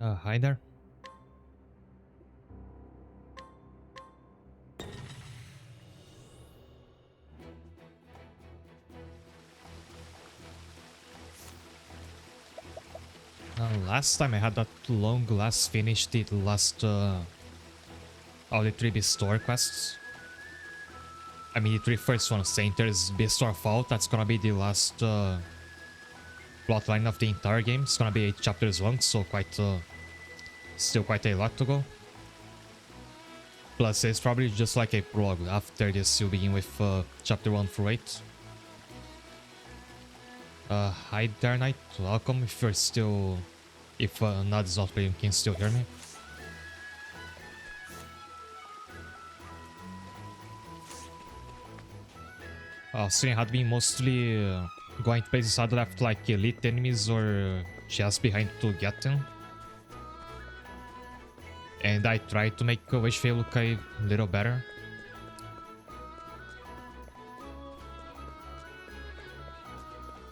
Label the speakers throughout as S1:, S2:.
S1: Hi there. Last time I had that long last finished the last all the 3 Beastore quests. I mean the 3 first ones. Saying there's Beastore Fault, that's gonna be the last plotline of the entire game. It's gonna be 8 chapters long, so quite still quite a lot to go. Plus it's probably just like a prologue. After this you'll begin with chapter 1 through 8. Hi there, Knight. Welcome. If you're still... If Nad is not playing, you can still hear me. Stream had been mostly going to places I'd left like elite enemies or chests behind to get them. And I tried to make Wishfay look a little better.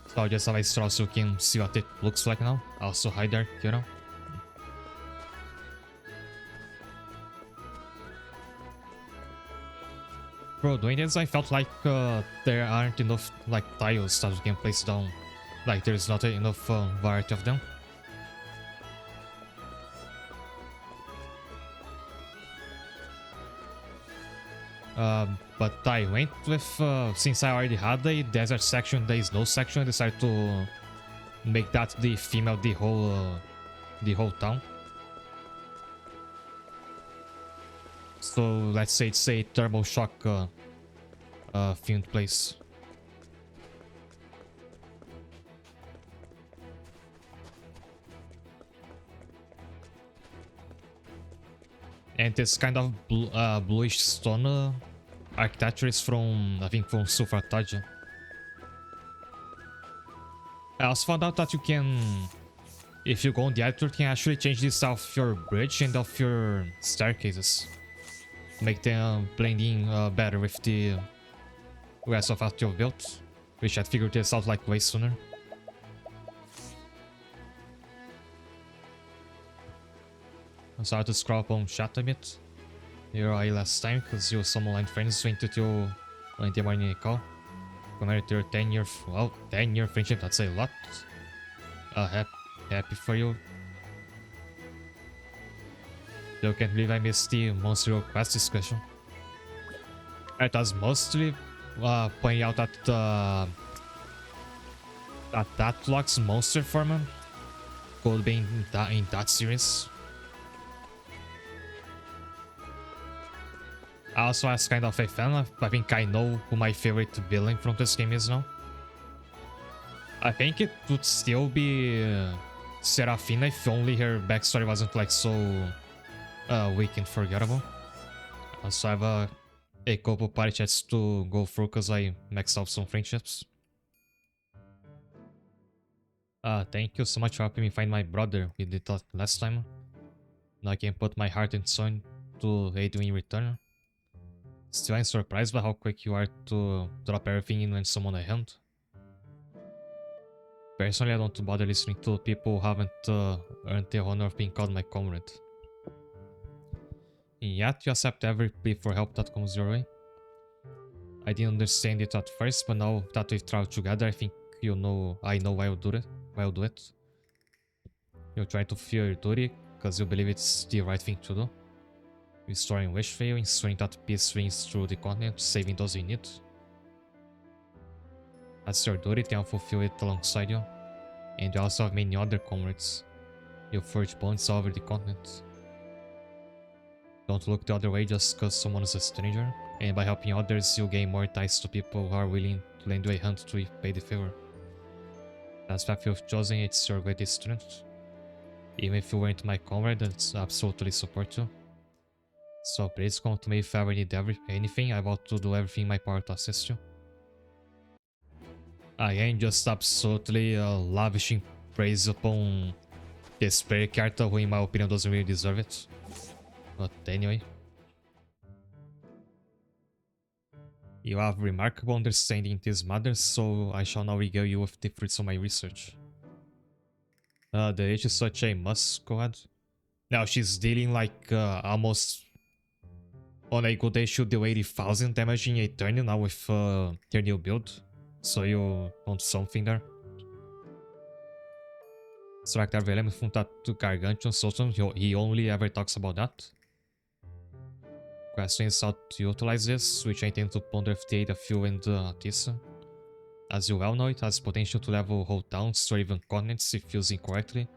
S1: So I'll just have a straw so you can see what it looks like now. Also, hi there, Kira. Bro, doing this, I felt like there aren't enough like tiles that you can place down. Like there's not enough variety of them. But I went with, since I already had a desert section, there is no section, I decided to make that the theme of the whole town. So let's say it's a thermal shock themed place. And this kind of bluish stone architecture is from, I think, from Sulfataja. I also found out that you can, if you go on the editor, you can actually change the style of your bridge and of your staircases. Make them blend in better with the rest of what you've built. Wish I'd figured this out like way sooner. I'm sorry to scroll up on chat a bit. Here I last time because you some online friends went to your morning call. Compared to your 10-year, well, 10-year friendship, that's a lot. Happy for you. You can't believe I missed the monster quest discussion. It was mostly pointing out that that locks monster form could be in that series. I also was kind of a fan. I think I know who my favorite villain from this game is now. I think it would still be Serafina if only her backstory wasn't like so weak and forgettable. Also, I have a couple party chats to go through because I maxed out some friendships. Thank you so much for helping me find my brother. We did that last time. Now I can put my heart and soul to aid you in return. Still, I'm surprised by how quick you are to drop everything in when someone I hand. Personally, I don't bother listening to people who haven't earned the honor of being called my comrade. And yet, you accept every plea for help that comes your way. I didn't understand it at first, but now that we've traveled together, I think you know I know why I'll do it. You're trying to fulfill your duty because you believe it's the right thing to do. Restoring Wishvale, ensuring that peace rings through the continent, saving those in need. That's your duty, and I'll fulfill it alongside you. And you also have many other comrades. You forge bonds all over the continent. Don't look the other way just because someone is a stranger. And by helping others, you'll gain more ties to people who are willing to lend you a hand to repay the favor. That's why you've chosen, it's your greatest strength. Even if you weren't my comrade, I'd absolutely support you. So please come to me if you ever need anything. I want to do everything in my power to assist you. I ain't just absolutely lavishing praise upon this player character who in my opinion doesn't really deserve it. But anyway. You have remarkable understanding in these matters, so I shall now regale you with the fruits of my research. The age is such a must, go ahead. Now she's dealing like almost on a good day should do 80,000 damage in a turn now with her new build. So you want something there. Será que deve me juntar to Gargantuan Sultan? He only ever talks about that. Question is how to utilize this, which I intend to ponder with the aid of you and Tissa. As you well know, it has potential to level whole towns or even continents if used incorrectly.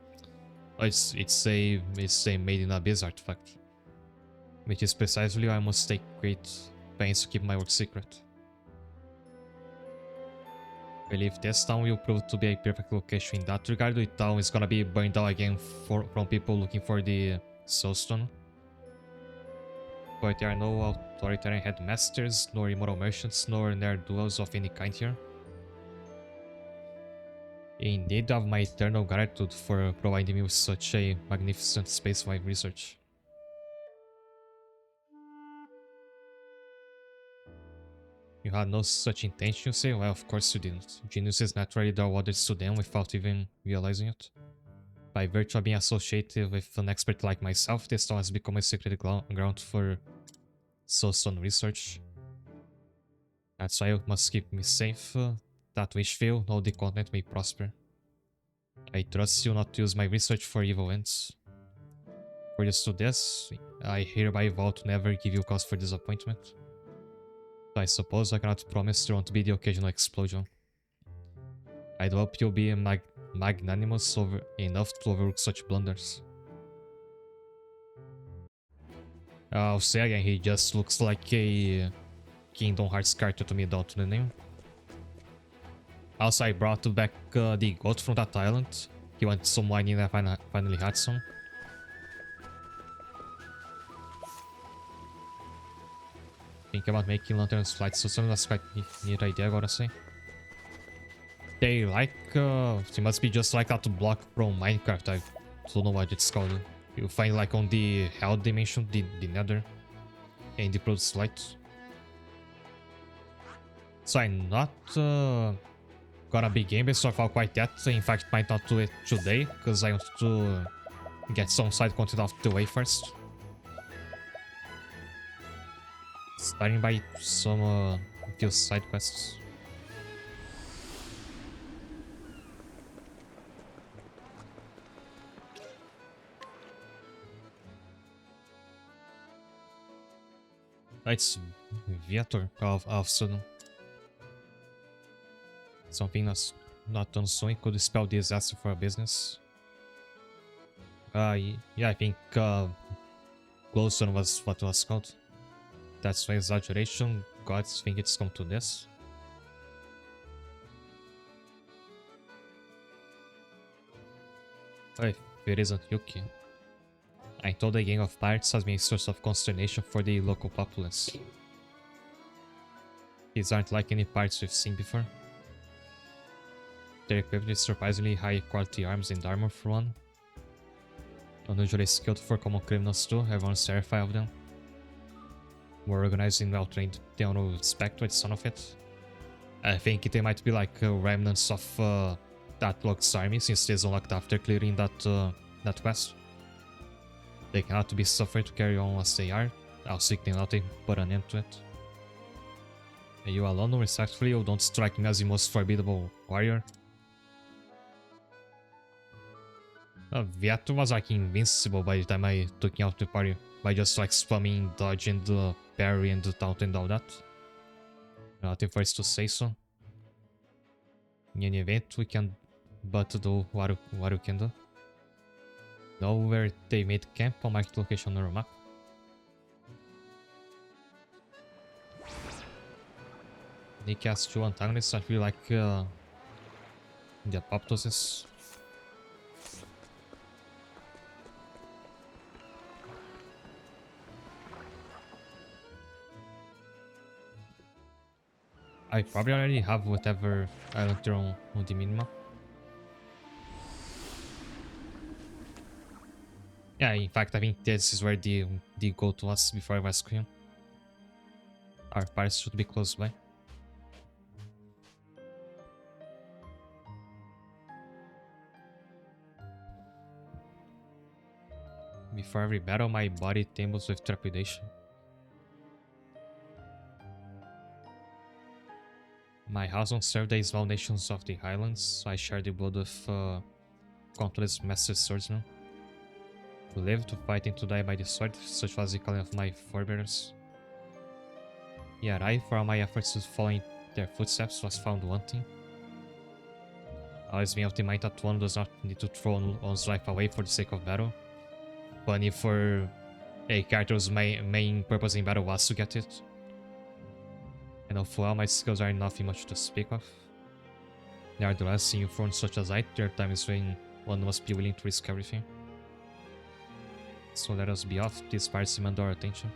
S1: It's a made in abyss artifact, which is precisely why I must take great pains to keep my work secret. I believe this town will prove to be a perfect location in that regard. The town is gonna be burned down again from people looking for the Soulstone. But there are no authoritarian headmasters, nor immoral merchants, nor ne'er-do-wells of any kind here. In need of my eternal gratitude for providing me with such a magnificent space-wide research. You had no such intention, you say? Well, of course you didn't. Geniuses naturally draw others to them without even realizing it. By virtue of being associated with an expert like myself, this town has become a secret ground for soulstone research. That's why you must keep me safe. That wish fail, no the continent may prosper. I trust you not to use my research for evil ends. For just to this, I hereby vow to never give you cause for disappointment. I suppose I cannot promise there won't be the occasional explosion. I'd hope you'll be magnanimous enough to overlook such blunders. I'll say again, he just looks like a Kingdom Hearts character to me down to the name. Also, I brought back the goat from that island. He wanted some wine and I finally had some. Think about making lanterns flight system, that's quite a neat idea, I gotta say. They like, it must be just like that to block from Minecraft, I don't know what it's called. You find like on the Hell dimension, the Nether, and the produce light. So I'm not gonna be game based off how quite that. In fact, might not do it today, because I want to get some side content out the way first. Starting by some few side quests. It's Viator of sudden. Something that's not done soon could spell disaster for a business. Yeah, I think Glowstone was what was called. That's no exaggeration. Gods think it's come to this. If it isn't Yuki. I told the gang of pirates has been a source of consternation for the local populace. These aren't like any pirates we've seen before. They're equipped with surprisingly high quality arms and armor for one. Unusually skilled for common criminals too, everyone's terrified of them. More organized and well trained, they don't respect what's son of it. I think they might be like remnants of that Log's army since they unlocked after clearing that quest. They cannot be suffered to carry on as they are. I'll seek them out and put an end to it. And you alone, respectfully, you don't strike me as the most formidable warrior. Viato was like invincible by the time I took him out the party. By just like spamming dodge and parry and taunt and all that. Nothing for us to say so. In any event, we can but do what we can do. Know where they made camp on marked location on our map. Nick has two antagonists. I feel like the apoptosis. I probably already have whatever I learned on the minima. Yeah, in fact, I think this is where the goat was before I rescue him. Our parts should be close by. Before every battle, my body trembles with trepidation. My house won't serve the small nations of the highlands. I share the blood with countless master swordsmen. To live, to fight, and to die by the sword, such was the calling of my forebears. Yet I, for all my efforts to follow in their footsteps, was found wanting. Always been of the mind that one does not need to throw one's life away for the sake of battle. Funny for a character's main purpose in battle was to get it. And although all my skills are nothing much to speak of, nevertheless, seeing forms such as I, there are times when one must be willing to risk everything. So let us be off, these parts demand our attention.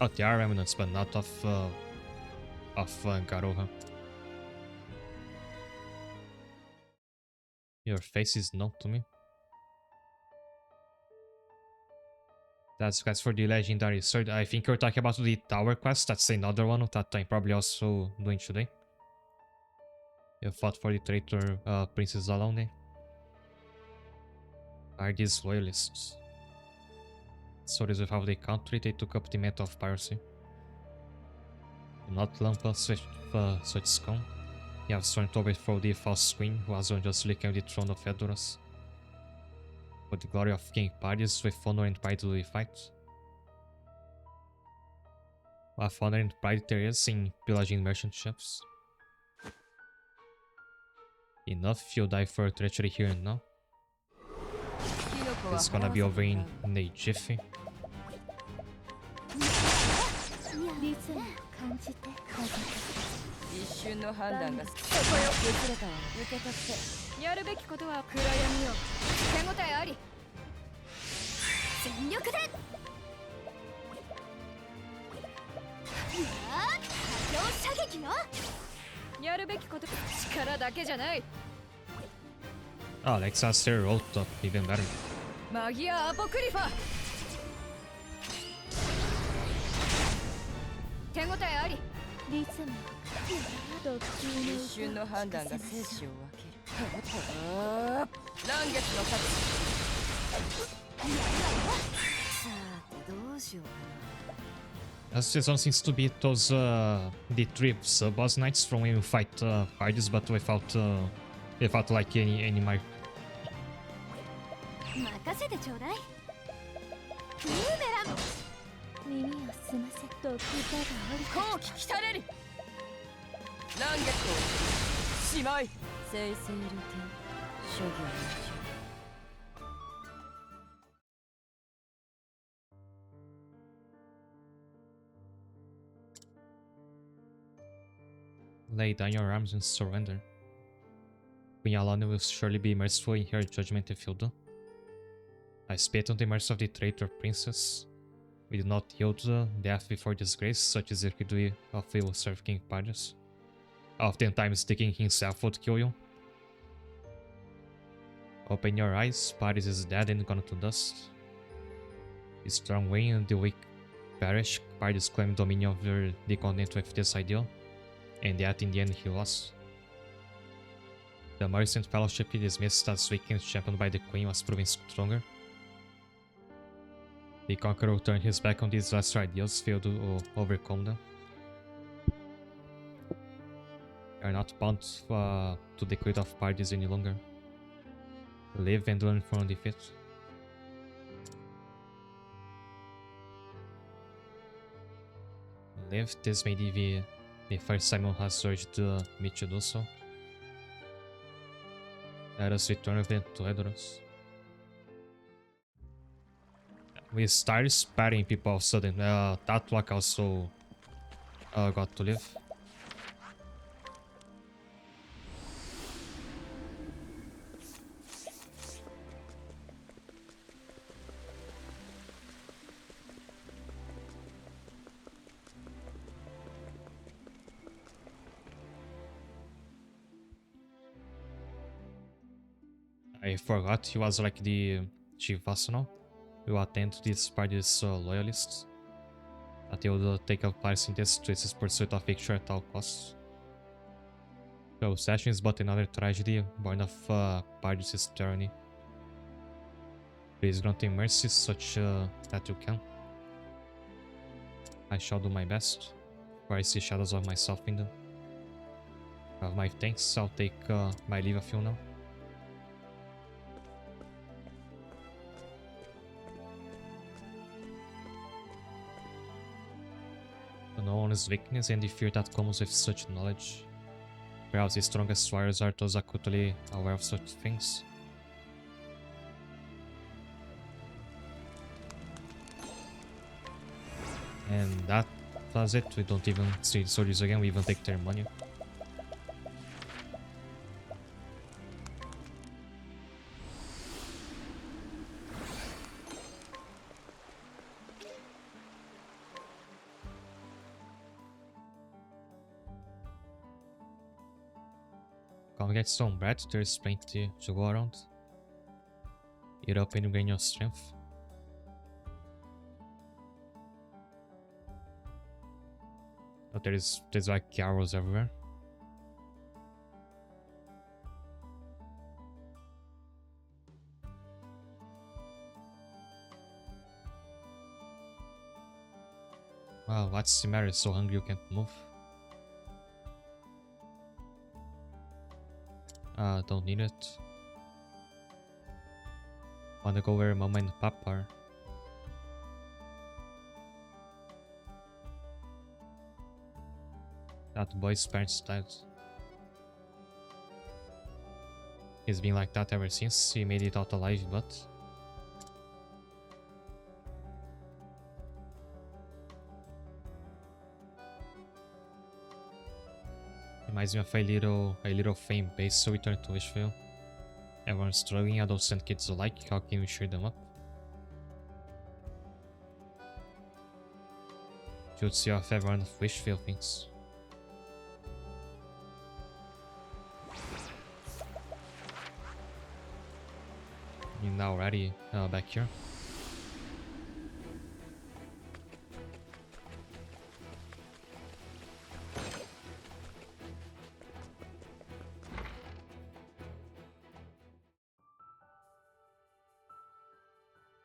S1: Oh, there are remnants, but not of Garoha. Your face is known to me. That's for the legendary sword. I think you're talking about the tower quest. That's another one that I'm probably also doing today. You fought for the traitor Princess Alone. Are these loyalists? Soldiers without the country, they took up the mantle of piracy. Do not lump us with such scum. You have sworn to overthrow the false queen who has unjustly claimed the throne of Edoras. For the glory of King Parius, with honor and pride do we fight. What honor and pride there is in pillaging merchant ships. Enough, you'll die for treachery here and now. It's gonna be over in a jiffy. Oh, Lexaster rolled up, even better. This one seems to be those the three sub-boss knights from when you fight Hades, but without like any mark. Lay down your arms and surrender. Queen Alana will surely be merciful in her judgment if you do. I spit on the mercy of the traitor princess. We do not yield death before disgrace, such is the creed of we will serve King Parius. Oftentimes the king himself would kill you. Open your eyes, Parius is dead and gone to dust. The strong win and the weak perish. Parius claimed dominion over the continent with this ideal, and yet in the end he lost. The merchant fellowship he dismissed as weak and championed by the queen was proving stronger. The conqueror turned his back on these lesser ideals, failed to overcome them. You are not bound to the creed of Parius any longer. Live and learn from defeat. Live, this may be the first time one has urged me to do so. Let us return with them to Edoras. We started sparing people all of a sudden. Tatwak also got to live. I forgot he was like the chief vassal. We will attend to this party's loyalists. that you would take up place in this twisted pursuit of victory at all costs. So, Session is but another tragedy born of Pardus' tyranny. Please grant him mercy such that you can. I shall do my best, for I see shadows of myself in them. Of my thanks, I'll take my leave of you now. To know one's weakness and the fear that comes with such knowledge. Perhaps the strongest warriors are those acutely aware of such things. And that was it. We don't even see the soldiers again, we even take their money. Come get some bread, there's plenty to go around. Eat up and gain your strength. Oh, there's like arrows everywhere. Wow, what's the matter? So hungry you can't move? Don't need it. Wanna go where Mama and Papa are? That boy's parents died. He's been like that ever since he made it out alive, but... Reminds me of a little fame base, so return to Wishville. Everyone's struggling, adults and kids alike, how can we cheer them up? Should see off everyone of Wishville thinks. You're now ready back here.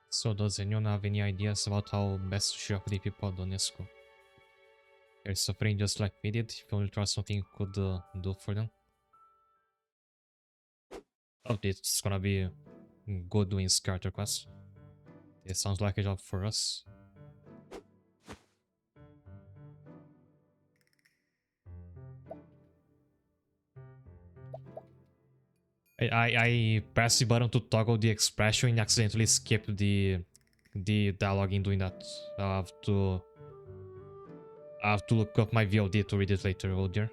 S1: So does anyone have any ideas about how best to cheer up the people of Donetsk? They're suffering just like we did, if only try something you could do for them. Oh, it's gonna be good doing character class. It sounds like a job for us. I pressed the button to toggle the expression and accidentally skipped the dialogue in doing that. I have to look up my VOD to read it later, oh dear.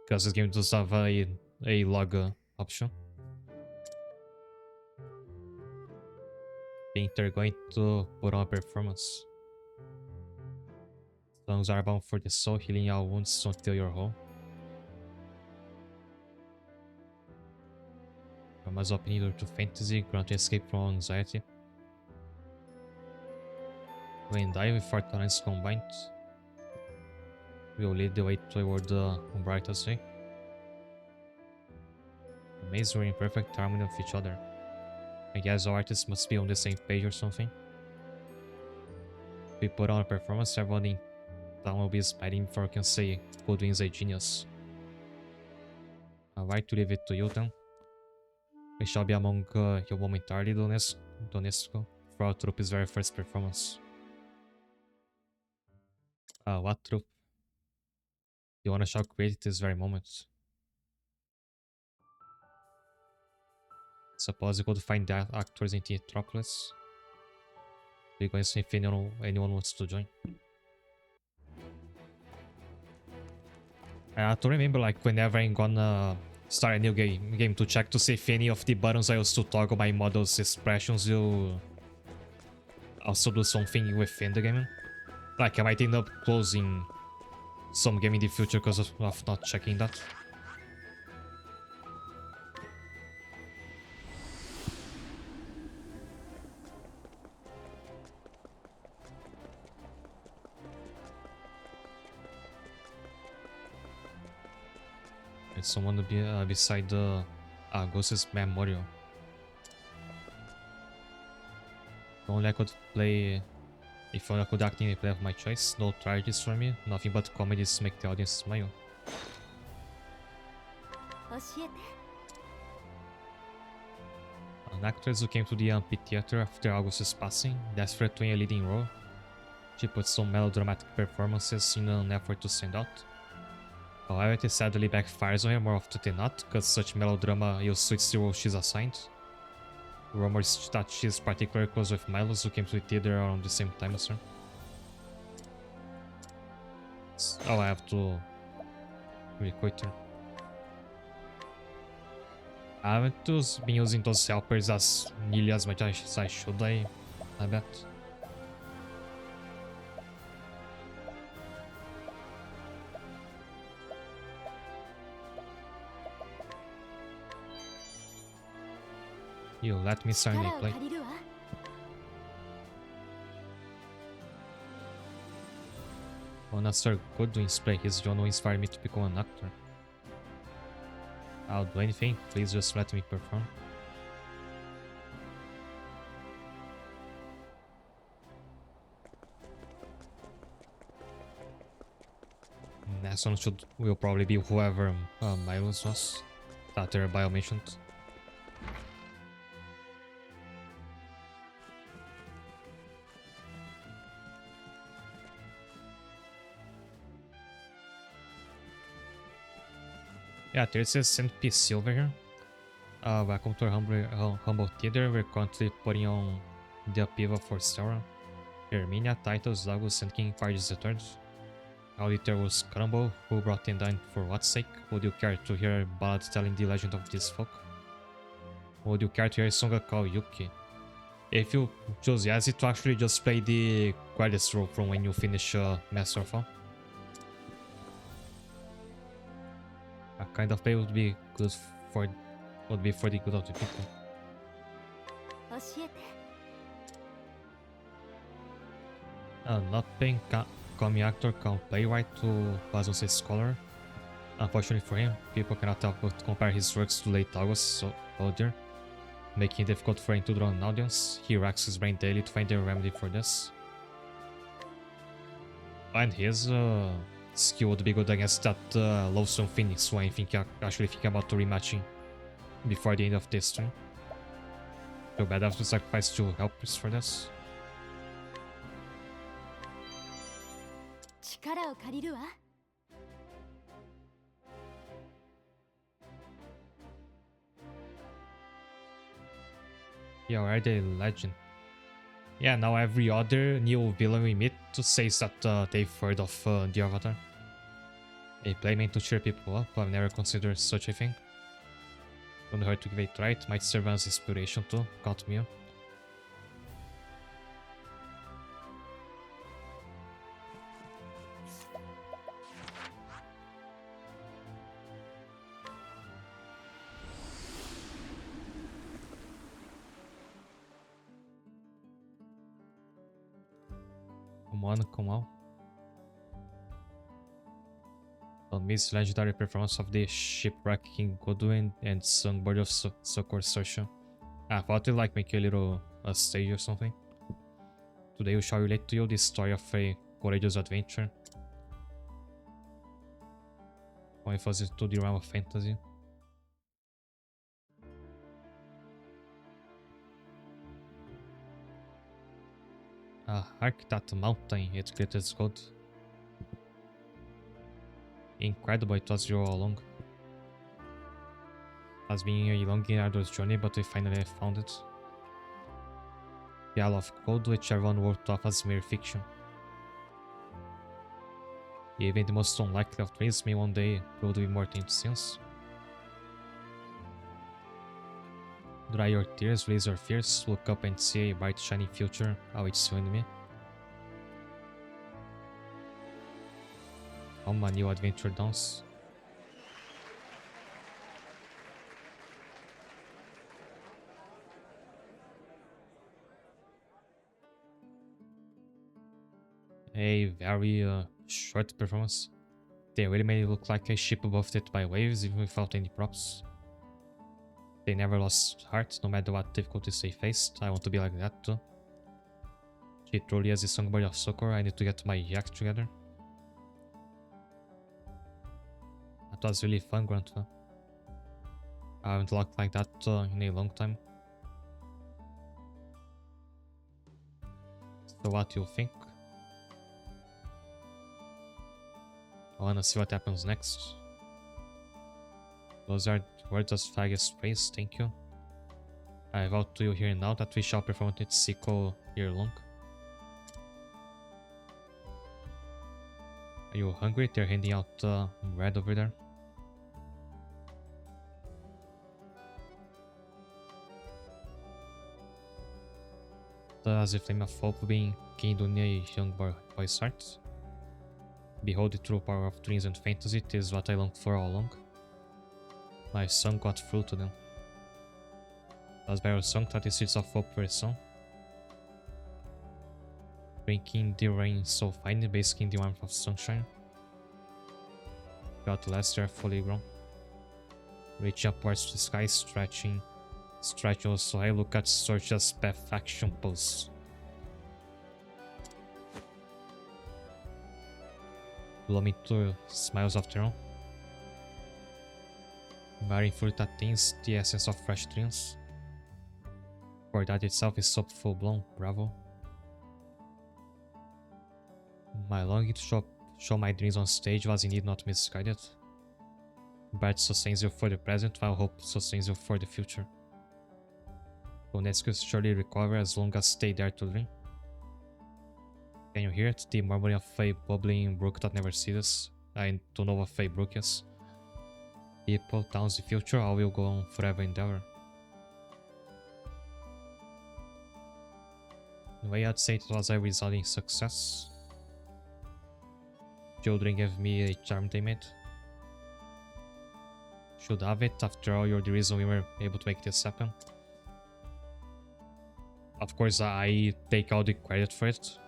S1: Because this game does have a log option. Think they're going to put on a performance. Songs are bound for the soul, healing our wounds until you're whole. From us opening door to fantasy, grant escape from anxiety. When die with our talents combined, we will lead the way toward the brightest day. Amazed we're in perfect harmony with each other. I guess our artists must be on the same page or something. If we put on a performance, everyone in town will be smiling before I can say Goodwin's a genius. Alright, to leave it to you then. We shall be among you momentarily, Donetsk, for our troupe's very first performance. What troupe? The honor shall create this very moment. Suppose you could find the actors in the Metropolis. We're going to see if anyone wants to join. I have to remember, like, whenever I'm gonna start a new game to check to see if any of the buttons I used to toggle my model's expressions will also do something within the game. Like, I might end up closing some game in the future because of not checking that. There's someone to be beside the Ghost's memorial. If only I could play. If only I could act in a play of my choice. No tragedies for me. Nothing but comedies make the audience smile. An actress who came to the amphitheater after August's passing, desperate to win a leading role. She put some melodramatic performances in an effort to stand out. However, it sadly backfires on her more often than not, because such melodrama suits the role she's assigned. Rumors that she's particularly close with Milos, who came to the theater around the same time as her. Oh, I have to requit her. I haven't been using those helpers as nearly as much as I should, I bet. You let me suddenly play. Wanna start Godwin's play, he's the one who inspired me to become an actor. I'll do anything, please just let me perform. Next one will probably be whoever Milos was, that Bio mentioned. Yeah, there's a NPC over here. Welcome to our humble theater. We're currently putting on the Apiva for Stara. Herminia, Titus, Lagos, and King Parges III. Auditor was Crumble, who brought them down for what sake? Would you care to hear a ballad telling the legend of this folk? Would you care to hear a song called Yuki? If you choose yes, it will actually just play the credits roll from when you finish Master of All. A kind of play would be good for the good of the people. Not paying comic actor come playwright who was a scholar. Unfortunately for him, people cannot help but compare his works to late August, so dear, making it difficult for him to draw an audience. He racks his brain daily to find a remedy for this. And his skill would be good against that Loathsome Phoenix, who I think actually think about rematching before the end of this stream. Too bad I have to sacrifice 2 helpers for this. You are a legend. Yeah, now every other new villain we meet says that they've heard of the Avatar. A playmate to cheer people up, I've never considered such a thing. Don't hurt to give it try, it might serve as inspiration too, count me up. Come on. Don't miss legendary performance of the Shipwreck King Godwin and Songbird of Succor Sersha. I thought you'd like make a little stage or something. Today we shall relate to you the story of a courageous adventure. Going further to the realm of fantasy. Hark that mountain, it glitters gold. Incredible it was all along. It has been a long and arduous journey, but we finally found it. The Isle of Gold, which everyone wrote off as mere fiction. Even the most unlikely of dreams may one day prove to be more than sense. Dry your tears, raise your fears, look up and see a bright shining future awaits you and me. On my new adventure dawns. A very short performance. They really made it look like a ship buffed it by waves even without any props. They never lost heart, no matter what difficulties they faced. I want to be like that too. She truly is a songbird of succor. I need to get my act together. That was really fun, Grandpa. I haven't looked like that in a long time. So what do you think? I wanna see what happens next. Those are words as fag as praise, thank you. I vow to you here now that we shall perform its sequel year long. Are you hungry? They're handing out bread over there. As the flame of hope being kindled in a young boy's heart. Behold the true power of dreams and fantasy, it is what I longed for all along. My song got through to them. As by our song that the seeds of hope were sown. Drinking the rain so fine, basking the warmth of sunshine. But at last they are fully grown. Reaching upwards to the sky, stretching so I look at Sorcha's path action pose. Blooming to smiles of their own. Bearing fruit that attains the essence of fresh dreams. For that itself is so full blown, bravo. My longing to show my dreams on stage was indeed not misguided. But sustains you for the present, while hope sustains you for the future. Donetsk surely recover as long as they dare to dream. Can you hear it? The murmuring of a bubbling brook that never ceases. I don't know what a brook is. People, towns, the future, all will go on forever and ever. In a way, I'd say it was a resounding success. Children gave me a charm they made. Should have it, after all, you're the reason we were able to make this happen. Of course, I take all the credit for it.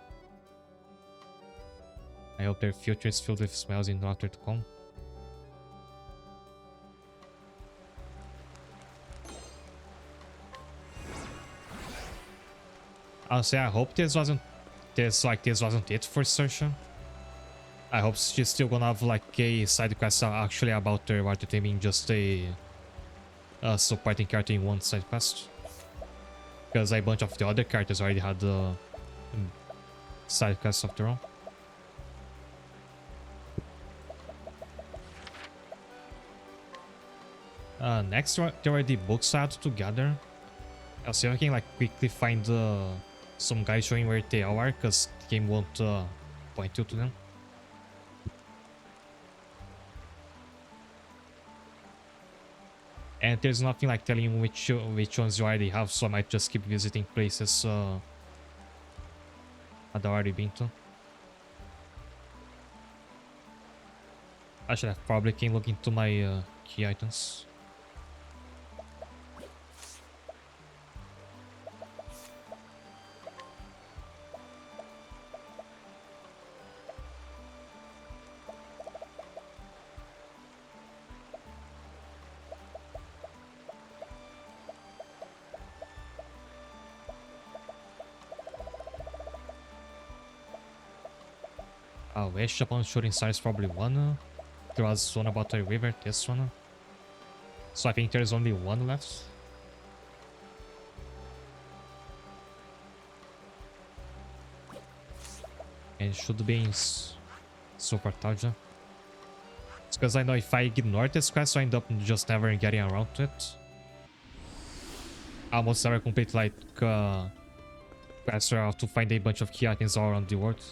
S1: I hope their future is filled with smiles in laughter to come. I'll say I hope this wasn't it for Saoirse. I hope she's still gonna have like a side quest actually about her rather than being just a supporting character in one side quest. Because a bunch of the other characters already had side quests of their own. Next, there were the books I had to gather. I'll see if I can like quickly find some guys showing where they are, because the game won't point you to them. And there's nothing like telling you which ones you already have, so I might just keep visiting places I'd already been to. Actually, I probably can look into my key items. I wish upon shooting stars probably one. There was one about a river, this one. So I think there's only one left. And it should be in Super Tarja. It's because I know if I ignore this quest, I end up just never getting around to it. I almost never complete like quests where I have to find a bunch of key items all around the world.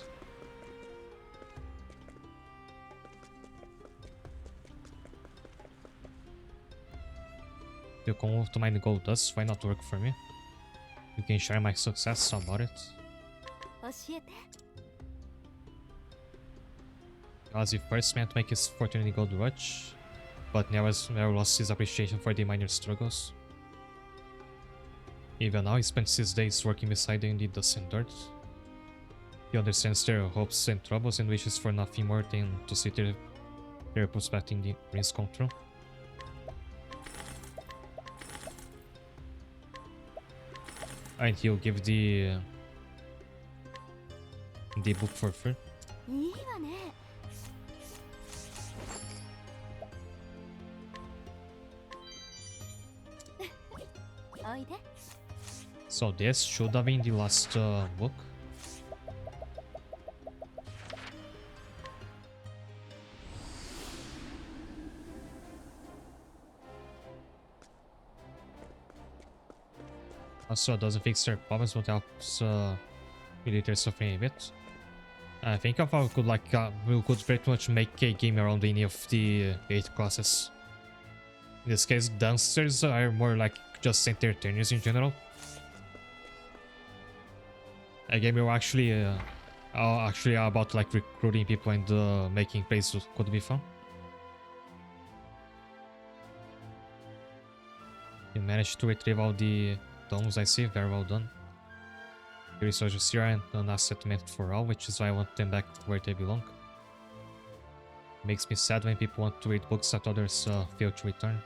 S1: You come to mine gold dust, why not work for me? You can share my success about it. As the first man to make his fortune in gold rush, but never lost his appreciation for the minor struggles. Even now, he spends his days working beside them in the dust and dirt. He understands their hopes and troubles and wishes for nothing more than to sit there They're prospecting the Prince control. And he'll give the book for free.
S2: いいわね。おいで。
S1: So this should have been the last book. Also doesn't fix their problems, but helps relieve their suffering a bit. I think if I could we could pretty much make a game around any of the 8 classes. In this case, dancers are more like just entertainers in general. A game where actually about like recruiting people and making plays could be fun. You managed to retrieve all the tomes, I see. Very well done. The resources here are an asset meant for all, which is why I want them back where they belong. Makes me sad when people want to read books that others fail to return.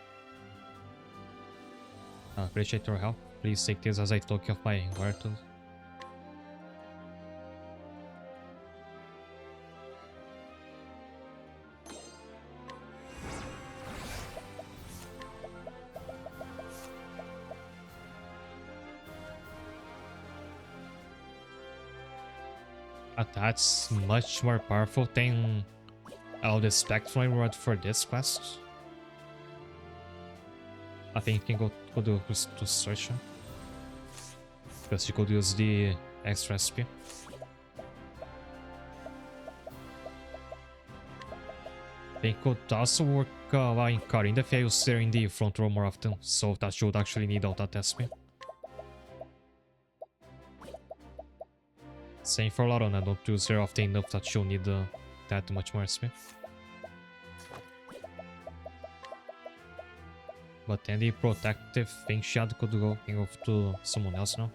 S1: Appreciate your help. Please take this as a token of my gratitude. That's much more powerful than all the spectrum reward for this quest. I think you can go to search him. Because you could use the extra SP. They could also work while in Karinda if you stare in the front row more often, so that should actually need all that SP. Same for Laron, I don't use her often enough that she'll need that much more SP. But then the protective thing she had could go to someone else now.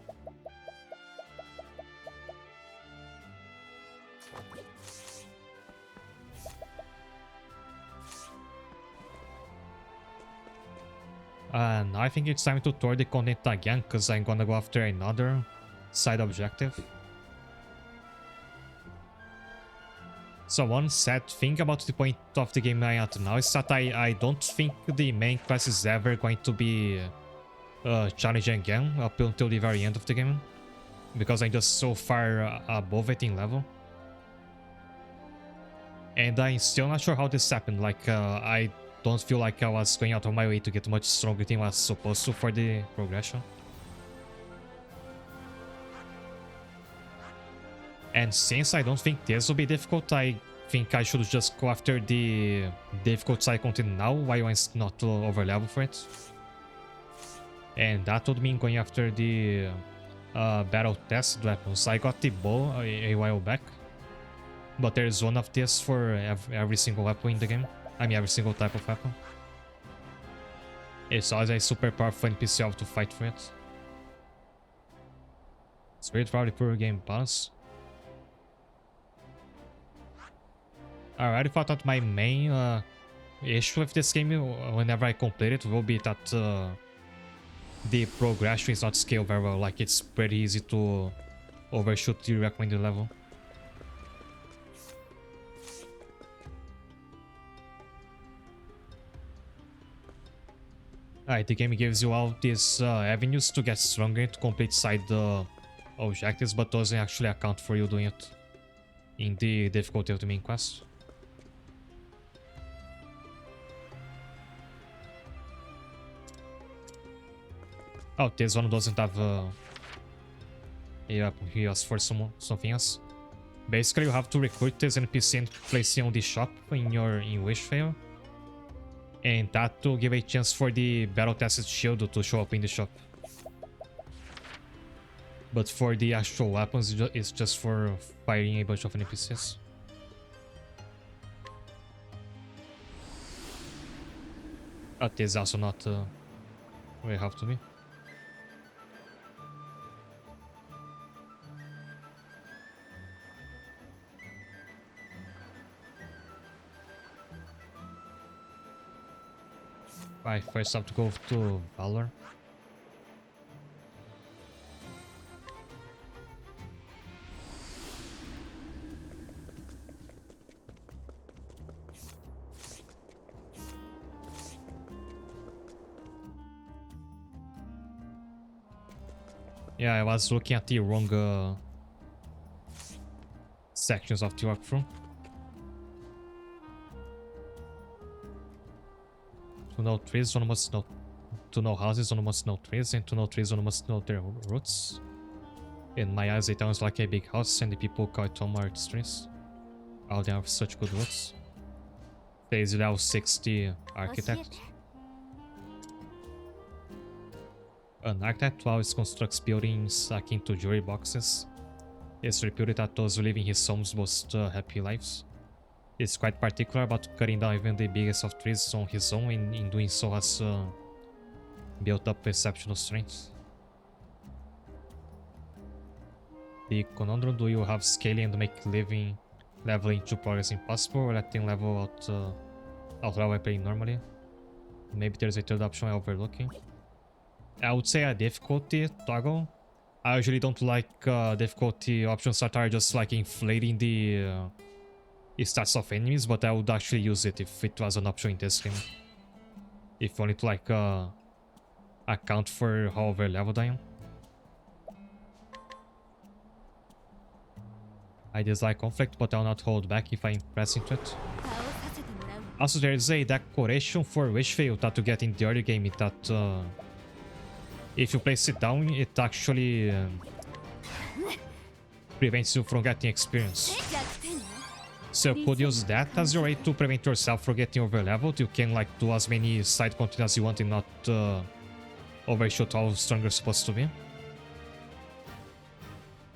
S1: Now I think it's time to tour the continent again, because I'm gonna go after another side objective. So one sad thing about the point of the game I'm at now is that I don't think the main quest is ever going to be challenging again up until the very end of the game. Because I'm just so far above it in level. And I'm still not sure how this happened, like I don't feel like I was going out of my way to get much stronger than I was supposed to for the progression. And since I don't think this will be difficult, I think I should just go after the difficult side content now while I'm not over level for it. And that would mean going after the battle tested weapons. I got the bow a while back, but there's one of this for every single weapon in the game. I mean every single type of weapon. It's always a super powerful NPC have to fight for it. It's great for the poor game balance. I already thought that my main issue with this game, whenever I complete it, will be that the progression is not scaled very well. Like, it's pretty easy to overshoot the recommended level. Alright, the game gives you all these avenues to get stronger to complete side objectives, but doesn't actually account for you doing it in the difficulty of the main quest. Oh, this one doesn't have a weapon. He asks for something else. Basically, you have to recruit this NPC and place it on the shop in your wish fail. And that to give a chance for the battle-tested shield to show up in the shop. But for the actual weapons, it's just for firing a bunch of NPCs. That is also not where you have to be. I first have to go to Valor. Yeah, I was looking at the wrong sections of the walkthrough. To know trees, one must know. To know houses, one must know trees, and to know trees, one must know their roots. In my eyes, it sounds like a big house, and the people call it home are its trees. Oh, they have such good roots. Phase level 60 architect. An architect always constructs buildings akin to jewelry boxes. It's reputed that those who live in his homes most happy lives. It's quite particular about cutting down even the biggest of trees on his own, and in doing so has built up exceptional strength. The conundrum: do you have scaling and make leveling to progress impossible, or letting level out level by playing normally? Maybe there's a third option I'm overlooking. I would say a difficulty toggle. I usually don't like difficulty options that are just like inflating the stats of enemies, but I would actually use it if it was an option in this game. If only to like account for how overleveled I am. I dislike conflict, but I'll not hold back if I impress into it. Also, there is a decoration for Wishvale that you get in the early game that if you place it down, it actually prevents you from getting experience. So you could use that as your way to prevent yourself from getting overleveled. You can like do as many side content as you want and not overshoot how strong you're supposed to be.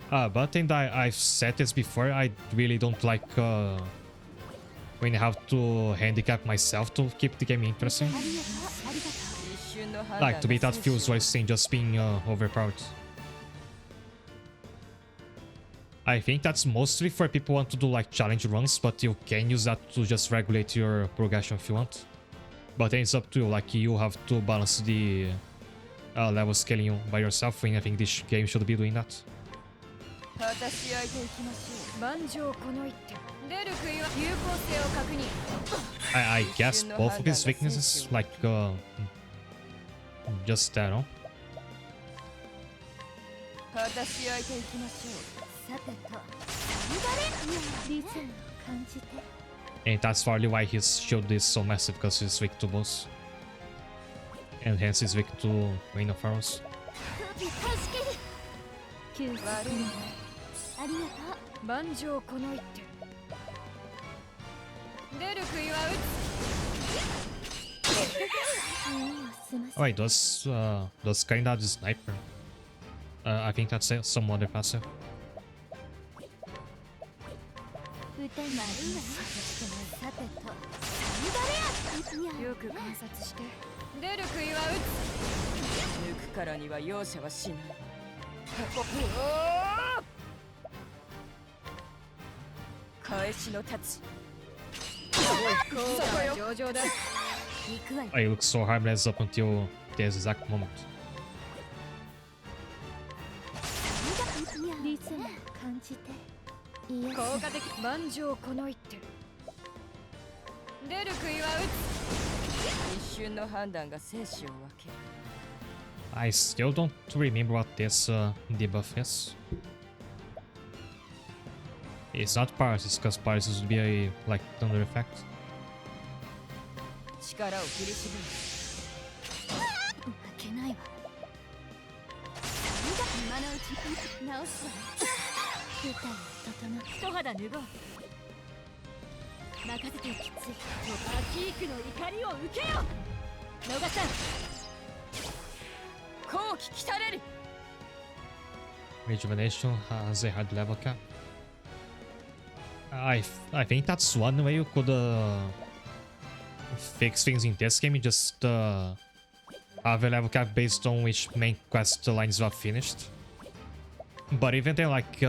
S1: But and I've said this before, I really don't like when I have to handicap myself to keep the game interesting. Like, to me that feels worse than just being overpowered. I think that's mostly for people who want to do like challenge runs, but you can use that to just regulate your progression if you want. But it's up to you, like you have to balance the level scaling by yourself, and I think this game should be doing that. I guess both of his weaknesses, like just that, no? And that's partly why his shield is so massive, because he's weak to both. And hence he's weak to Rain of Arrows. Oh wait, does Karin have the sniper? I think that's some other passive. It looks so harmless up until this exact moment. I still don't remember what this debuff is. It's not paralysis, because paralysis would be a like thunder effect. Rejuvenation has a hard level cap. I think that's one way you could fix things in this game. You just have a level cap based on which main quest lines you have finished. But even then, like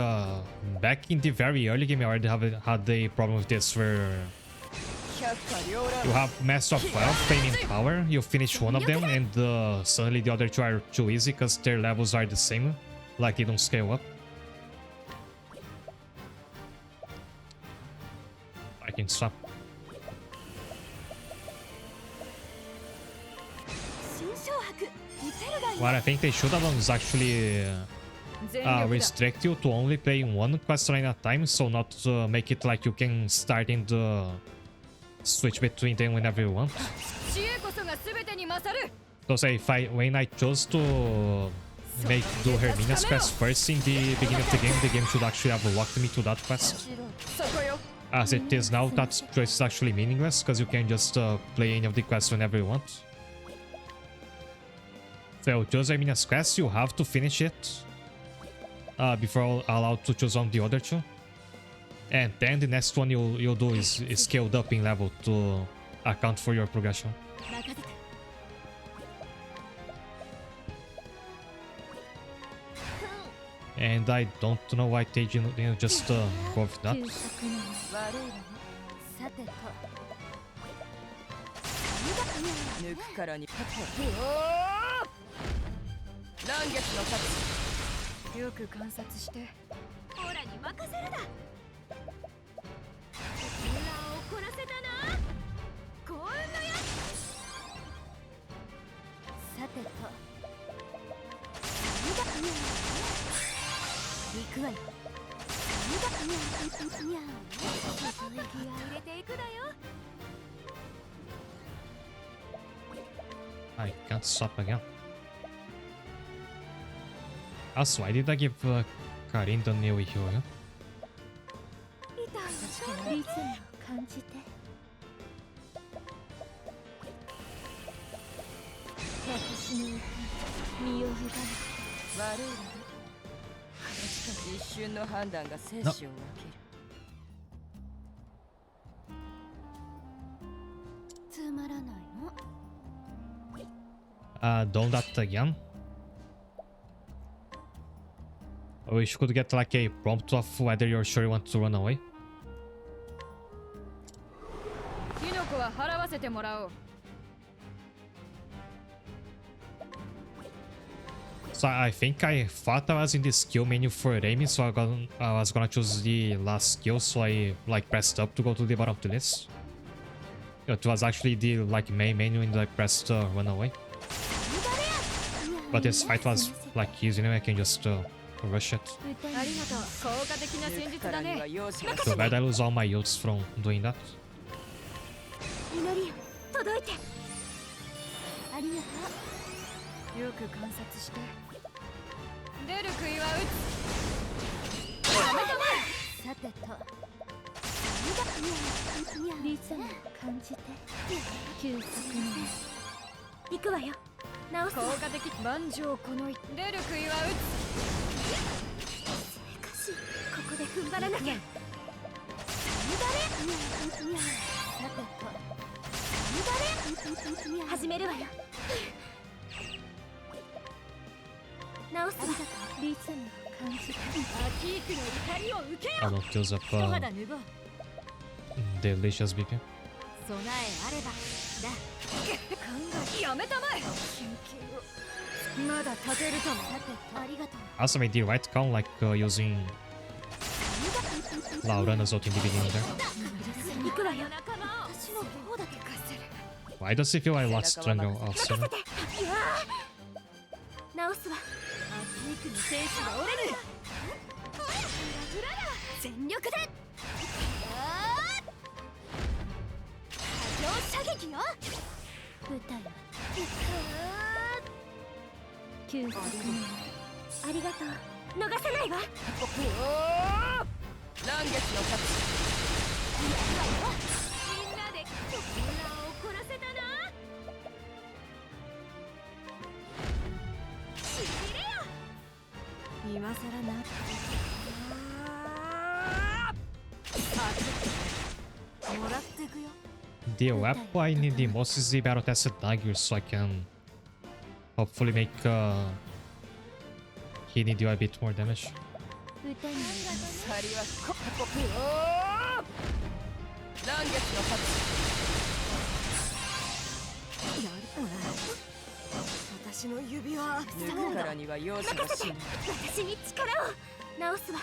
S1: back in the very early game, I already had a problem with this, where You have Master of Wealth, Fame and Power. You finish one of them, and suddenly the other two are too easy because their levels are the same, like they don't scale up. I can stop. What I think they should have done is actually restrict you to only playing one quest line at a time, so not make it like you can start and switch between them whenever you want. Because when I chose to do Herminia's quest first in the beginning of the game should actually have locked me to that quest. As it is now, that choice is actually meaningless because you can just play any of the quests whenever you want. So choose Herminia's quest, you have to finish it before allowed to choose on the other two. And then the next one you'll do is scaled up in level to account for your progression. And I don't know why they didn't just go with that. I can't stop again. Also, why did I give Karin the new heal again? Done that again. I wish you could get like a prompt of whether you're sure you want to run away. So I think I thought I was in the skill menu for aiming, so I was gonna choose the last skill, so I like pressed up to go to the bottom of the list. It was actually the like main menu and I pressed run away. But this fight was like easy anyway, I can just rush it. Too bad I lose all my yields from doing that. I don't use up delicious BP. Also made the right count like using Laurana's ult in the beginning there. Why does it feel I lost Strangle off sudden? The weapon I need the most is the battle tested dagger, so I can hopefully make Healing deal a bit more damage.
S3: 来月の勝
S2: やる私の指輪
S3: ち抜くからには容赦がしない
S2: 私に力を直すわ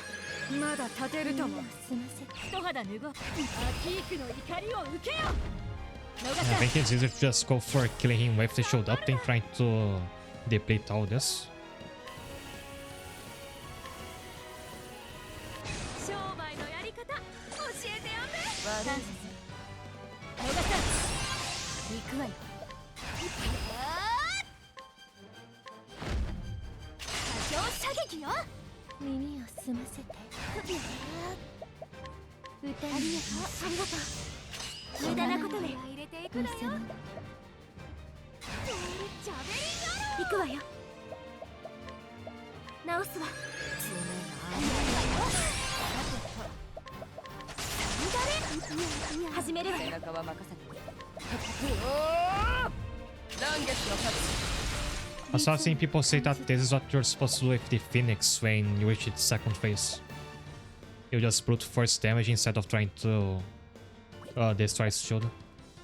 S2: まだ立てるとも済ませ一肌脱ごうアキークの怒りを受けよ
S1: I think it's easier to just go for killing him if they showed up than trying to deplete all this.
S2: 商売のやり方教えてよね
S3: 悪い
S2: 逃さ行くわよ過剰射撃よ耳を澄ませて歌にありがとう無駄なことで入れていくのよ行くわよ直すわ始めるわよ
S3: 背中は任せて来月の勝ち
S1: I saw seeing people say that this is what you're supposed to do with the Phoenix when you reach its second phase. You just brute force damage instead of trying to destroy its shield.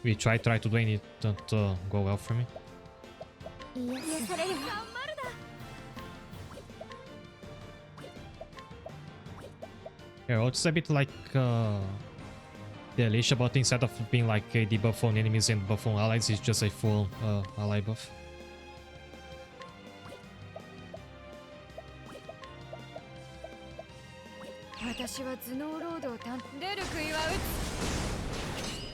S1: Which I tried to do and it didn't go well for me. Yeah, well, it's a bit like the Alicia, but instead of being like a debuff on enemies and buff on allies, it's just a full ally buff.
S2: 私は頭脳労働担出る杭は打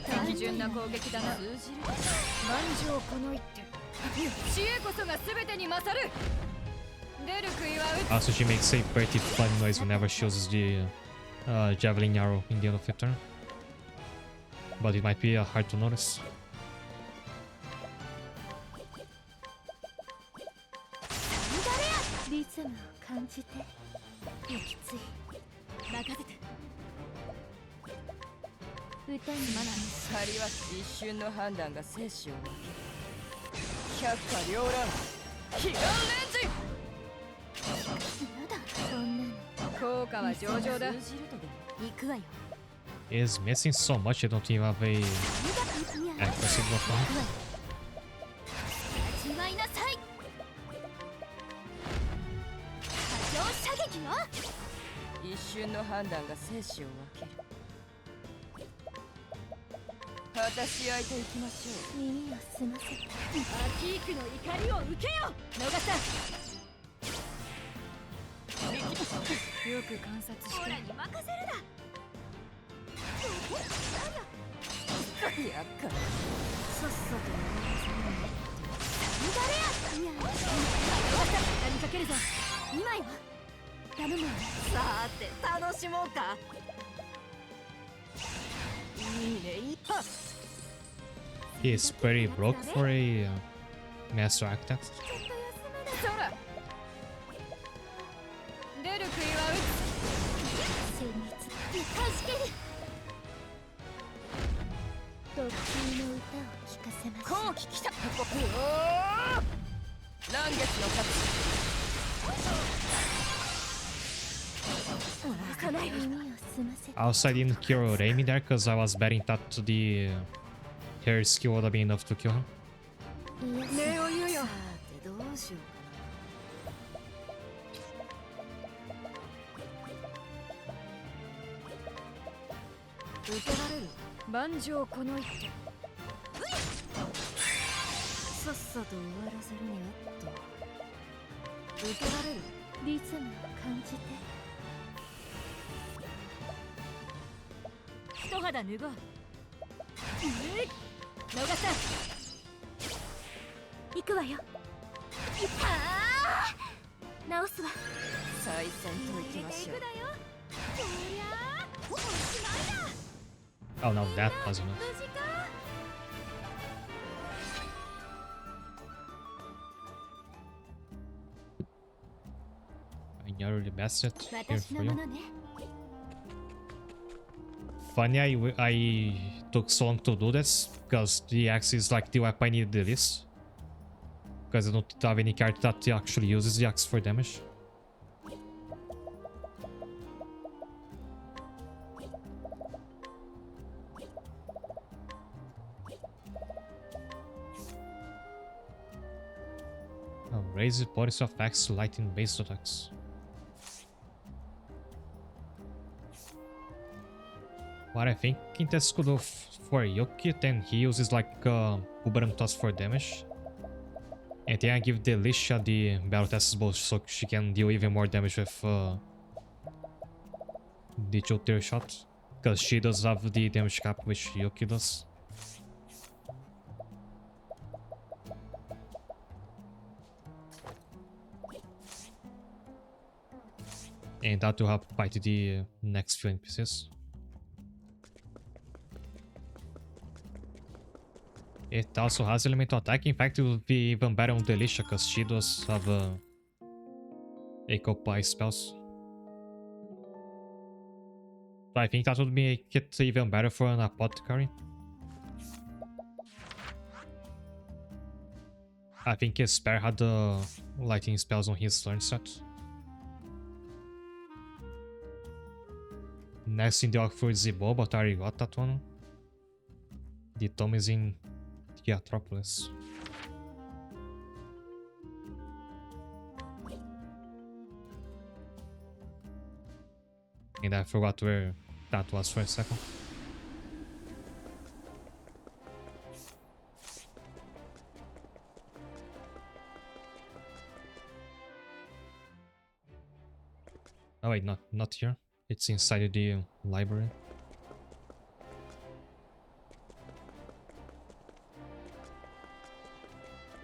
S2: つ単純な攻撃だな万丈この一手知恵こそが全てに勝る出る杭は打つ
S1: Also, she makes a pretty fun noise whenever she uses the javelin arrow in the end of her turn. But it might be hard to notice.
S2: リズムを感じて息つい任せて歌にまない
S3: 仮は一瞬の判断が生死を分ける百花繚乱悲願レンジ
S2: やだこんなの効果は上々だ
S3: 通じるとでも
S2: 行くわよ
S1: Is missing so much, I don't even have a accuracy buff on him.
S2: 味わいなさい過剰射撃よ
S3: 一瞬の判断が生死を分ける果たし合いといきましょう
S2: 耳を澄ませてアキークの怒りを受けよ逃さよく観察してオラに任せるな
S3: やっかさっさと終わらせるの
S2: 誰やいや何かけるぞ今よ頼むわさーて楽しもうか
S3: いいねいいは
S1: He is pretty broke for a master architect.
S3: そら出る杭は打つ
S2: 精密返し切る特級の歌を聴かせます
S3: 後期来た来月の勝ち
S2: かない耳を澄ませて
S1: Also, I didn't kill Raimi there because I was betting that the her skill would have been enough to kill him.
S2: 礼を言うよ
S3: さてどうしようかな受けられる
S2: 万丈この一手
S3: さっさと終わらせるにはっと受けられる
S2: リズムを感じて一肌脱ごう逃さ行くわよ直すわ
S3: 再戦といきましょう
S1: Oh no, that was enough. I nearly messed it here for you. Funny, I took so long to do this because the axe is like the weapon I needed the least. Because I don't have any character that actually uses the axe for damage. Raise potency of X lightning based attacks. But I think that's good for Yuki, then he uses like Boomerang Toss for damage. And then I give Delicia the Battle Test boost so she can deal even more damage with the Joter shot. Because she does have the damage cap which Yuki does. And that will help fight the next few NPCs. It also has elemental attack. In fact, it will be even better on Delicia because she does have Octopath spells. So I think that would make it even better for an apothecary. I think his Spare had the lightning spells on his turn set. Next in the orc is Zibo, but I already got that one. The Tom is in Theatropolis. And I forgot where that was for a second. Oh wait, not here. It's inside the library.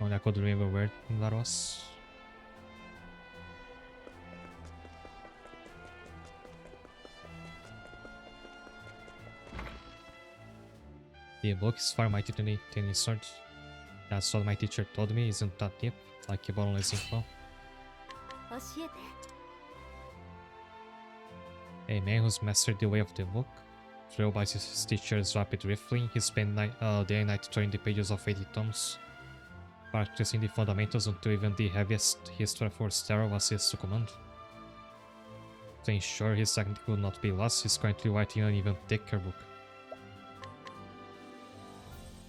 S1: Only I could remember where that was. The book is far mightier than any sword. That's what my teacher told me, isn't that deep? Like a bottomless info. A man who's mastered the way of the book. Thrilled by his teacher's rapid riffling, he spent day and night turning the pages of 80 tomes, practicing the fundamentals until even the heaviest history for Stera was his to command. To ensure his technique would not be lost, he's currently writing an even thicker book.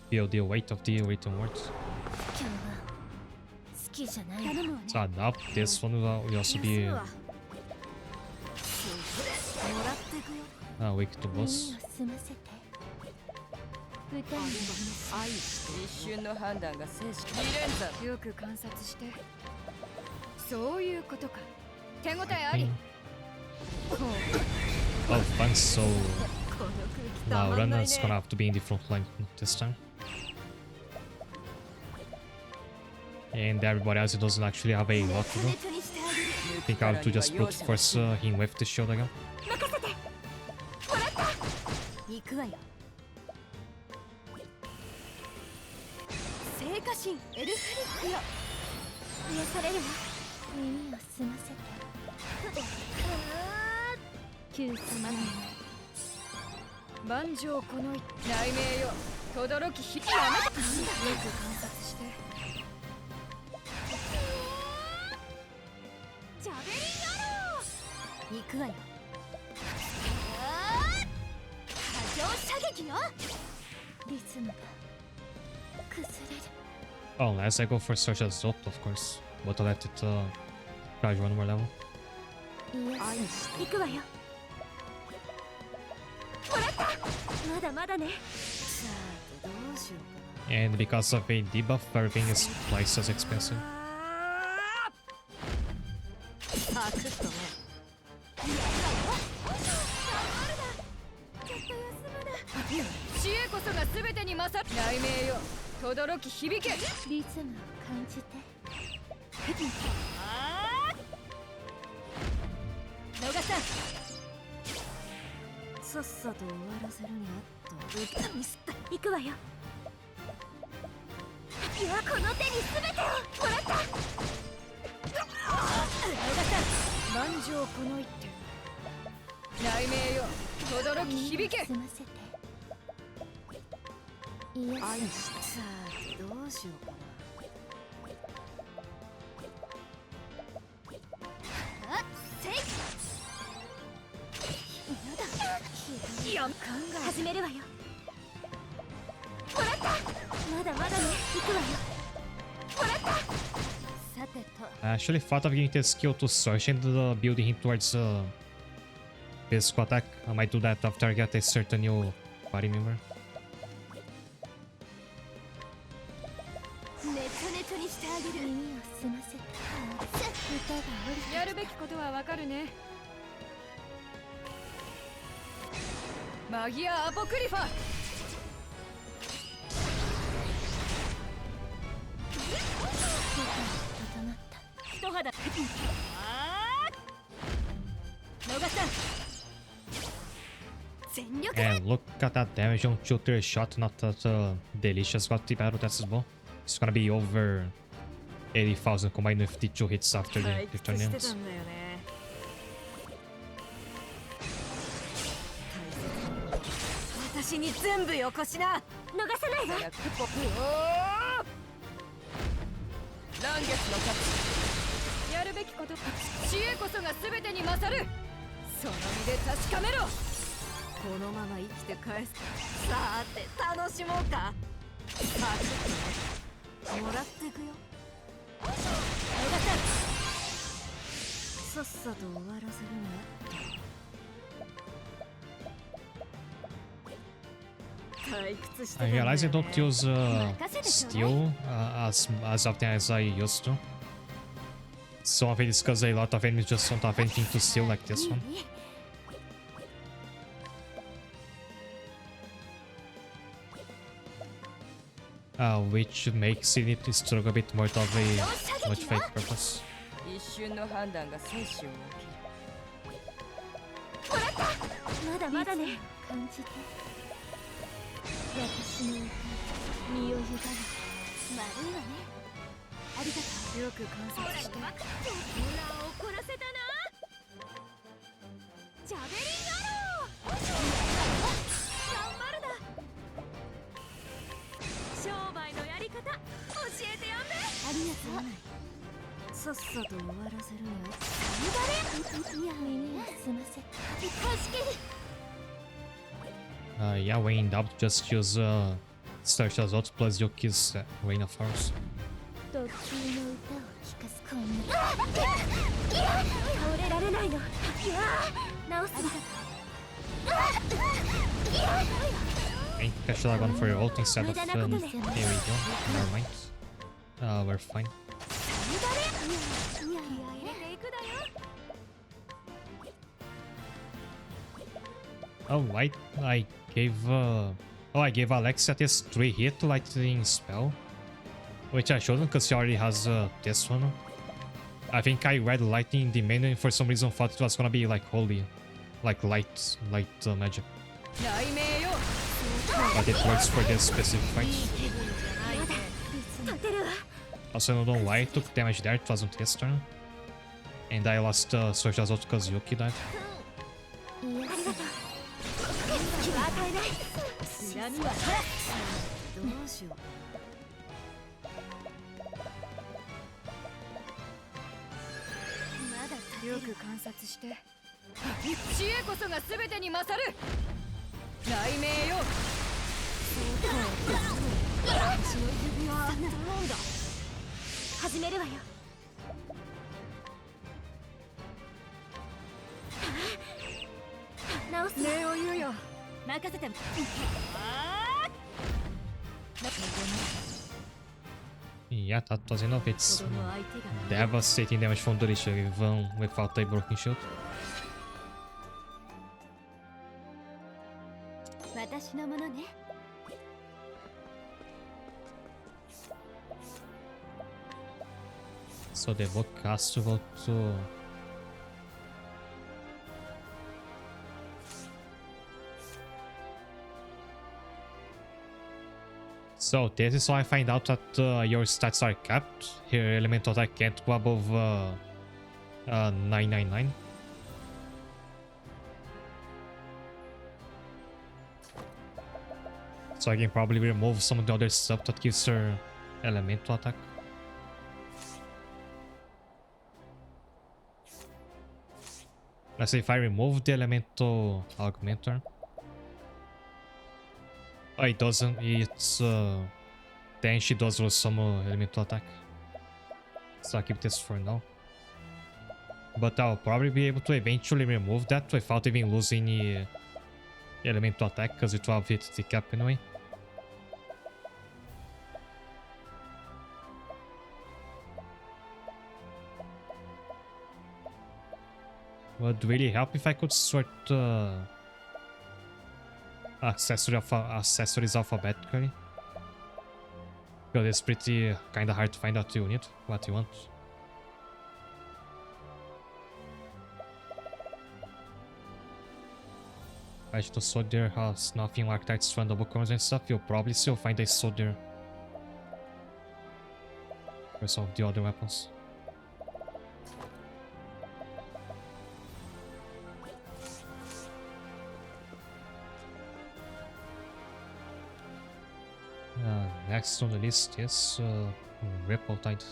S1: Feel the weight of the written words. So I doubt this one will also be weak to boss.
S3: 一瞬の判断が正式2連鎖
S2: よく観察してそういうことか手応えあり
S1: Oh, fun, so now Runner's gonna have to be in the front line this time. And everybody else doesn't actually have a lot to do. I think I'll have to just brute force him with the shield again.
S2: 行くわよ聖火神エルフリックよ癒されるわ耳を澄ませて急すまない万丈この一雷鳴よ轟き火やめてよく観察してジャベリンアロー行くわよ過剰射撃よリズムが崩れる
S1: Oh, unless I go for search as Zot, of course. But I'll let it charge one more level.
S2: 行くわよもらったまだまだねさあどうしようか
S1: And because of a debuff, everything is twice as expensive.
S2: サクッとね知恵こそが全てに勝る雷鳴よ轟き響けリズムを感じて逃さんさっさと終わらせるにあっとミスった行くわよいやこの手に全てをもらった逃さん万丈この一手雷鳴よ轟き響け済ませていやさあどうしようかなあせいやだ始めるわよもらったまだまだね行くわよもらったさ
S1: I actually thought of giving the skill to Search and building him towards physical attack. I might do that after I get a certain new party member.
S2: やるべきことはわかるね。マギア・アポクリファ。一肌。逃した。
S1: And look at that damage on shooter shot, not that delicious got the battle that's as well. It's gonna be over 80,000 combined with the 2 hits after the turn ends.
S3: 私に全部よこしな。逃さないわ。ランゲスの勝ち。
S2: やるべきこと。知恵こそが全てに勝る。その身で確かめろ。このまま生きて返す。さて楽しもうか。さあちょっとね。もらっていくよ。逃さっさと終わらせるね。
S1: I realize I don't use steel as often as I used to. Some of it is because a lot of enemies just don't have anything to steal like this one. Which makes it struggle a bit more of a much fake purpose.
S3: 一瞬の判断が生死を分ける。
S2: まだまだね。感じて。 私の身を委ね悪いわね。ありがとう。よく観察して。ほら怒らせたな。ジャベリンアロー。頑張るだ。商売のやり方教えてやんね。ありがとう。さっさと終わらせるね。いや耳を澄ませ。助ける。
S1: Yeah, when in doubt, just use Search as Out plus Yoki's Rain of Force.
S2: 倒れられないの。直す。
S1: I think I should have gone for your ult instead of here we go. Never mind. We're fine. Oh, I gave I gave Alexia this 3-hit lightning spell, which I shouldn't because she already has this one. I think I read lightning in the menu and for some reason thought it was gonna be like holy, like light magic. But it works for this specific fight. Also, I don't know why I took damage there, it wasn't his turn. And I lost Search as Out because Yuki died. Yeah, that was enough. It's devastating damage from Dorisha even without a broken shield. So the book has to go to... So this is how I find out that your stats are capped. Here elemental attack can't go above 999. So I can probably remove some of the other stuff that gives her elemental attack. Let's say if I remove the elemental augmenter. Oh, it doesn't. It's then she does lose some elemental attack. So I'll keep this for now. But I'll probably be able to eventually remove that without even losing any element to attack, because it will have hit the cap anyway. Would really help if I could sort accessories alphabetically. Because it's pretty kinda hard to find out you need what you want. Right, the soldier has nothing like that strandable coins and stuff. You'll probably still find a soldier for some of the other weapons. Next on the list is Ripple Tide.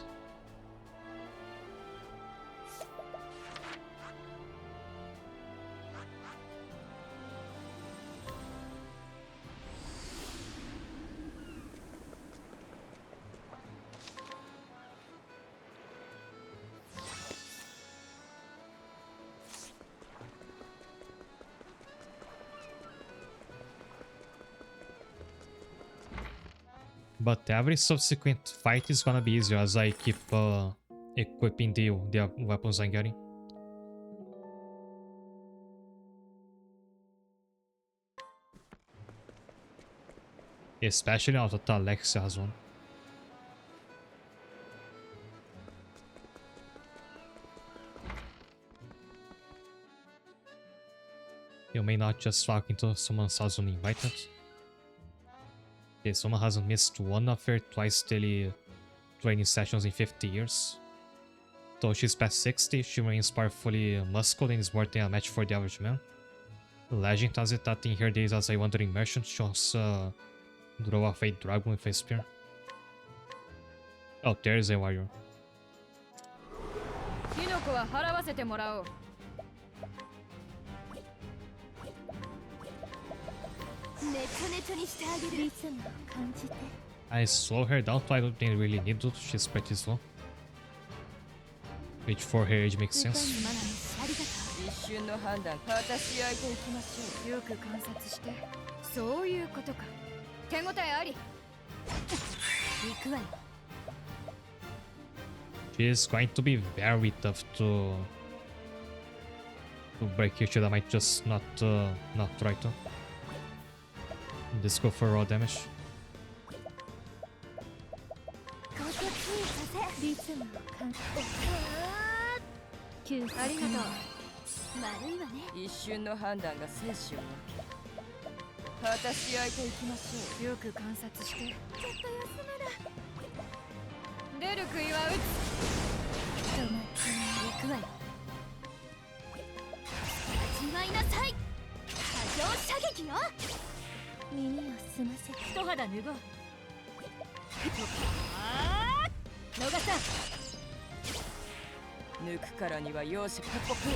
S1: But every subsequent fight is gonna be easier as I keep equipping the weapons I'm getting. Especially now that Alexia has one. You may not just walk into someone's house uninvited. Okay, someone hasn't missed one of her twice daily training sessions in 50 years. Though she's past 60, she remains powerfully muscular and is more than a match for the average man. Legend has it that in her days as a wandering merchant, she once drove off a dragon with a spear. Oh, there's a warrior.
S2: 火の粉は払わせてもらおう。
S1: I slow her down, so I don't really need to. She's pretty slow. Which for her age makes sense.
S3: 一瞬の判断、私焼いていきましょう。
S2: よく観察して。そういうことか。手応えあり。行くわよ。
S1: She is going to be very tough to break here. That might just not try to. Let's go for raw damage.
S2: ありがとう。
S3: 悪いわね。一瞬の判断が生死を分け。私焼いていきましょう。
S2: よく観察して。ちょっと休めだ。出る杭は打つ。行くわよ。始まりなさい。波状射撃よ。耳を澄ませて。一肌脱ごう。逃さん。
S3: 抜くからには容赦かっこく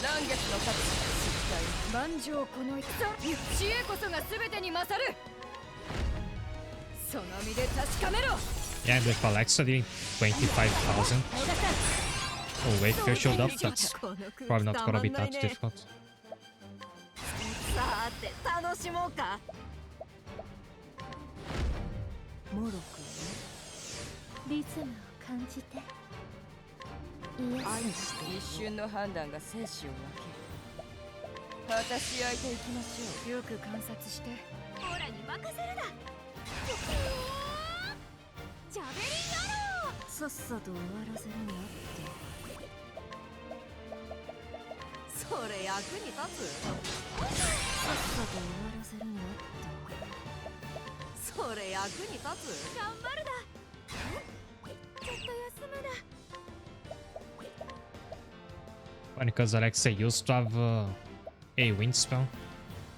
S3: 乱月の勝ち
S2: 万丈この戦知恵こそが全てに勝るその身で確かめろ
S1: Yeah, and with Alexa doing 25,000. Oh wait, Fear showed up. That's probably not gonna be that difficult.
S2: さて楽しもうか
S3: モロク
S2: リズムを感じて
S3: 愛して一瞬の判断が生死を分け私焼いていきましょう
S2: よく観察してオラに任せるなジャベリン野郎さっさと終わらせるなってそれ役に立つさっさと終わらせるなってそれ役に立つ頑張るだちょっと休むだ
S1: Funny because Alexa used to have a wind spell.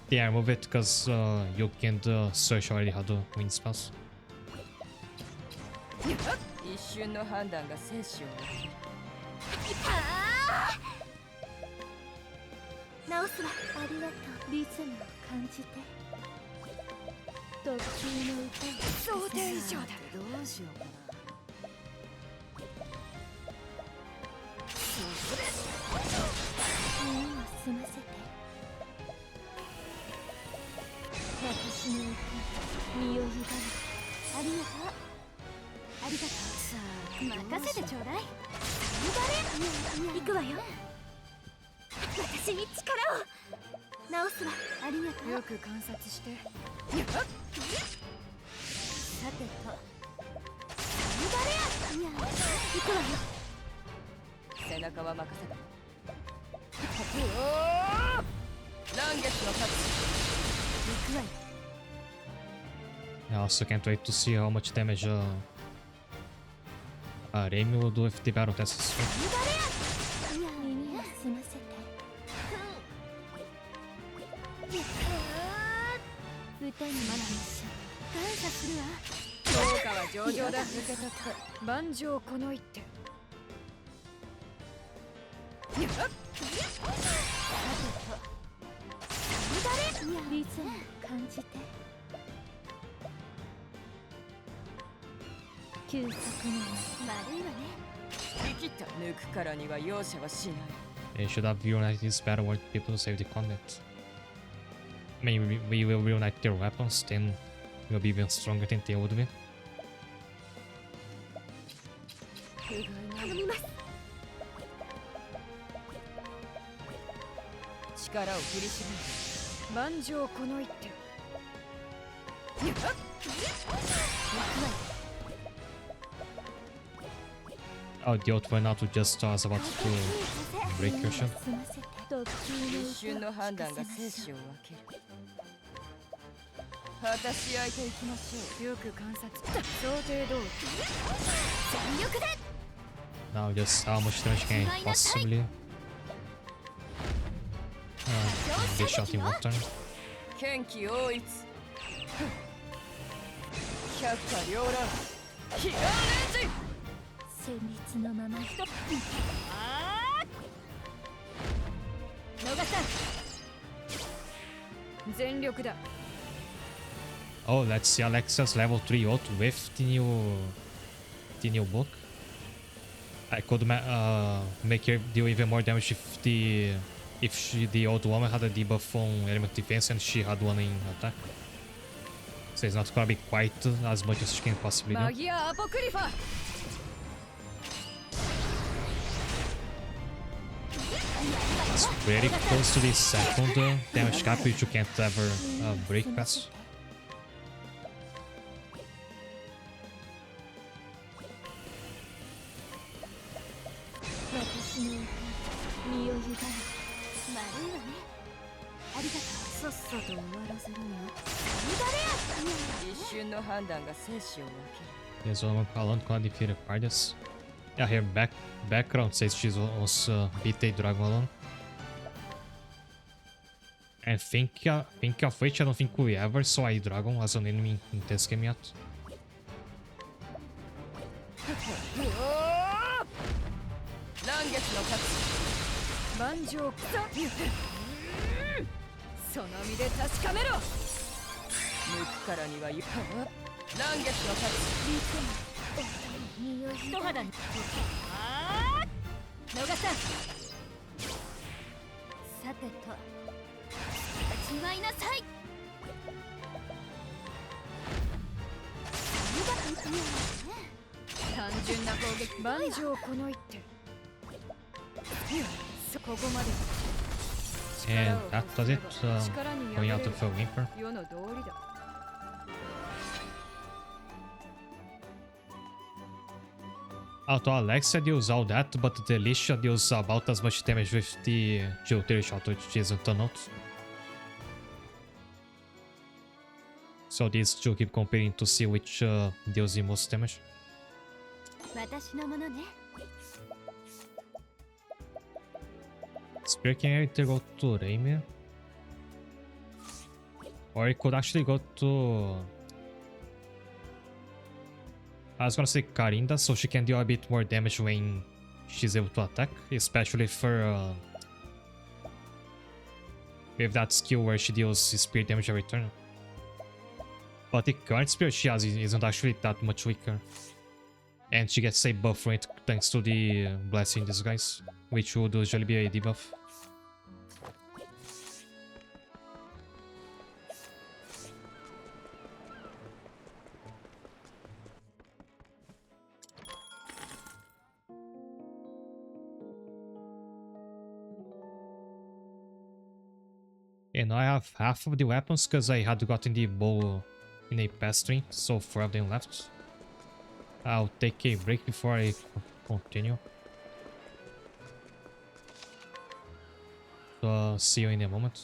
S1: Yeah, I remove it because you can search already how to wind spells.
S3: 一瞬の判断が生死を分ける
S2: 直すわありがとうリズムを感じて特級の歌想定以上だどうしようかなちょうだい。行くわよ。私に力を直すわ。ありがとう。よく観察して。さてと行くわよ。
S3: 背中は任せた。乱月の勝ち。
S2: 行くわよ。
S1: I also can't wait to see how much damage Remy will do if the battle test is fair.
S2: 耳を澄ませて。歌に学びましょう。感謝するわ。評価は上々だ。受け取って万丈この一手。さてとリズム感じて。休息の悪いわね。
S3: 生きた抜くからには容赦はしない。
S1: They should have reunited this battle with people to save the continent. I mean, we will reunite their weapons, then we'll be even stronger than they would be.
S2: 頼みます。
S3: 力を振り絞る。
S2: 万丈この一手。
S1: Oh, the old one out to just was about to break your shield.
S3: 一瞬の判断が生死を分ける。果たし合いていきましょう。
S2: よく観察。想定通り。全力で。
S1: Now just how much damage can I possibly get shot in one turn?
S3: 剣気応一。百花繚乱。ヒアレンジ。
S2: 旋律のまま一つ。逃さん。全力だ。
S1: Oh, let's see Alexa's level 3 ult with the new book. I could make her deal even more damage if the old woman had a debuff on element defense and she had one in attack. So it's not gonna be quite as much as she can possibly do.
S2: マギア・アポクリファ。
S1: It's pretty close to the second damage cap, which you can't ever break past.
S2: 私の歌、身を委ね。悪いわね。ありがとう。さっさと終わらせるよ。
S3: 一瞬の判断が生死を分ける。
S1: There's one Alan gonna defeat Pardas. Yeah, here background says she's also beat a dragon alone. And think of which I don't think we ever saw a dragon as an enemy in this game yet.
S3: 乱月の勝ち。
S2: 万丈その身で確かめろ。
S3: 抜くからには乱月の勝ち。
S2: 身を一肌に。逃さん。さてと味わいなさい。単純な攻撃。万丈この一手。ここまで。
S1: And that does it. Going out of the Whimper.
S2: 世の道理だ。
S1: Auto Alexia deals all that, but Delicia deals about as much damage with the Geoterry shot, which isn't a note. So these two keep comparing to see which deals the most damage.
S2: 私のものね。
S1: Spear can either go to Raimi, or it could actually go to... I was gonna say Karinda, so she can deal a bit more damage when she's able to attack, especially for with that skill where she deals spear damage every turn. But the current spear she has isn't actually that much weaker. And she gets a buff for it thanks to the Blessing Disguise, which would usually be a debuff. And I have half of the weapons because I had gotten the bow in a past stream, so 4 of them left. I'll take a break before I continue. So see you in a moment.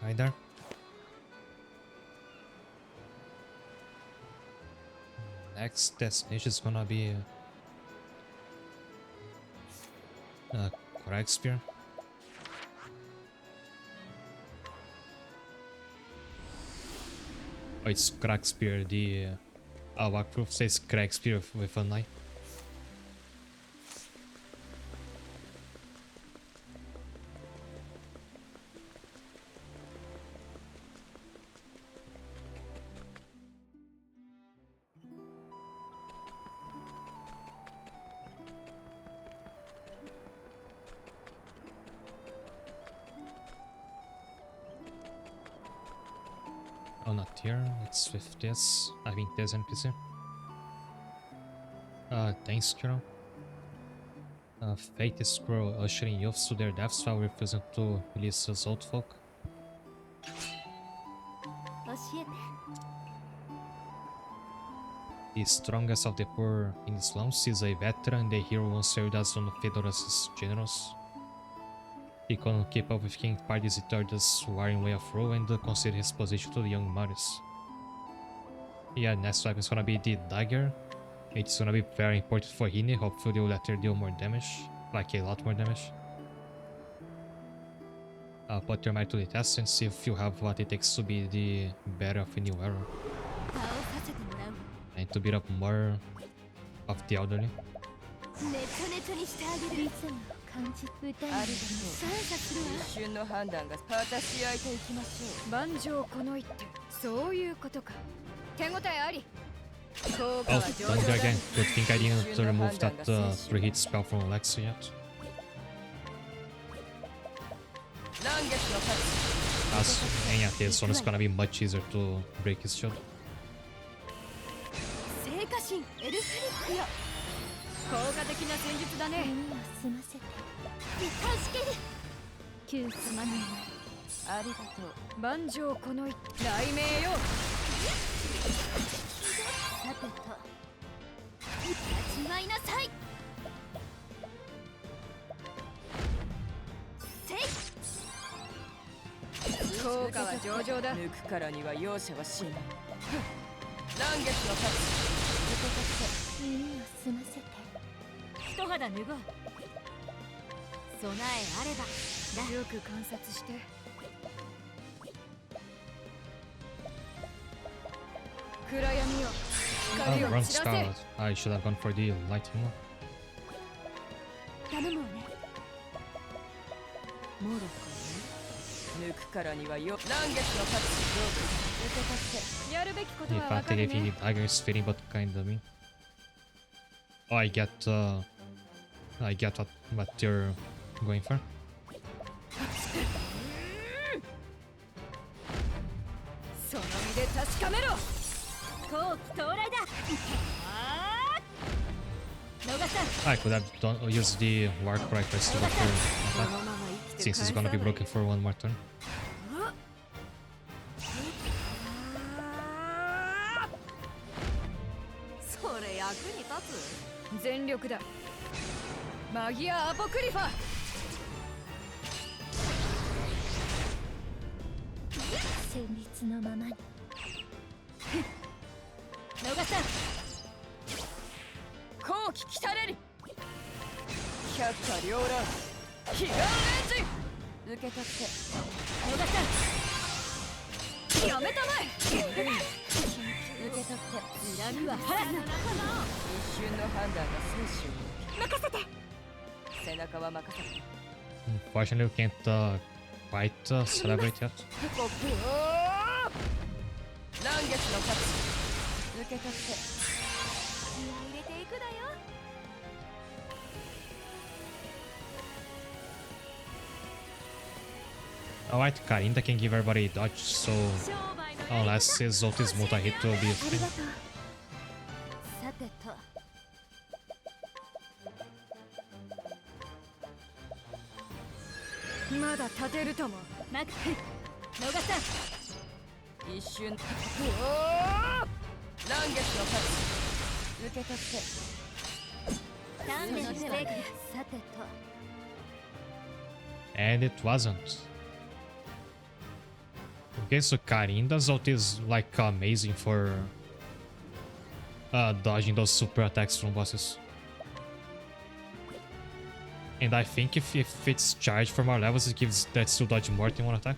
S1: Hi there. next destination is gonna be Craig Spear. Oh, it's Craig Spear. The walkthrough says Craig Spear with an eye. Oh, not here. It's with this. I mean, this NPC. Thanks, Kiro. Fate is cruel, ushering youths to their deaths while refusing to release us old folk. The strongest of the poor in the slums is a veteran, the hero once served as one of Fedoras's generals. He couldn't keep up with King Party's Itarda's warring way of rule and considered his position to the young Marius. Yeah, next weapon is gonna be the dagger. It's gonna be very important for Hine, hopefully you'll let her deal more damage, like a lot more damage. Put your mind to the test and see if you have what it takes to be the better of a new era. And to beat up more of the elderly.
S3: 一瞬の判断が私し合いていきましょう。
S2: 万丈この一手、そういうことか。手応えあり。
S1: Oh, don't go again. Good thing I didn't remove that 3-hit spell from Alexa yet. And yeah, this one is gonna be much easier to break his shield.
S2: 聖火神エルフリックよ。効果的な戦術だね。済ませて。助ける。急すまない。ありがとう。万丈この一手。雷鳴よ。さてと。始まりなさい。せい。効果は上々だ。
S3: 抜くからには容赦はしない。乱月の勝ち。
S2: 耳を澄ませて。一肌脱ごう。備えあれば。よく観察して。暗闇よ。光を
S1: Wrong
S2: 散らせ。
S1: spell. I should have gone for the lightning one.
S2: 頼むわね。モロコね。
S3: 抜くからにはよ。乱月の勝ち。どうぞ受け取って。やるべきことは
S1: If
S3: 分
S1: I
S3: か
S1: take
S3: る
S1: if he
S3: ね。
S1: dagger is fitting but kinda mean. Oh, I get what you're going for.
S2: その身で確かめろ。後期到来だ。逃さん。
S1: I could have used the Warcry first to go for attack, since it's gonna be broken for one more turn.
S2: それ役に立つ。全力だ。マギアアポクリファ。旋律のままに。逃さん。
S3: 後期来たれり。百花繚乱。彼岸レンジ。受け取って。
S2: 逃さん。やめたまえ。
S3: 受け取って
S2: 恨みは晴らす。
S3: 一瞬の判断が生死を
S2: 任せて。
S3: 背中は任せて
S1: Unfortunately, we can't quite celebrate yet.
S3: 乱月の勝ち受け取って
S2: 気合い入れていくだよ。
S1: Alright, Karinda can give everybody a dodge, so unless his ult is multi-hit, will be a
S2: あり
S1: thing.
S2: がとう。さてと。まだ立てるとも。なく。逃さん。
S3: 一瞬乱月の勝ち受け取って
S2: 丹念してさてと。
S1: And it wasn't. Okay, so Karinda's ult is like amazing for dodging those super attacks from bosses. And I think if it's charged for more levels, it gives that to dodge more than one attack.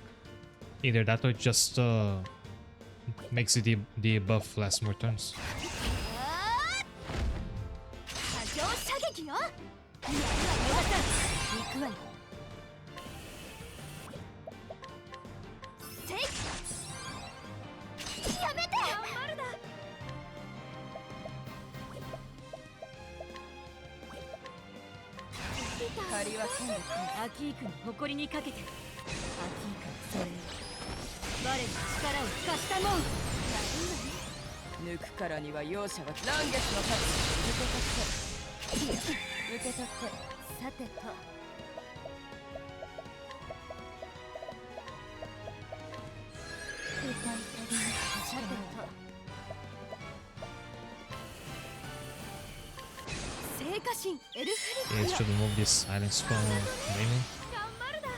S1: Either that or it just makes the buff last more turns.
S2: 波状射撃よ。やるわよ。行くわよ。せい。やめて。頑張るな。
S3: 借りはせんでくれ。
S2: アキークの誇りにかけて。アキークそれ。我に力を貸したもん。やるわね。
S3: 抜くからには容赦が来月の勝ち。受け取って受け取って
S2: さてと歌いたりさてと聖火神エルフリ
S1: Yeah, it should remove this silence from mainly.
S2: 頑張るな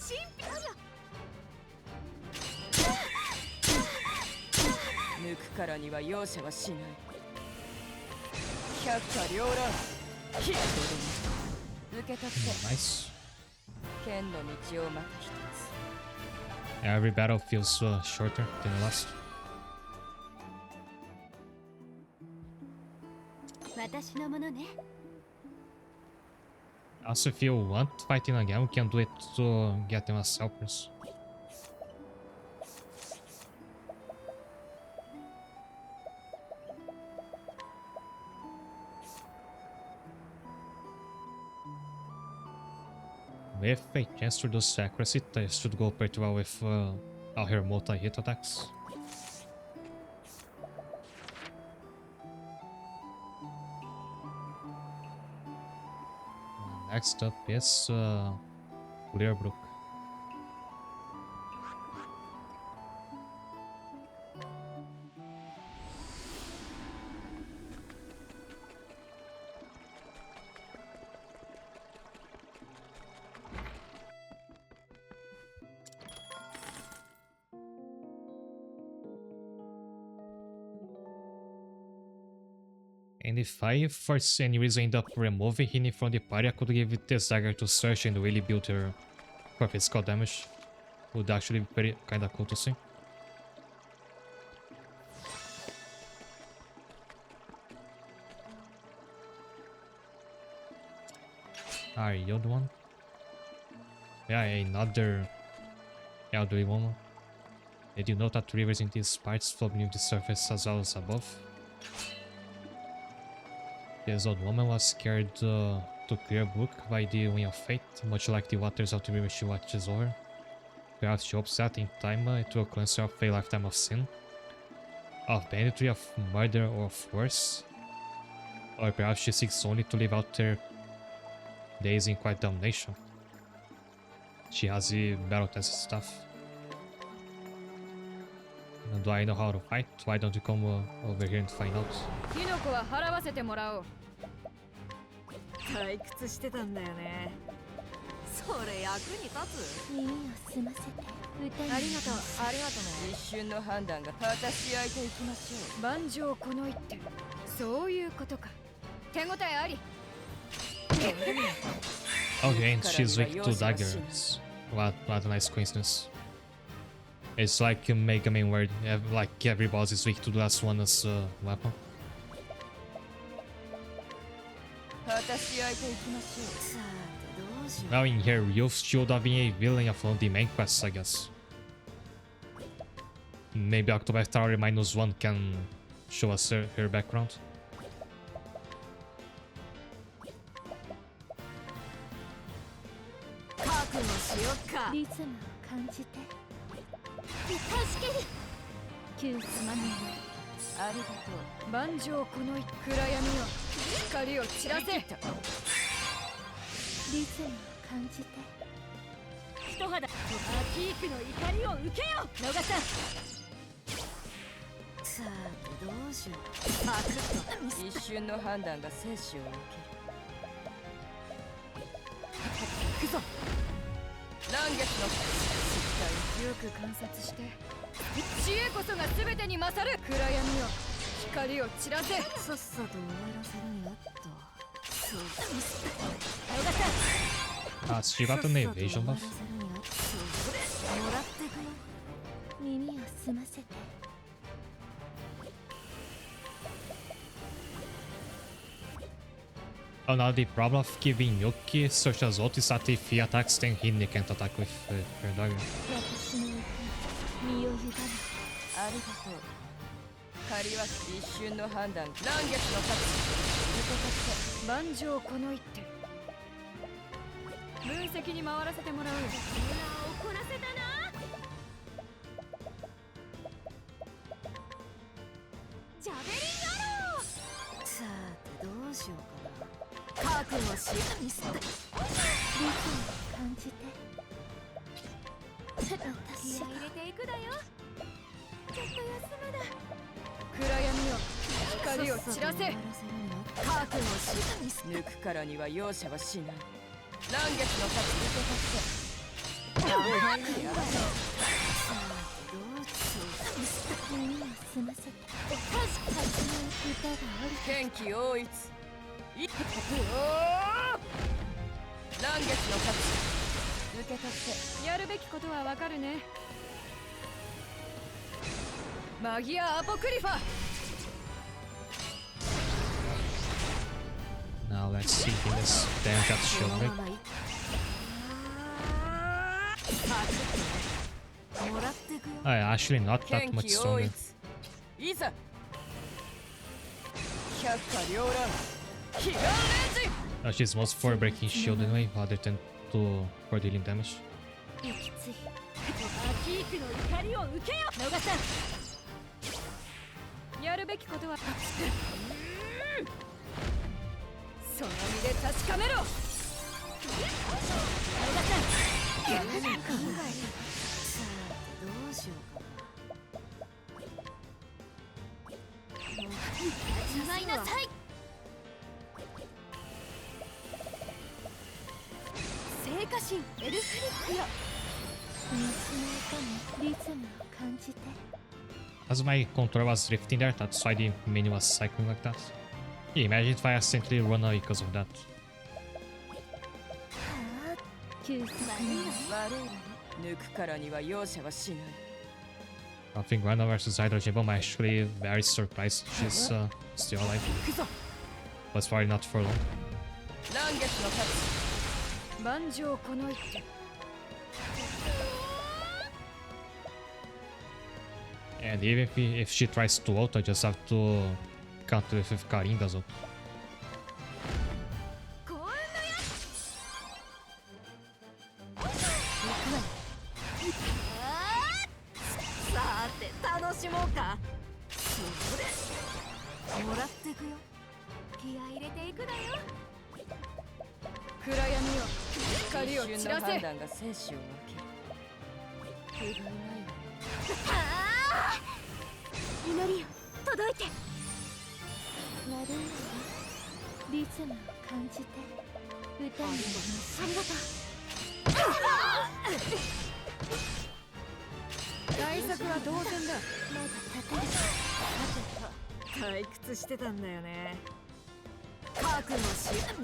S2: 神秘だよ
S3: 抜くからには容赦はしない。百花繚乱。ヒットでも受け取って
S1: Nice.
S3: 剣の道をまた一つ。
S1: Every battle feels shorter than the last.
S2: 私のものね
S1: Also, if you want fighting again, we can do it to get them as helpers. With a chance to reduce accuracy, it should go pretty well with all her multi-hit attacks. Next up is Clearbrook. And if I, for any reason, end up removing Hini from the party, I could give it this dagger to search and really build her for physical damage. Would actually be kinda cool to see. Are you the one? Yeah, another elderly woman. Did you note that rivers in these parts flow beneath the surface as well as above? This old woman was carried to Clearbrook by the Wind of Fate, much like the waters of the river she watches over. Perhaps she hopes that in time it will cleanse her of a lifetime of sin, of banditry, of murder, or of worse. Or perhaps she seeks only to live out her days in quiet damnation. She has the battle tested stuff. Do I know how to fight? Why don't you come over here and find out?
S2: キノコは払わせてもらおう退屈してたんだよねそれ役に立つ耳を澄ませて歌いありがとうありがとうね
S3: 一瞬の判断が果たし合いていきましょう。
S2: 万丈この一手そういうことか手応えあり
S1: Okay, and she's weak to daggers. What a nice coincidence. It's like Mega Man where like every boss is weak to the last one as a weapon.
S3: 果たし合いていきましょう。
S2: さあどうしよ
S1: Well, in her youth, she would have been a villain of one of the main quests, I guess. Maybe Octopath Traveler -1 can show us her background.
S2: う覚悟しよっかリズムを感じて助ける急すまぬ
S3: ありがとう。
S2: 万丈この暗闇よ光を散らせリズムを感じて一肌アキークの怒りを受けよ逃さんさあどうしようパクッと
S3: 一瞬の判断が生死を分ける。
S2: 行くぞ
S3: 嵐月の
S2: よく観察して。知恵こそが全てに勝る。暗闇よ光を散らせ。さっさと終わらせるよっと。そうよかった。
S1: Ah, she got an evasion buff.
S2: もらってくよ。耳を澄ませて。
S1: Oh, now the problem of giving Yuki such as ult is that if he attacks, then he can't attack with her dagger.
S2: 私の身を委ね。
S3: ありがとう。借りは一瞬の判断。嵐月の勝ち。
S2: 万丈この一手。分析に回らせてもらう。怒らせたな。ジャベリン野郎。さてどうしようかな。覚悟しミスった。リズムを感じて。私が入れていくだよ。ちょっと休むだ。暗闇よ光を散らせ。覚悟しミス。
S3: 抜くからには容赦はしない。嵐月の勝ち。受け取って。やばいにやらせ。さあどうしよう。耳を澄ませて。確かに歌がある。天気応一。嵐月の勝ち。受け取って。
S2: やるべきことはわかるね。マギア・アポクリファ。
S1: Now let's see this damage that shield break.
S2: もらってくよ。
S1: Actually not that much stronger.
S3: いざ百花繚乱。彼岸レンジ。
S1: She's most for breaking shield anyway, rather than for dealing damage.
S2: 息つい。アキークの怒りを受けよ。逃さん。やるべきことはその身で確かめろ。逃さん。考えた。さあどうしようかな。始まりなさい。聖火神エルフリックよ。水の音にリズムを感じて。
S1: As my controller was drifting there, that's why the menu was cycling like that. Yeah, imagine if I accidentally run away because of that.
S3: 悪い抜くからには容赦はしない。
S1: I think Rana versus Hydrogen Bomb, I'm actually very surprised she's still alive. But probably not for long.
S3: 嵐月の勝ち。
S2: 万丈この一手。
S1: And even if she tries to ult, I just have to counter it with Karinda's ult.
S2: 幸運のやさて楽しもうか。そうです。もらってくよ。気合い入れていくだよ。暗闇よ光を散らせ。
S3: 判断が生死を分け。不甲斐ないわ。
S2: 祈りよ届いて。悪いよリズムを感じて歌にありがとう。対策は当然だ。まだ立てる。さて退屈してたんだよね。覚悟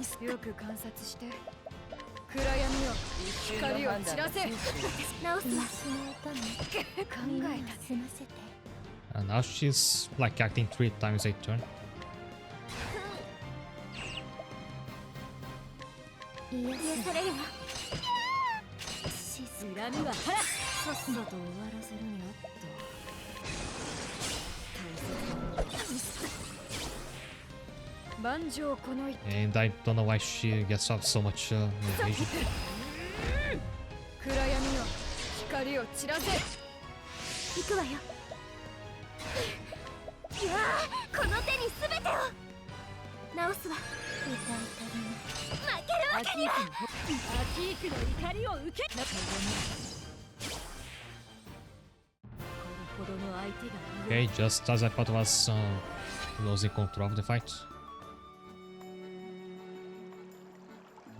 S2: しよく観察して。暗闇よ光を散らせ。直すわ。考えたね。
S1: And now she's like acting 3 times a turn.
S2: 癒されるわ。恨みは腹。さっさと終わらせるにあった。大切な万丈この一手。
S1: And I don't know why she gets off so much evasion.
S2: 暗闇よ光を散らせ。行くわよ。いやこの手に全てを直すわ。歌い足りない。負けるわけには。アキークの怒りを受け。これほどの相手が。
S1: Okay, just as I thought was losing control of the fight.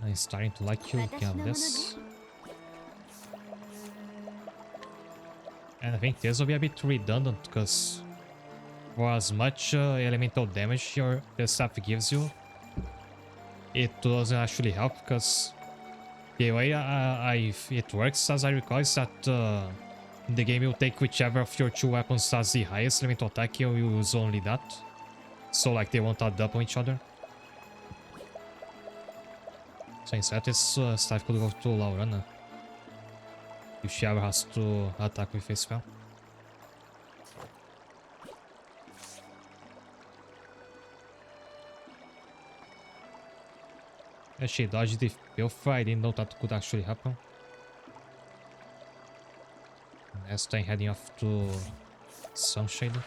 S1: I'm starting to like you. We can have this. And I think this will be a bit redundant because for as much elemental damage the staff gives you, it doesn't actually help because the way it works, as I recall, is that the game will take whichever of your two weapons has the highest elemental attack, you will use only that. So like they won't add up on each other. So instead this staff could go to Laurana if she ever has to attack with a spell. As she dodged the Pilfer, I didn't know that could actually happen. Next time heading off to Sunshade.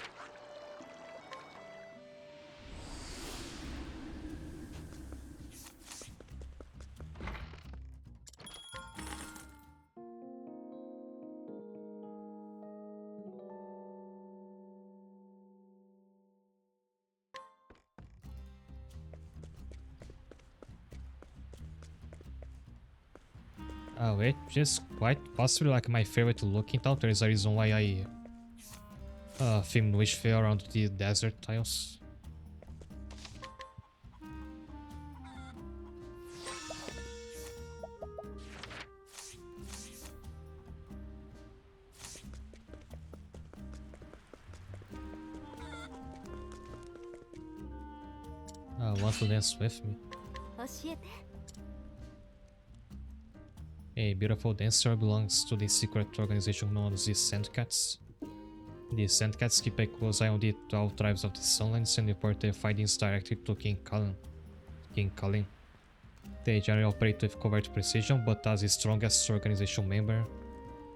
S1: Which is quite possibly like my favorite look in town. There is a reason why I themed Wishfair around the desert tiles. Want to dance with me? A beautiful dancer belongs to the secret organization known as the Sandcats. The Sandcats keep a close eye on the 12 tribes of the Sunlands and report their findings directly to King Kalin. They generally operate with covert precision, but as the strongest organization member,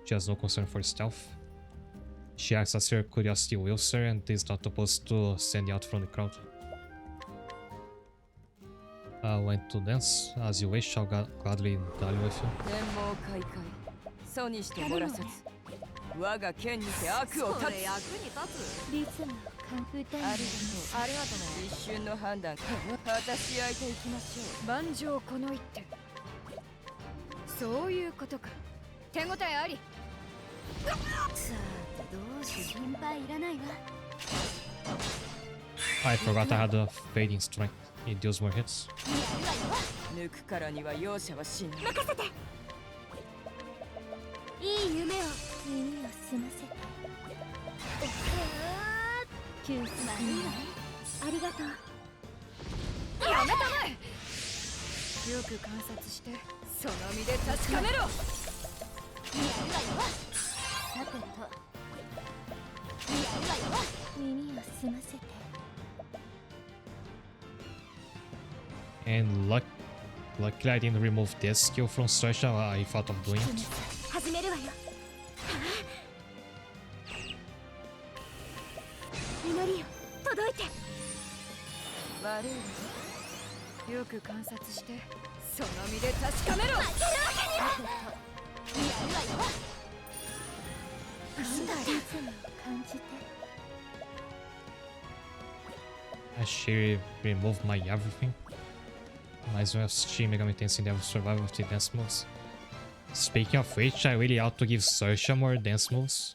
S1: she has no concern for stealth. She acts as her curiosity wheelser and is not opposed to standing out from the crowd. I went to dance. As you wish, I'll gladly dally with you.
S3: 我が剣にて悪を断つ。
S2: リズム完封タイム。
S3: ありがとうね。一瞬の判断。私し合いていきましょう。
S2: 万丈この一手。そういうことか。手応えあり。さあどうし心配いらないわ。
S1: I forgot I had a fading strength. It deals more hits.
S3: 抜くからには容赦はしない。
S2: 任せて。いい夢を耳を澄ませて。急須はいいわ。ありがとう。やめたまえ。よく観察してその身で確かめろ。やるわよ。さてと。やるわよ。耳を澄ませて。
S1: And luckily I didn't remove this skill from Sasha. I thought of doing it.
S2: 始めるわよ。祈りよ、届いて。
S3: 悪いよ。よく観察してその身で確かめろ。負けるわけには。やるわよ。
S2: なんだリズムを感じて。
S1: As she removed my everything. Might as well Shin Megami Tensei Devil Survival of the dance moves. Speaking of which, I really ought to give Saoirse more dance moves.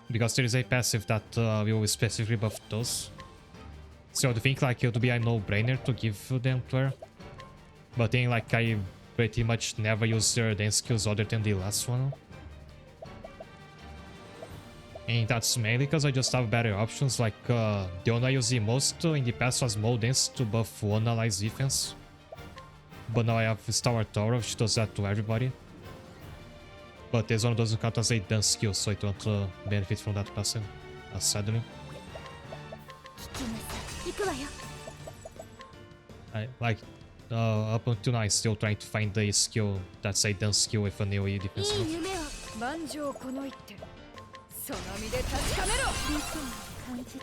S1: Because there is a passive that will specifically buff those. So I think like it would be a no-brainer to give them to her. But then like I pretty much never use their dance skills other than the last one. And that's mainly because I just have better options. Like the one I used the most in the past was Mole Dance to buff one ally's defense. But now I have Star Tower, which does that to everybody. But this one doesn't count as a dance skill, so it won't benefit from that passive, sadly. Up until now, I'm still trying to find a skill that's a dance skill with an AoE defense move.
S2: その身で確かめろ。リズムを感じて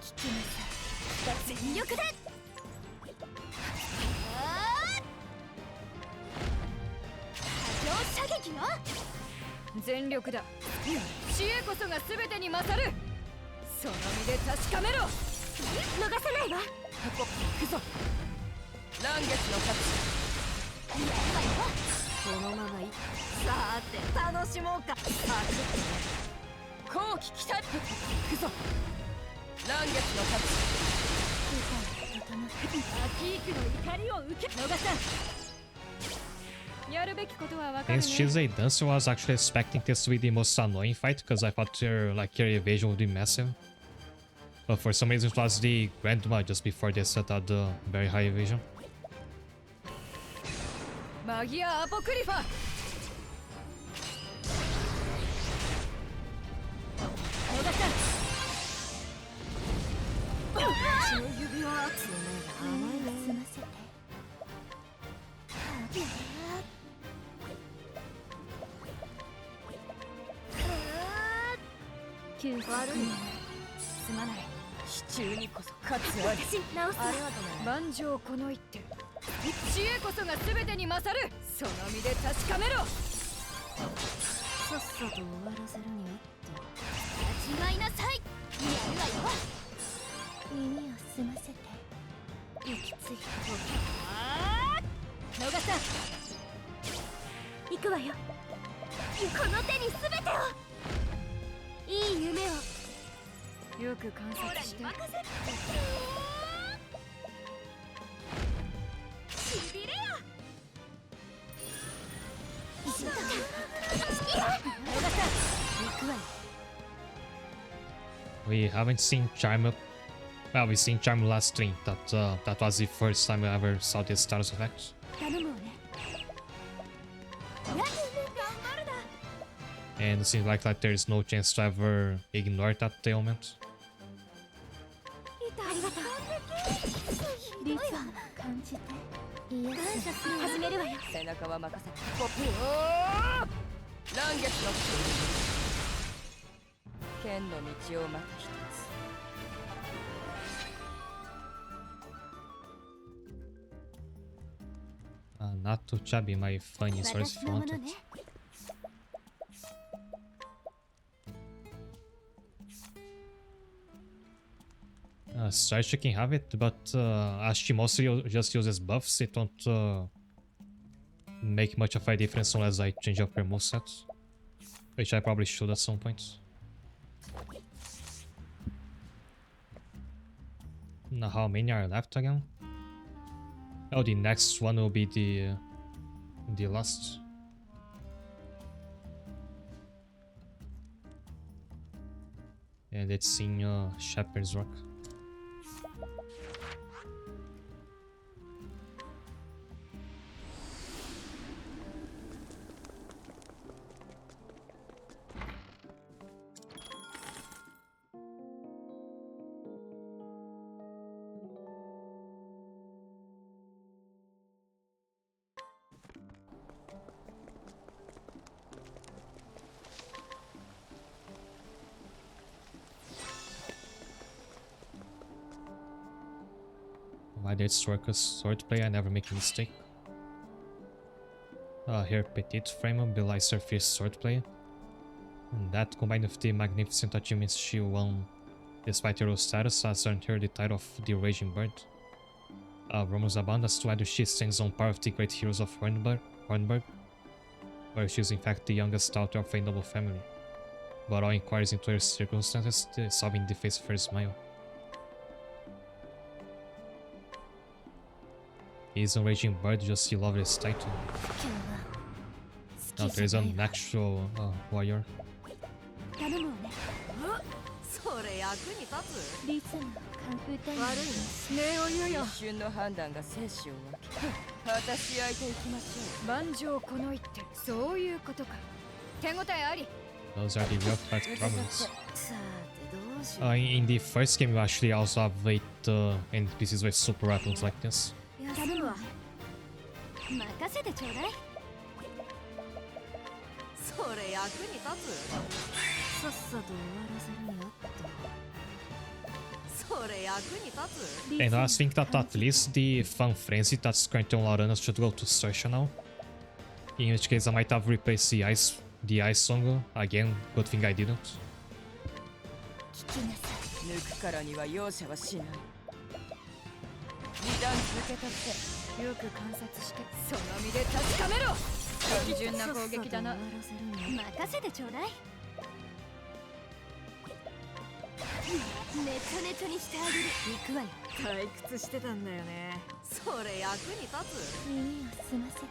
S2: 聞きなさい。全力で。射撃よ。全力だ。知恵こそが全てに勝る。その身で確かめろ。逃さないわ。
S3: 行くぞ。嵐月の勝ち。やるわよ。このままい。さーて楽しもうか。き来た。行くぞ。乱月の勝ち。アキークの怒りを受け逃さん。やるべきことは分かるね。
S1: Since she's a dancer, I was actually expecting this to be the most annoying fight because I thought her evasion would be massive. But for some reason it was the grandma just before this that had a very high evasion.
S2: マギア・アポクリファ。逃さん。私の指輪集めが甘いの済ませて。悪い。すまない。
S3: 支柱にこそ勝つあり。
S2: 直す。ありがとね。万丈この一手。知恵こそが全てに勝る。その身で確かめろ。さっさと終わらせるにゃっと。始まいなさい。やるわよ。耳を澄ませて。息ついて。逃さん。行くわよ。この手に全てを。いい夢を。よく観察して。しびれや。
S1: We haven't seen Charm. Well, we've seen Charm last stream. That was the first time I ever saw this status effect. And it seems like there's no chance to ever ignore that ailment.
S2: 始めるわよ。
S3: 背中は任せて。乱月の剣の道をまた一つ。
S1: Not too chubby, my funny source if you want it. Starch can have it, but as she mostly just uses buffs, it won't make much of a difference unless I change up her moveset. Which I probably should at some point. Now how many are left again? Oh, the next one will be the last. And it's in Shepherd's Rock. Why did Sorka's swordplay? I never make a mistake. Her petite frame belies her fierce swordplay. And that, combined with the magnificent achievements she won despite her low status, has earned her the title of the Raging Bird. Rumors abound as to whether she stands on par with the great heroes of Hornburg, or she is in fact the youngest daughter of a noble family. But all inquiries into her circumstances dissolve in the face of her smile. He's a Raging Bird, just he loves his title. Now there's an actual warrior.
S2: それ役に立つ。リズム歌い悪いね。礼を言うよ。
S3: 一瞬の判断が生死を分け。果たし合いていきましょう。
S2: 万丈この一手。そういうことか。手応えあり。
S1: Those are the Octopath Travelers.
S2: さてどうしよう。
S1: In the first game, you actually also have 8 NPCs with super weapons like this.
S2: 頼むわ。任せてちょうだい。それ役に立つ。さっさと終わらせるにゃっと。それ役に立つ。
S1: And I think that at least the Fan Frenzy that's currently on Lauranas should go to Sersha now. In which case I might have replaced the ice song again. Good thing I didn't.
S3: 聞きなさい。抜くからには容赦はしない。二段続けたって。
S2: よく観察してその身で確かめろ。基準な攻撃だな。任せてちょうだい。
S3: ちょねちょにしてあげる。行くわよ。
S2: 退屈してたんだよね。それ役に立つ。
S3: 耳を澄ませて。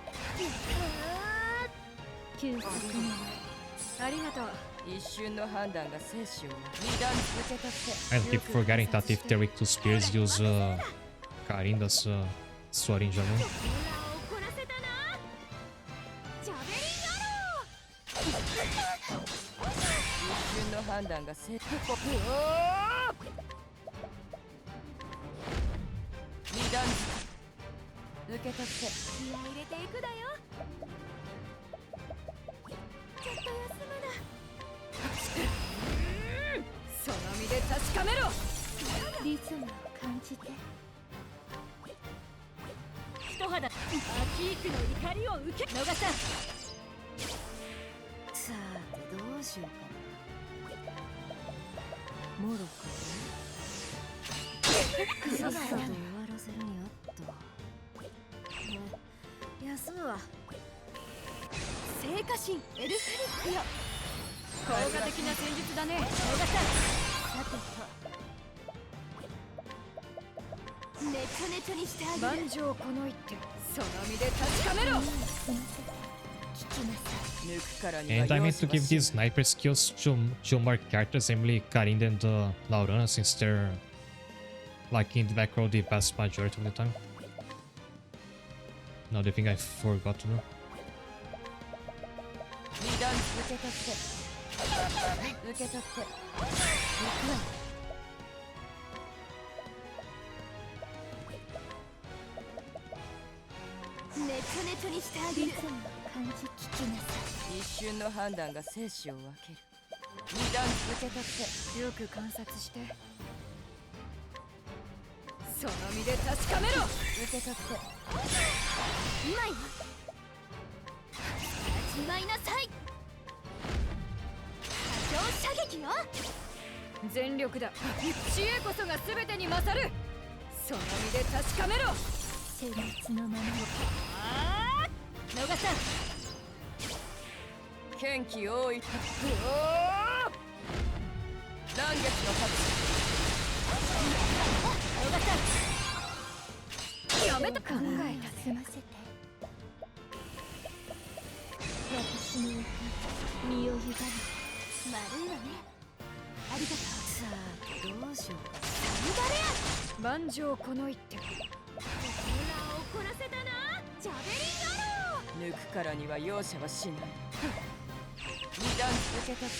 S3: 休息に
S2: ありがとう。
S3: 一瞬の判断が生死を二段受け取って。
S1: I keep forgetting that if they're weak to spears, use Karinda's sword in general.
S2: 怒らせたな。ジャベリンアロー。
S3: 一瞬の判断が生死。二段受け取って。
S2: 気合い入れていくだよ。ちょっと休むな。その身で確かめろ。
S3: リズムを感じて。
S2: 一肌アキークの怒りを受け逃さん。さてどうしようかな。モロクさっさと終わらせるにあった。休むわ。聖火神エルフリックよ。効果的な戦術だね。逃さん。さてと。
S3: ねちょねちょにしてあげる。
S2: 万丈この一手。その身で確かめろ。
S3: 抜くからに
S1: And
S3: は
S1: I
S3: 容
S1: mean
S3: 赦
S1: to
S3: は
S1: give
S3: しない。
S1: these sniper skills to more characters, namely Karinda and Laurana, since they're like in the back row the vast majority of the time. Another thing I forgot to do.
S3: 二段受け取って受け取って。行くわよ。ねちょねちょにしてあげる。感じ聞きなさい。一瞬の判断が生死を分ける。二段受け取って。
S2: よく観察して。その身で確かめろ。
S3: 受け取って。
S2: 今よ。始まいなさい。波状射撃よ。全力だ。知恵こそが全てに勝る。その身で確かめろ。
S3: 戦慄のままに。
S2: 逃さん。
S3: 剣気多い。乱月の勝
S2: 逃さん。やめと考えたね。
S3: 済ませて。私の身を委ね。丸いわね。ありがとう。
S2: さあどうしようか。万丈この一手。ほら怒らせたな。ジャベリンアロー。
S3: 抜くからには容赦はしない。二段受け取って。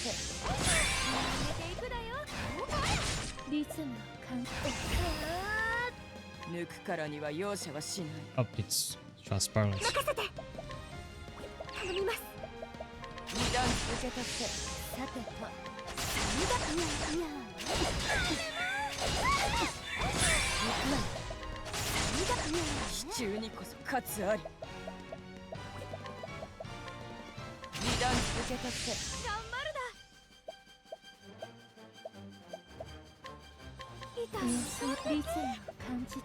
S2: 入れていくだよ。
S3: リズムを感じて。抜くからには容赦はしない。
S1: Oh, it's transparent.
S2: 任せて。頼みます。
S3: 二段受け取って。さてと。いや支柱にこそ勝つあり。二段受け取って。
S2: 頑張るだ。痛い。
S3: リズムを感じて。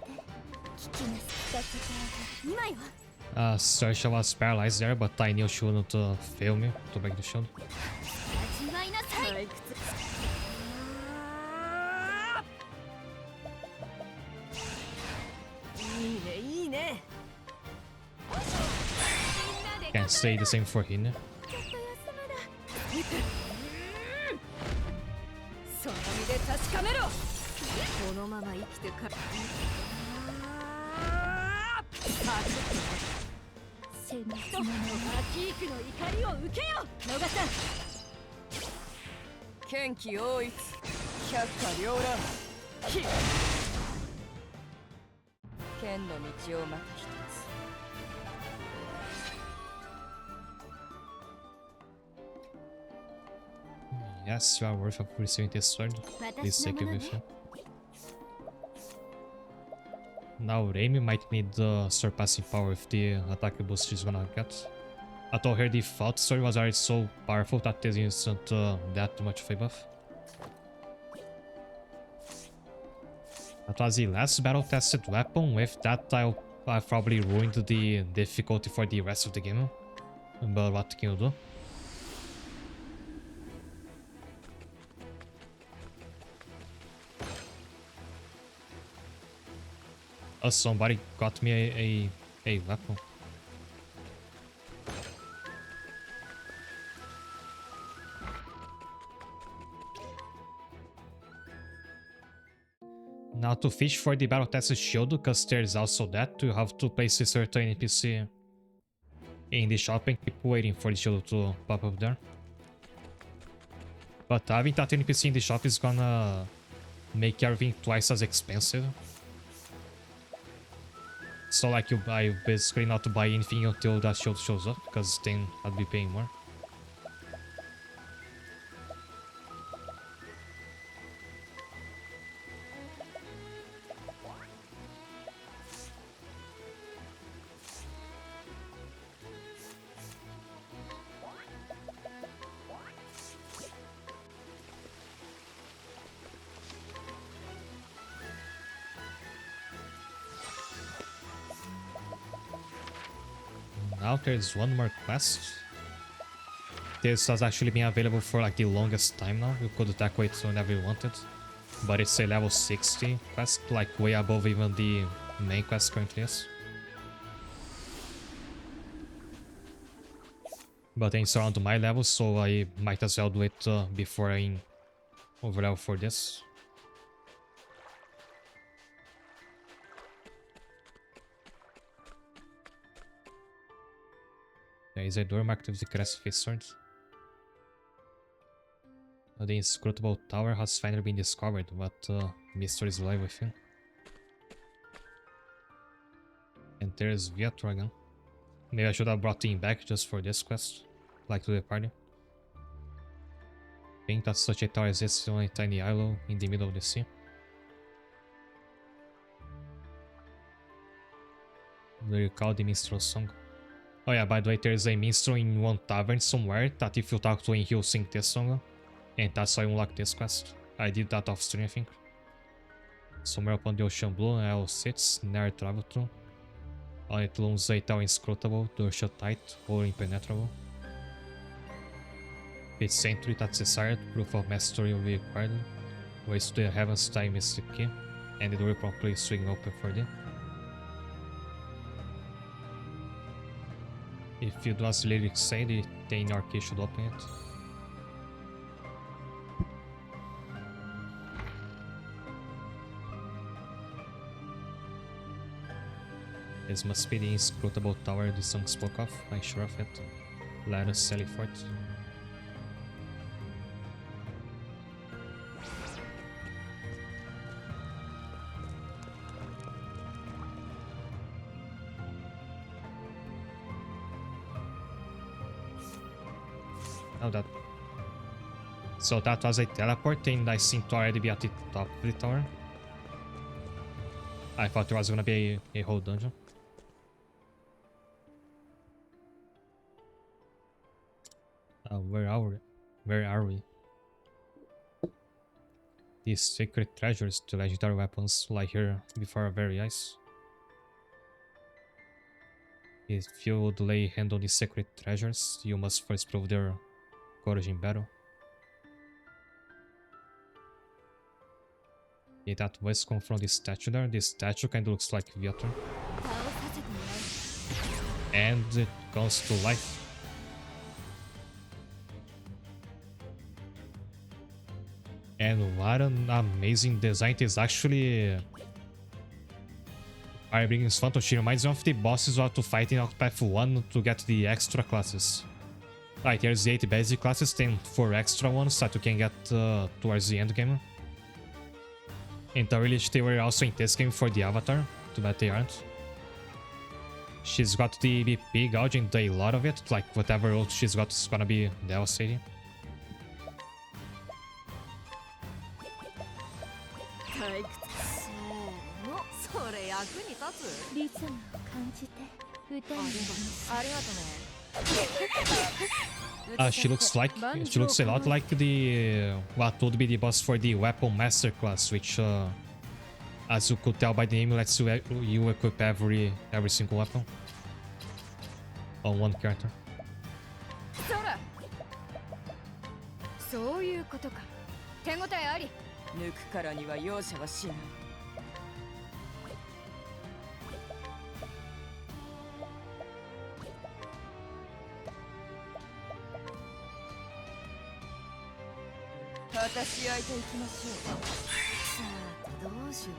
S3: 聞きなさい。
S2: 今よ。
S1: Sarsha was paralyzed there, but I knew she wouldn't fail me to break the shield.
S2: 始まいなさい。退屈。いいねいいね。
S1: Can't say the same for Hina.
S2: ちょっと休むな。その身で確かめろ。このまま生きてか。
S3: 戦慄の
S2: アキークの怒りを受けよ。逃さん。
S3: 剣気多一。百花繚乱。剣の道をまた一つ。
S1: Yes, you are worth of receiving this sword. Please take it with you. Now Raimi might need the surpassing power with the attack boost she's gonna get. I told her the default sword was already so powerful that this isn't that much of a buff. That was the last battle tested weapon. With that, I've probably ruined the difficulty for the rest of the game. But what can you do? somebody got me a weapon. Now to fish for the battle tested shield, because there's also that, you have to place a certain NPC in the shop and keep waiting for the shield to pop up there. But having that NPC in the shop is gonna make everything twice as expensive. So like you buy basically not to buy anything until that shield shows up, because then I'll be paying more. Now there's one more quest. This has actually been available for like the longest time now. You could tackle it whenever you wanted. But it's a level 60 quest, like way above even the main quest currently is. But it's around my level, so I might as well do it before I'm over level for this. There is a door marked with the crest of a sword. The inscrutable tower has finally been discovered. What mystery is alive within? And there's Viator again. Maybe I should have brought him back just for this quest, like to the party. Think that such a tower exists on a tiny island in the middle of the sea. Do you recall the minstrel's song? Oh yeah, by the way, there's a minstrel in one tavern somewhere that if you talk to him, he'll sing this song. And that's how I unlock this quest. I did that off stream, I think. Somewhere upon the ocean blue, L sits, near travel to. On it looms a tower inscrutable, door shut tight, or impenetrable. It's century that's desired, proof of mastery will be required. Ways to the heavens time is the key, and the door promptly swing open for thee. If you do as the lyrics say, the in your key should open it. This must be the inscrutable tower the song spoke of, I'm sure of it. Let us sally forth. Now that... So that was a teleport and I seem to already be at the top of the tower. I thought there was gonna be a whole dungeon. Where are we? Where are we? These sacred treasures, the legendary weapons, lie here before our very eyes. If you would lay hand on these sacred treasures, you must first prove their courage in battle. Did that voice come from this statue there? This statue kinda looks like Viator. And it comes to life. And what an amazing design it is. Actually, I bring this photo. She reminds me of the bosses you have to fight in Octopath 1 to get the extra classes. Right, here's the 8 basic classes, then 4 extra ones that you can get towards the end game. And I really wish they were also in this game for the avatar, too bad they aren't. She's got the BP gauge and a lot of it, like whatever ult she's got is gonna be devastating. She looks a lot like the what would be the boss for the weapon master class, which as you could tell by the name lets you equip every single weapon on one character.
S3: 渡し合いといきましょう。さあどうしよ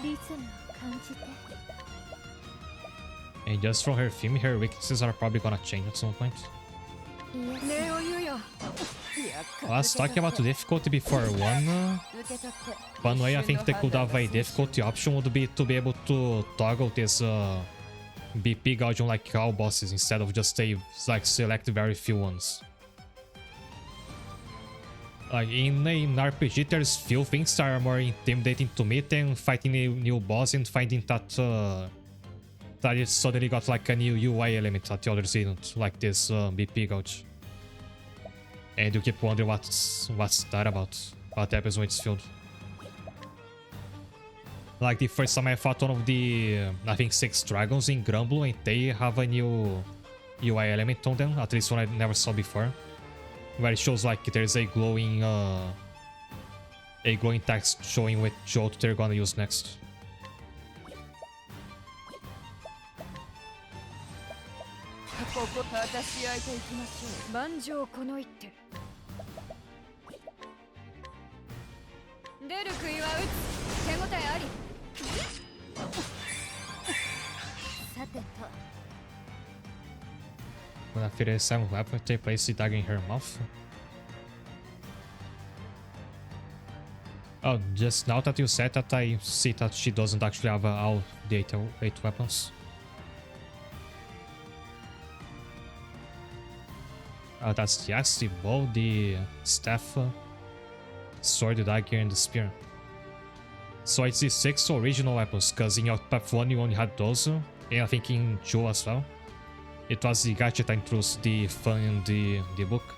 S3: う。リズムを感じて。
S1: And just from her theme, her weaknesses are probably gonna change at some point.
S2: 礼を言うよ。
S1: I was talking about the difficulty before. One way I think they could have a difficulty option would be to be able to toggle this BP gauge on like all bosses instead of just like select very few ones. Like in an RPG, there's few things that are more intimidating to me than fighting a new boss and finding that that it suddenly got like a new UI element that the others didn't, like this BP gauge. And you keep wondering what's that about? What happens when it's filled? Like the first time I fought one of the, I think 6 dragons in Grumble, and they have a new UI element on them, at least one I never saw before. Where it shows like there's a glowing text showing which jolt they're gonna use next.
S3: 渡し合いといきましょう。
S2: 万丈この一手。出る杭は打つ。手応えあり。
S3: さてと。
S1: When I fit a 7th weapon, they place the dagger in her mouth. Oh, just now that you said that, I see that she doesn't actually have all the 8 weapons. That's the axe, the bow, the staff, sword, the dagger, and the spear. So it's the 6 original weapons, because in Octopath 1 you only had those, and I think in 2 as well. It was the gadget that introduced the fun and the book.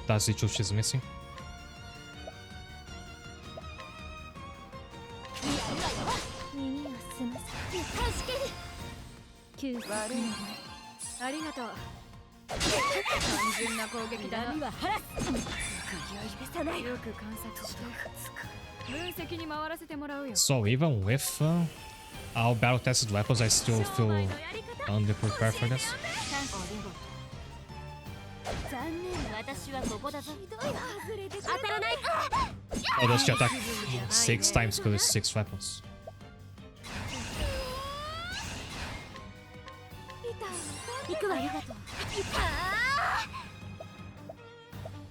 S1: That's the 2 she's missing. So even with all battle-tested weapons, I still feel underprepared for this. Oh, does she attack 6 times because it's 6 weapons?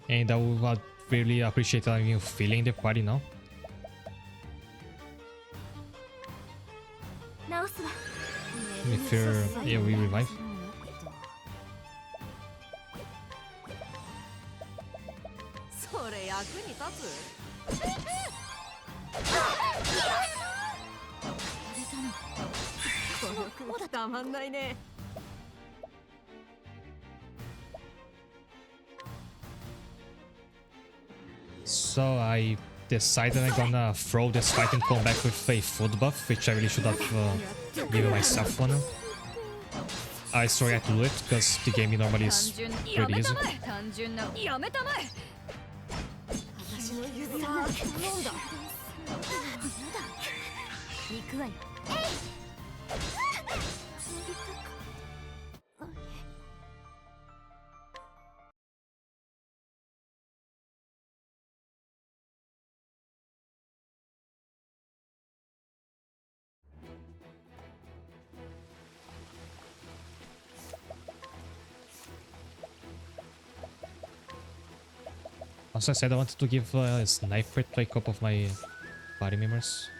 S1: And I would really appreciate having you feeling the party now. If you're... yeah, we revive. So I decided I'm gonna throw this fight and come back with a food buff, which I really should have given myself one. Sorry I had to do it, because the game normally is pretty easy. Also, I said I wanted to give a sniper to a couple of my party members.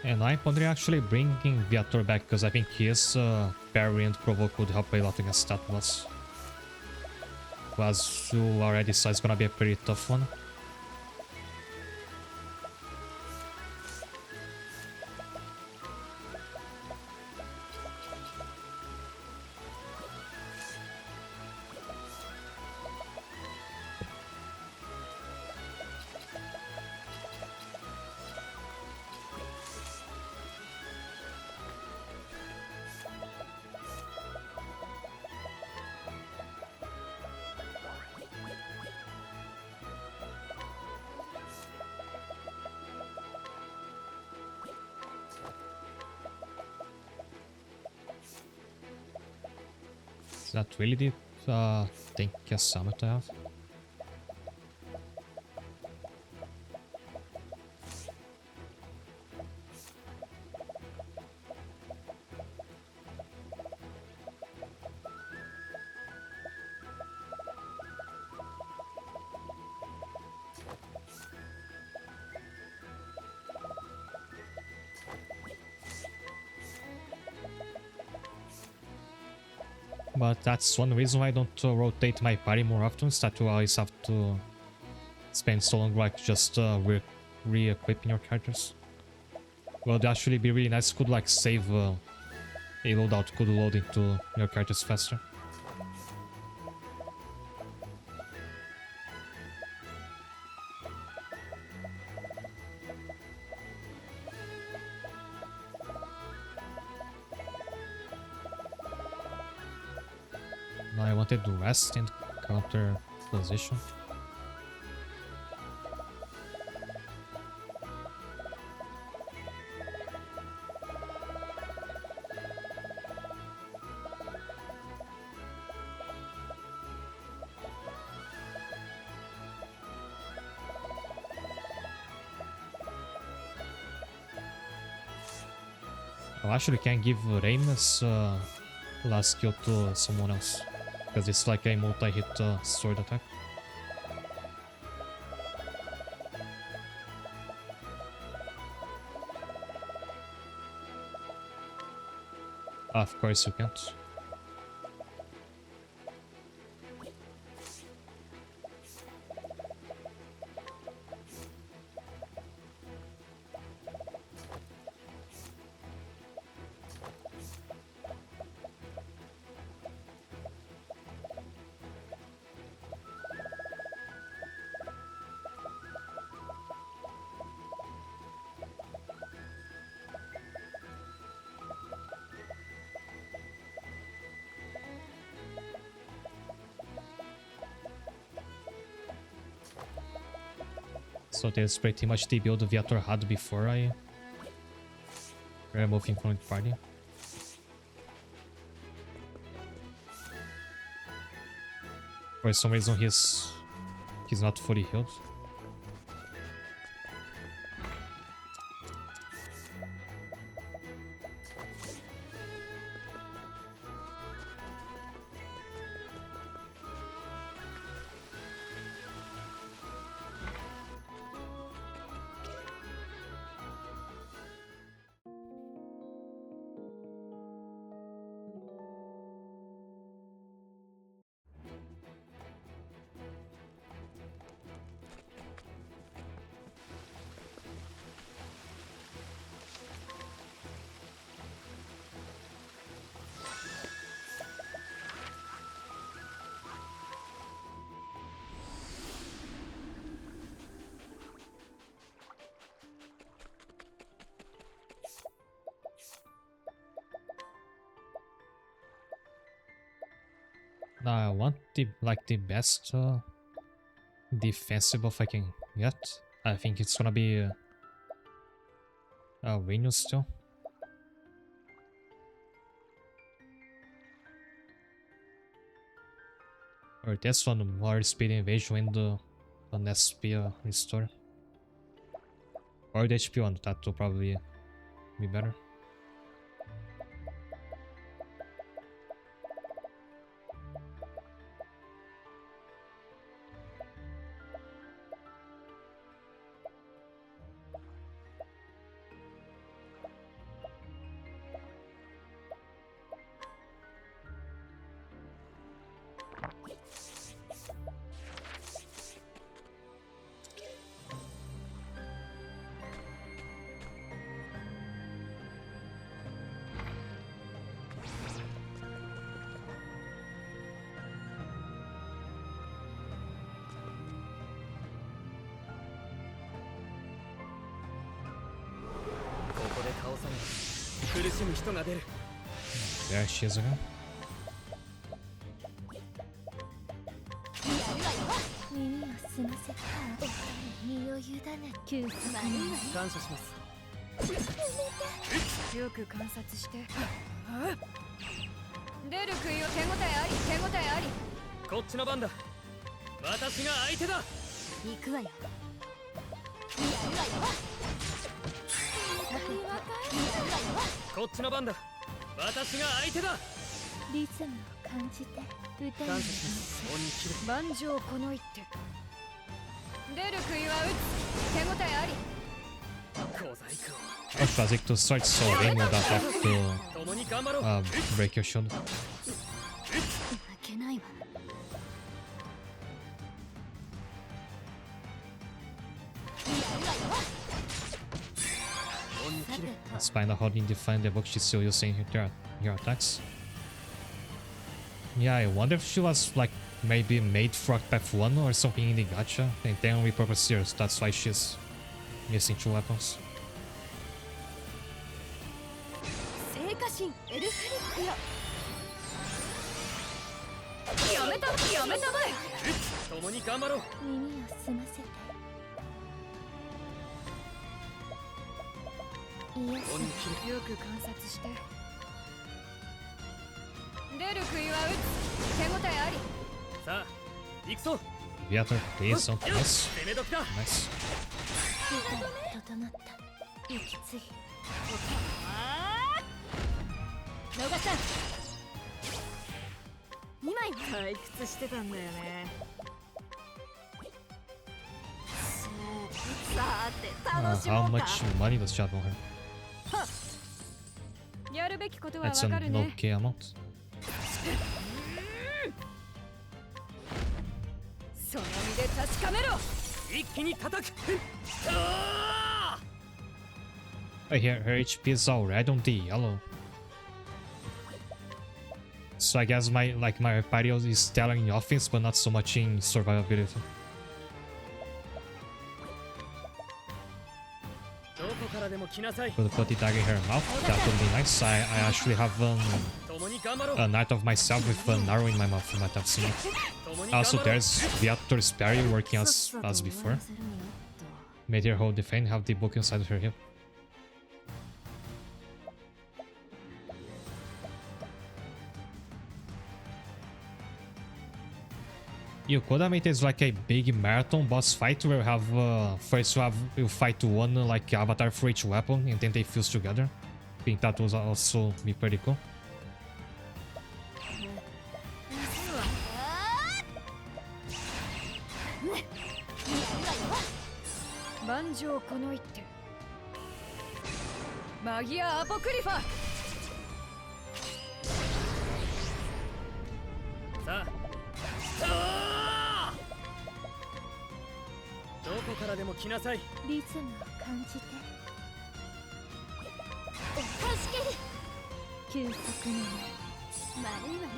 S1: And I'm pondering actually bringing Viator back, because I think his parry and provoke would help a lot against that boss. who, as you already saw, is gonna be a pretty tough one. Is that really the tankiest summit I have? But that's one reason why I don't rotate my party more often, is that you always have to spend so long like just re-equipping your characters. Well, it'd actually be really nice, could like save a loadout, could load into your characters faster. Now I wanted to rest and counter position. I actually can give Ramus last skill to someone else, because it's like a multi-hit sword attack. Of course you can't. So that's pretty much the build Viator had before I removed him from the party. For some reason he's not fully healed. Now I want the best defensive buff I can get. I think it's gonna be Venus still. Or this one, more speed invasion and an SP restore. Or the HP one, that will probably be better.
S4: 苦しむ人が出る。
S1: There she is again.
S3: 耳を澄ませた身を委ね休息に
S4: 感謝します。
S2: よく観察して出る杭を手応えあり手応えあり。
S4: こっちの番だ。私が相手だ。
S3: 行くわよ。
S4: こっちの番だ。私が相手だ。
S3: リズムを感じて歌い
S4: 感謝します。鬼切る。
S2: 万丈この一手。出る杭は打つ手応えあり。
S4: 小細工
S1: Octopath to start so aim will that have to
S4: 共に頑張ろう。
S1: break your shield.
S3: 負けないわ。
S4: 鬼切る。
S1: Let's find out how to define the book she's still using her attacks. Yeah, I wonder if she was like maybe made for Octopath 1 or something in the gacha and then repurposed here, so that's why she's using 2 weapons.
S3: 聖火神エルフリックよ。
S2: やめたやめたまえ。
S4: 共に頑張ろう。
S3: 耳を澄ませて癒や
S4: 鬼切る。
S2: よく観察して。出る杭は打つ手応えあり。
S4: さあ行くぞ。
S1: Viator, please, oh, nice.
S4: 攻め時だ。
S1: Nice.
S3: 理解が整った息継ぎ逃さん。2枚は退屈してたんだよね。さて楽し
S1: How
S3: もうか。
S1: much money does she have on her?
S2: やるべきことは
S1: That's
S2: わか
S1: an
S2: るね。
S1: okay amount.
S2: その身で確かめろ。
S4: 一気に叩く。
S1: Right here, her HP is all red on the yellow. So I guess my party is stellar in offense, but not so much in survivability.
S4: どこからでも来なさい。
S1: Could put the dagger in her mouth. That would be nice. I actually have
S4: 共に頑張ろう。
S1: a knight of myself with an arrow in my mouth. You might have seen it.
S4: 共に頑張
S1: Also,
S4: ろう。
S1: there's Viator's parry working as before. Made her hold the fan, have the book inside her hip. Yokodamate is like a big marathon boss fight where you have first you fight one like avatar for each weapon and then they fuse together. I think that was also be pretty cool.
S2: 万丈この一手。マギア・アポクリファ。
S4: さあどこからでも来なさい。
S3: リズムを感じておかしける休息に丸いわね。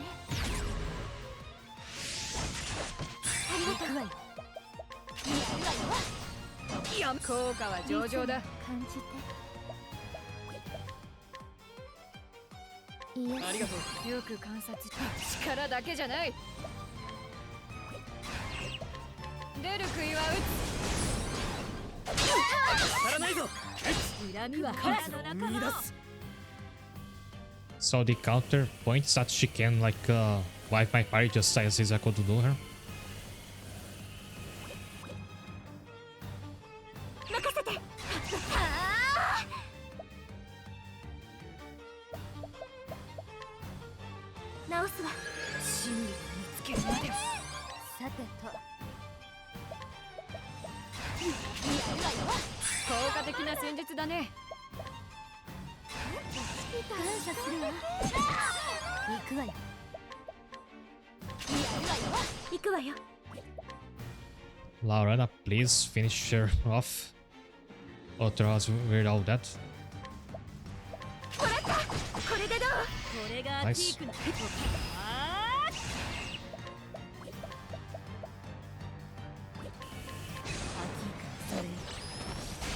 S3: ありがとうわよ。
S2: いや効果は上々だ。
S3: 感じて癒や
S4: ありがとう。
S2: よく観察して力だけじゃない。出る杭は
S4: 当たらないぞ。
S3: 恨みは腹の中
S4: 見出
S3: だ。
S4: す。
S1: So the counter points that she can like wipe my party just as Isako to do her.
S3: 任せて。直すわ。
S2: 真理を見つけるまで。
S3: さてと
S2: 効果的な戦術だね。
S3: 感謝するわ。行くわよ。行くわよ。
S1: Laurana, please finish her off. Otro has weird all that.
S3: これでどう？これが
S1: Nice.
S3: ティークの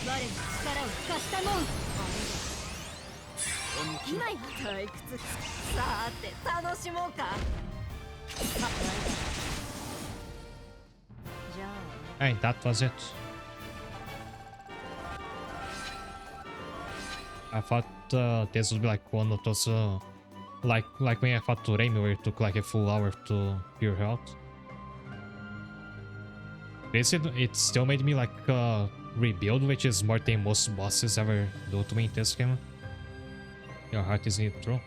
S3: 我に力を貸したもん。今よ退屈。さて楽しもうか。じゃあ
S1: And that was it. I thought this would be like one of those like when I fought Turemi where it took like a full hour to clear her out. Basically, it still made me like rebuild, which is more than most bosses ever do to me in this game. Your heart is needed through.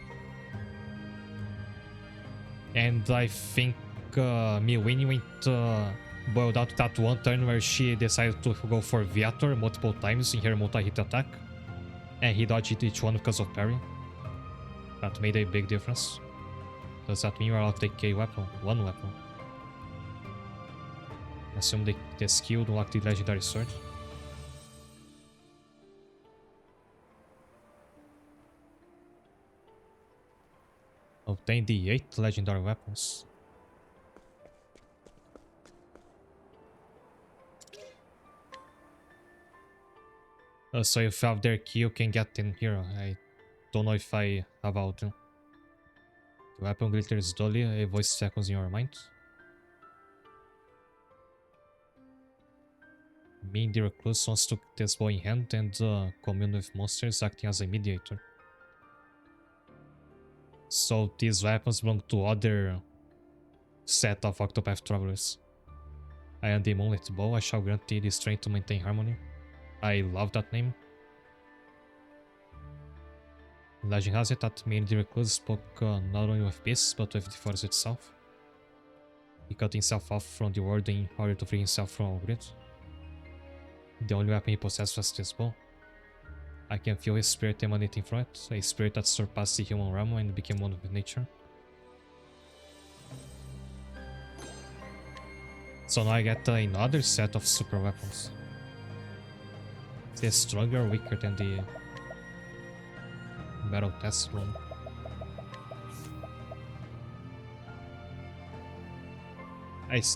S1: And I think me winning went boiled out to that one turn where she decided to go for Viator multiple times in her multi-hit attack. And he dodged each one because of parry. That made a big difference. Does that mean you're allowed to take a weapon? One weapon. Assume the skill to unlock the legendary sword. Obtain the 8 legendary weapons. So if you have their key, you can get in here. I don't know if I have out. The weapon glitters dully, a voice echoes in your mind. Me, the recluse, wants to take this bow in hand and commune with monsters, acting as a mediator. So these weapons belong to other set of Octopath Travelers. I am the Moonlit Bow. I shall grant thee the strength to maintain harmony. I love that name. Legend has it that me and the recluse spoke not only with beasts but with the forest itself. He cut himself off from the world in order to free himself from all greed. The only weapon he possessed was this bow. I can feel his spirit emanating from it, a spirit that surpassed the human realm and became one with nature. So now I get another set of super weapons. Is it stronger or weaker than the battle test one?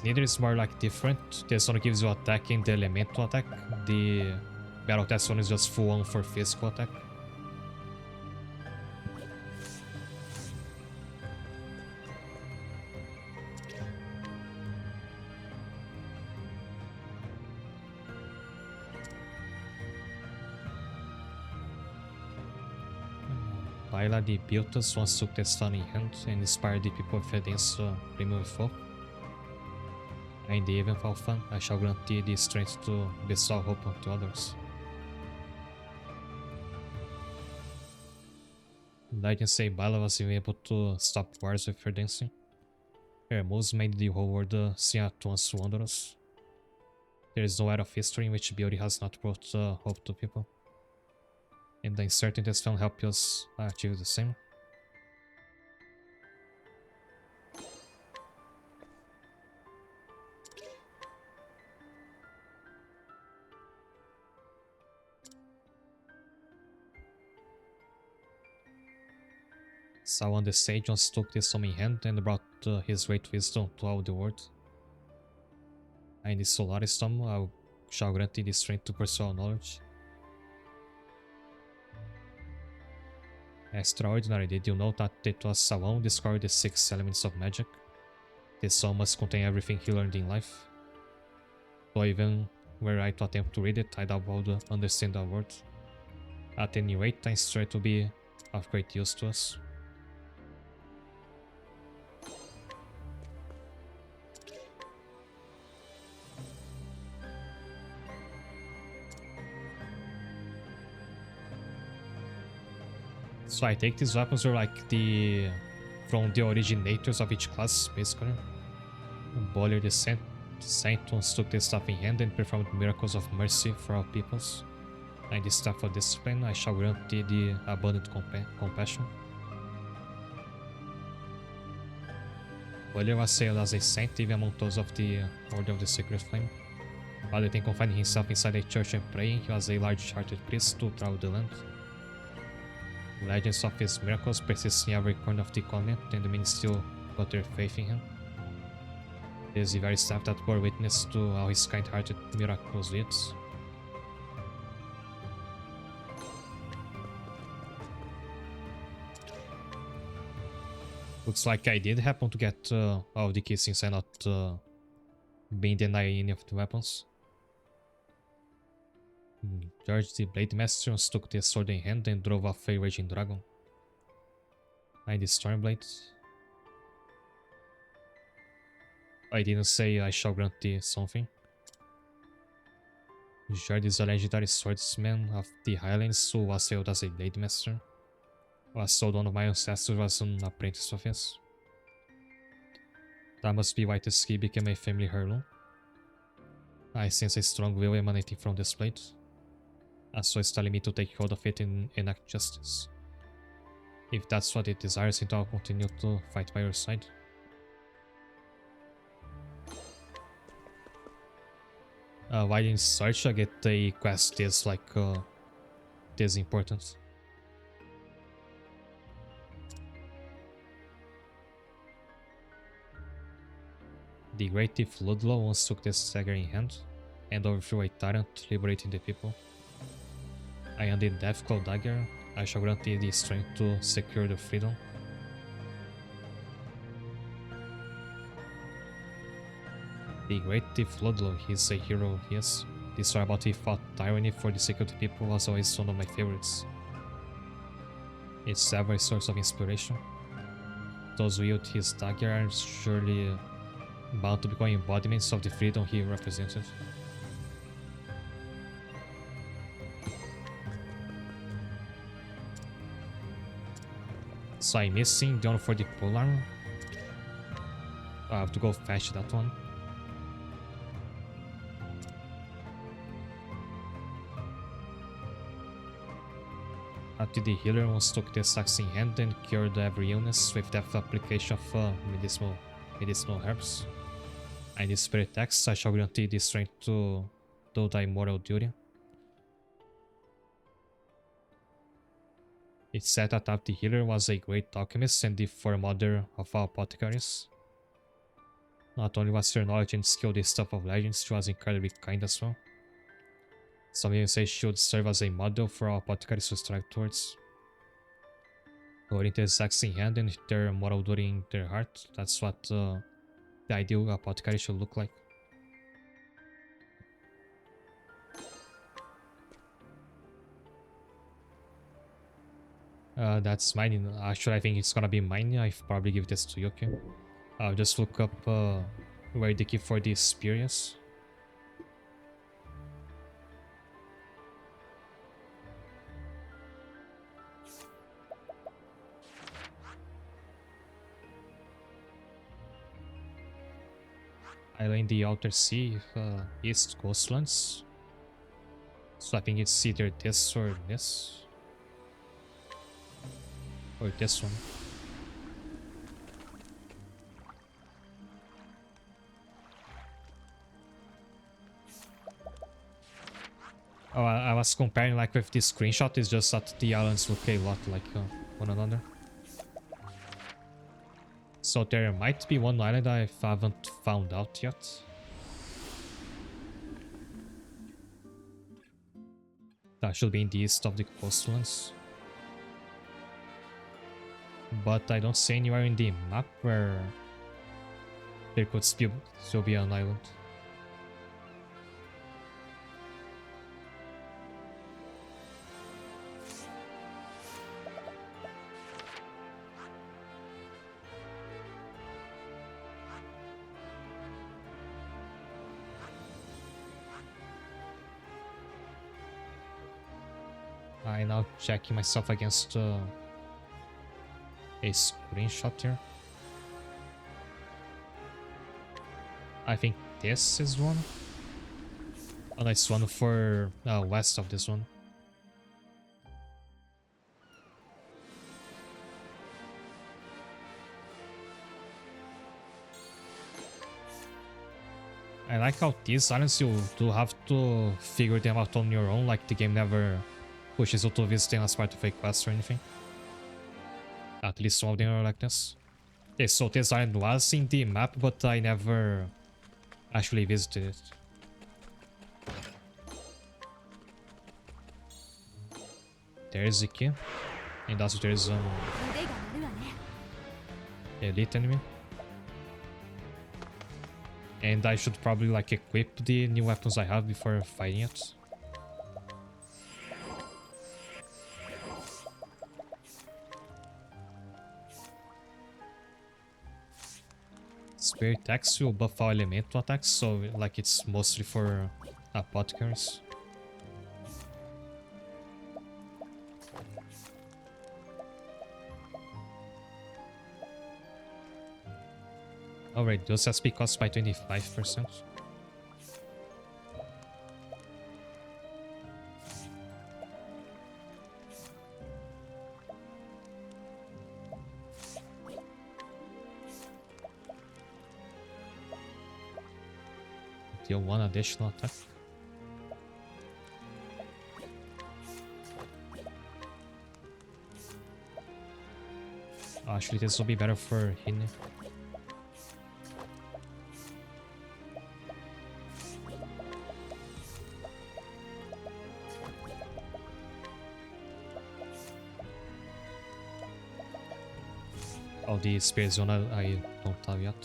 S1: Neither is more like different. This one gives you attacking the elemental attack. The battle test one is just full on for physical attack. Baila de Biltas wants to take stun in hand and inspire the people of Edens to remove folk. In the event of fun, I shall grant thee the strength to bestow hope onto others. Legends say Baila was even able to stop wars with her dancing. Her moves made the whole world seem at once wondrous. There is no era of history in which beauty has not brought hope to people. And the uncertainties can help us achieve the same. Sawan the Sage once took this from in hand and brought his great wisdom to all the world. In the Solaris Tomb, I shall grant thee the strength to pursue all knowledge. Extraordinary, did you know that it was Sawan who discovered the 6 elements of magic? This song must contain everything he learned in life. Though even were I to attempt to read it, I doubt I would understand a word. At any rate, I strive to be of great use to us. So I take these weapons are like from the originators of each class, basically. Boiler the Saint once took this staff in hand and performed miracles of mercy for all peoples. And the staff of discipline, I shall grant thee the abundant compassion. Boiler was sailed as a saint even among those of the Order of the Sacred Flame. Rather than confining himself inside a church and praying, he was a large-hearted priest to travel the land. Legends of his miracles persist in every corner of the continent, and many still put their faith in him. It is the very staff that bore witness to all his kind-hearted miraculous deeds. Looks like I did happen to get all of the keys since I not being denied any of the weapons. George the Blade Master took the sword in hand and drove off a raging dragon. I the Stormblade. I didn't say I shall grant thee something. George is a legendary swordsman of the Highlands who was hailed as a Blade Master. Was told one of my ancestors was an apprentice of his. That must be why this key became a family heirloom. I sense a strong will emanating from this blade. So it's telling me to take hold of it and enact justice. If that's what it desires, then I'll continue to fight by your side. Why in search I get a quest this this important? The great thief Ludlow once took this dagger in hand and overthrew a tyrant, liberating the people. I am the Deathclaw dagger. I shall grant thee the strength to secure the freedom. The great thief Ludlow, he's a hero, yes. The story about he fought tyranny for the sake of the people was always one of my favorites. It's ever a source of inspiration. Those who wield his dagger are surely bound to become embodiments of the freedom he represented. So I'm missing the honor for the polearm. I have to go fetch that one. After the healer once took the axe in hand and cured every illness with deft application of medicinal herbs. I need spirit axe, I shall grant thee the strength to do thy moral duty. It's said that the healer was a great alchemist and the foremother of all apothecaries. Not only was her knowledge and skill the stuff of legends, she was incredibly kind as well. Some even say she would serve as a model for all apothecaries to strive towards. Holding the axe in hand and their moral duty in their heart, that's what the ideal apothecary should look like. That's mine. Actually, I think it's gonna be mine. I probably give this to Yuki. I'll just look up where the key for the spear is. Island the Outer Sea, East Coastlands. So I think it's either this or this. Or this one. Oh, I was comparing like with this screenshot, it's just that the islands look a lot like one another. So there might be one island I haven't found out yet. That should be in the east of the coastlands. But I don't see anywhere in the map where there could still be an island. I now checking myself against a screenshot here. I think this is one. A nice one for west of this one. I like how these islands you do have to figure them out on your own, like the game never pushes you to visit them as part of a quest or anything. At least some of them are like this. Okay, so this island was in the map, but I never actually visited it. There's the key. And also there's elite enemy. And I should probably like equip the new weapons I have before fighting it. Spirit attacks will buff our elemental attacks, so like it's mostly for apothecaries. Alright, those SP cost by 25%. Deal 1 additional attack. Actually, this will be better for Hine. Oh, the Spirit Zone I don't have yet.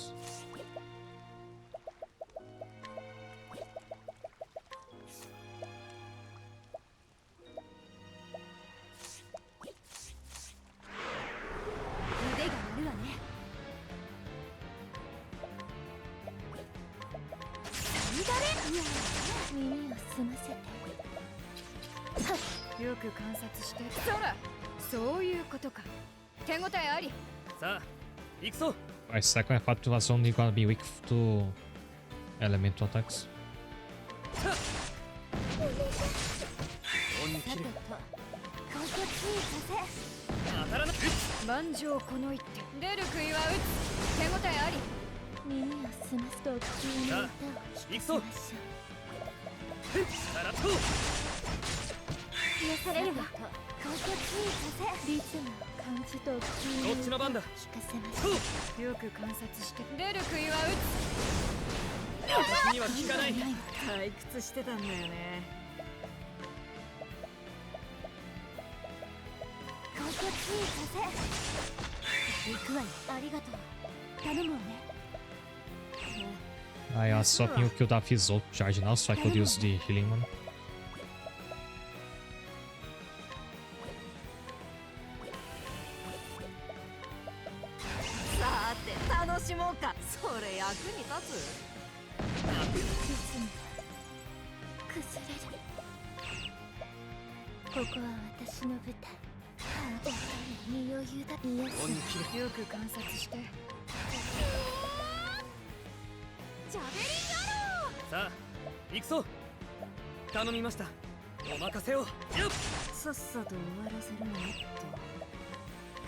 S1: My second, I thought it was only gonna be weak to elemental attacks.
S2: 万丈この一手出る杭は打つ手応えあり耳を澄ますと急に歌を
S4: 行くぞ
S2: 癒されるわ高血させリズム感じと急に
S4: こっちの番だ
S2: 聞かせますよく観察して出る杭は打つ
S4: 私には効かない
S2: 退屈してたんだよね高血させ行くわよありがとう頼むわね
S1: I swapping you killed off his ult charge now, so I could use the healing one.
S3: さて楽しもうかそれ役に立つ
S2: 崩れるここは私の舞台お二人に余裕だ癒すよく観察してジャベリン
S4: さあ行くぞ頼みましたお任せをよっ
S2: さっさと終わらせるのと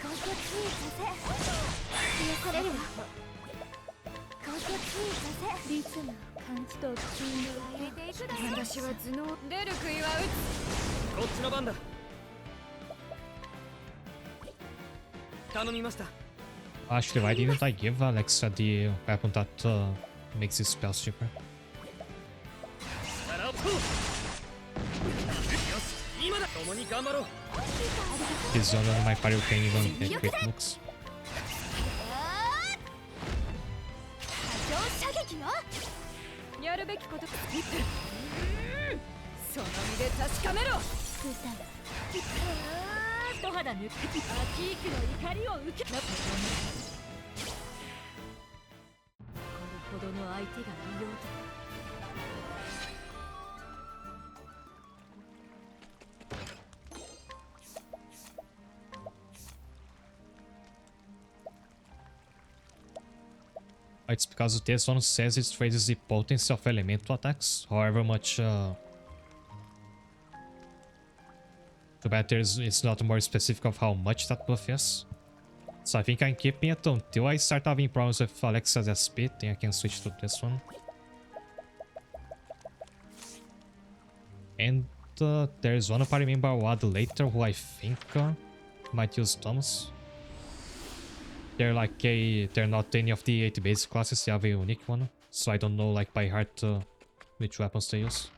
S2: 高血させ癒されるわ高血させリズムを感じと気に入れていくだろ私は頭脳出る杭は打つ
S4: こっちの番だ頼みました
S1: Actually, why didn't I give Alexa the weapon that makes his spells cheaper?
S4: 力をとよし今だ共に頑張ろう
S1: His zone on my party can even get crit looks.
S2: 射撃よやるべきことその身で確かめろ一肌抜くアキークの怒りを受けなこれほどの相手がいようと
S1: It's because this one says it raises the potency of elemental attacks, however much too bad it's not more specific of how much that buff is. So I think I'm keeping it until I start having problems with Alexa's SP, then I can switch to this one. And there's one party member I'll add later who I think might use Thomas. They're like they're not any of the 8 basic classes, they have a unique one. So I don't know like by heart which weapons they use.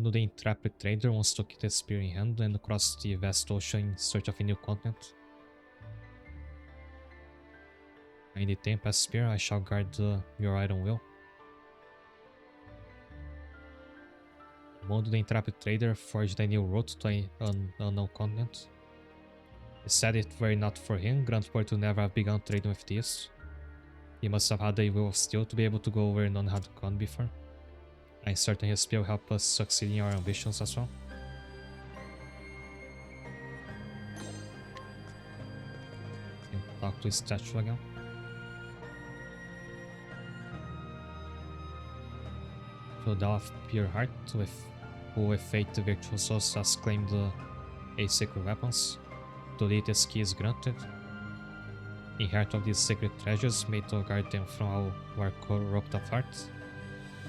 S1: Mondo the Intrepid Trader wants to keep the spear in hand and cross the vast ocean in search of a new continent. In the Tempest Spear, I shall guard your iron will. Mondo the Intrepid Trader forged a new route to an unknown continent. He said it were not for him, Grandport would never have begun trading with the East. He must have had a will of steel to be able to go where none had gone before. I'm certain his spear will help us succeed in our ambitions as well. And talk to his statue again. So thou of pure heart, who with faith virtuosos has claimed a sacred weapons. To thee this key is granted. In heart of these sacred treasures, may to guard them from all who are corrupt of heart.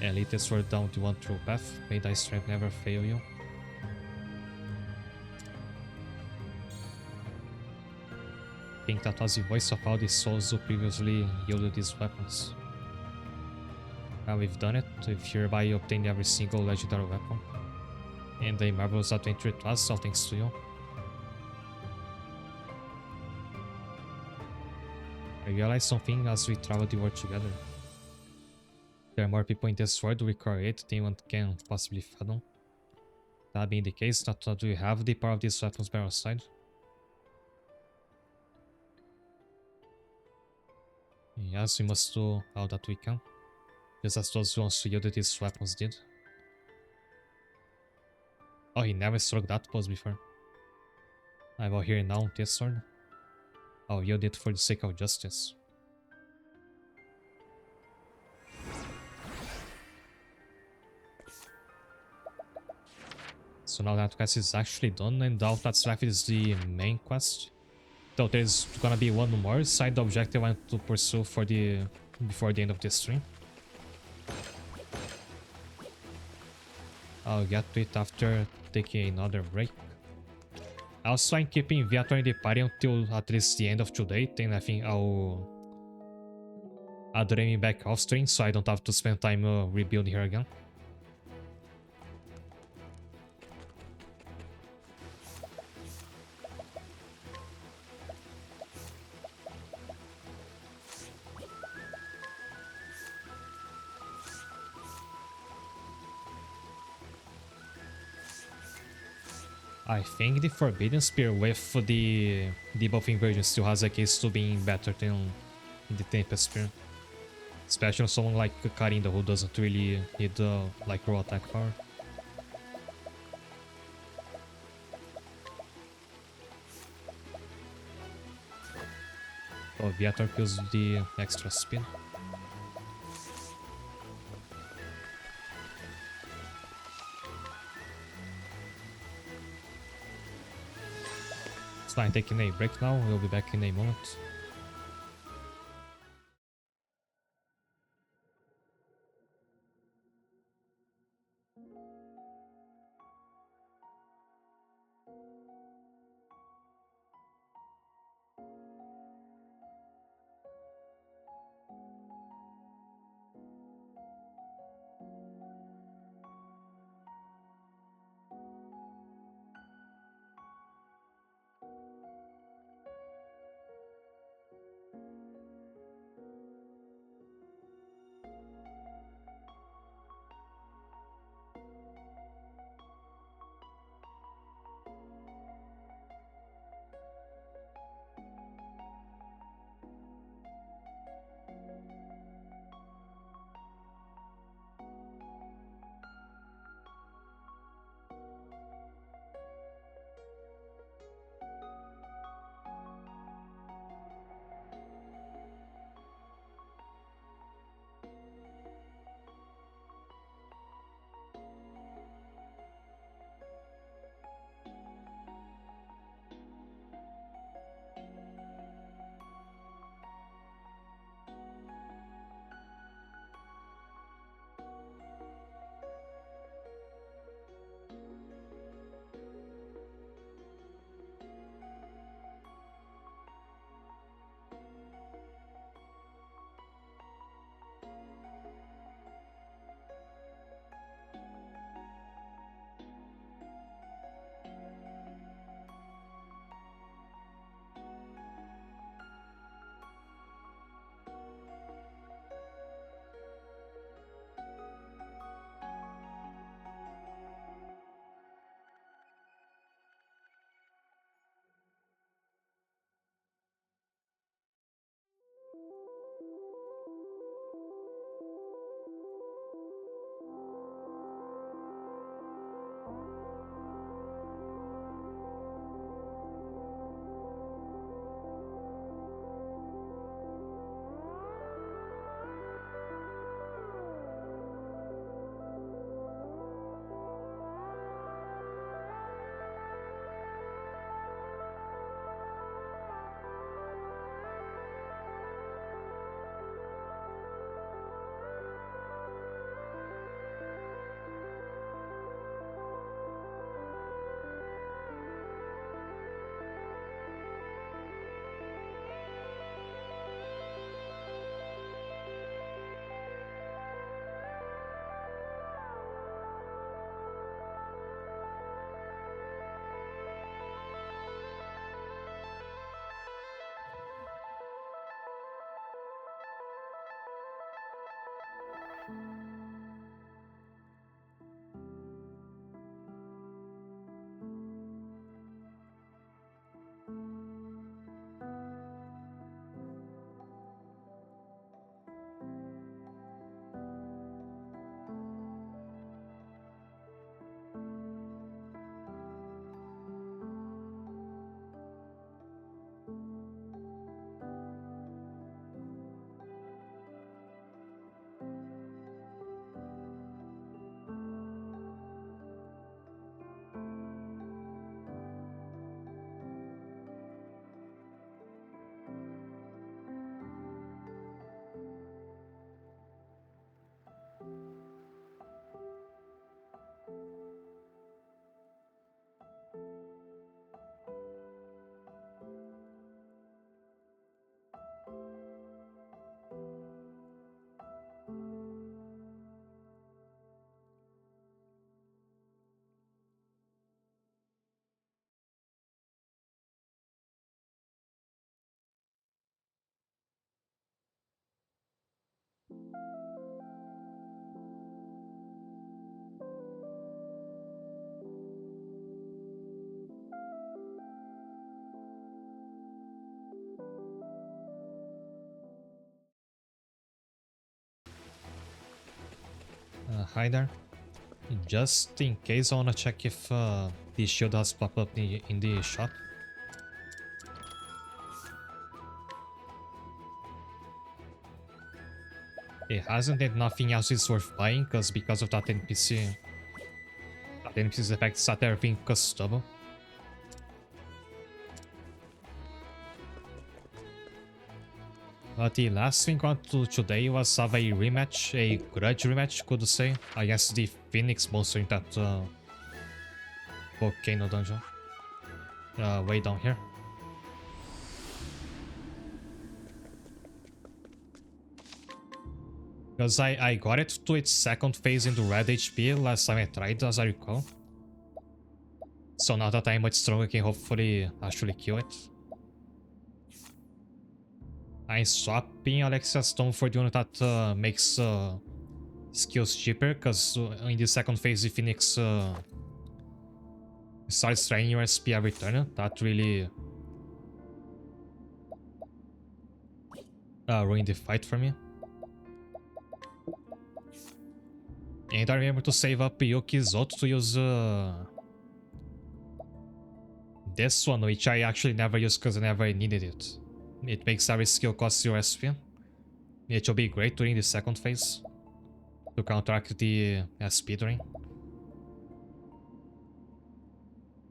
S1: And lead this sword down the one true path, may thy strength never fail you. I think that was the voice of all the souls who previously yielded these weapons. Now we've done it, we've hereby obtained every single legendary weapon. And a marvelous adventure it was, all thanks to you. I realized something as we traveled the world together. There are more people in this world we create than one can possibly fathom. That being the case, not only do we have the power of these weapons by our side. Yes, we must do all that we can. Just as those ones who yielded these weapons did. Oh, he never struck that pose before. I will hear now this sword. I'll yield it for the sake of justice. So now that quest is actually done, and all that's left is the main quest. So there's gonna be one more side objective I want to pursue for before the end of this stream. I'll get to it after taking another break. Also, I'm keeping Viator in the party until at least the end of today, then I think I'll add Remy back off stream so I don't have to spend time rebuilding her again. I think the Forbidden Spear with the debuffing version still has a case to being better than the Tempest Spear. Especially on someone like Karinda who doesn't really need like raw attack power. Oh, Viator kills the extra speed. It's fine, taking a break now, we'll be back in a moment. Hi there. Just in case, I wanna check if the shield has popped up in the shop. It hasn't, and nothing else is worth buying, because of that NPC. That NPC's effect is that everything costs double. But the last thing I want to do today was have a rematch, a grudge rematch, could you say, against the Phoenix monster in that volcano dungeon. Way down here. Because I got it to its second phase into red HP last time I tried, as I recall. So now that I'm much stronger, I can hopefully actually kill it. I'm swapping Alexia Stone for the one that makes skills cheaper, because in the second phase the Phoenix starts training your SP every turn. That really ruined the fight for me. And I remember to save up Yuki's ult to use this one, which I actually never used because I never needed it. It makes every skill cost 0 SP. It will be great during the second phase to counteract the SP drain.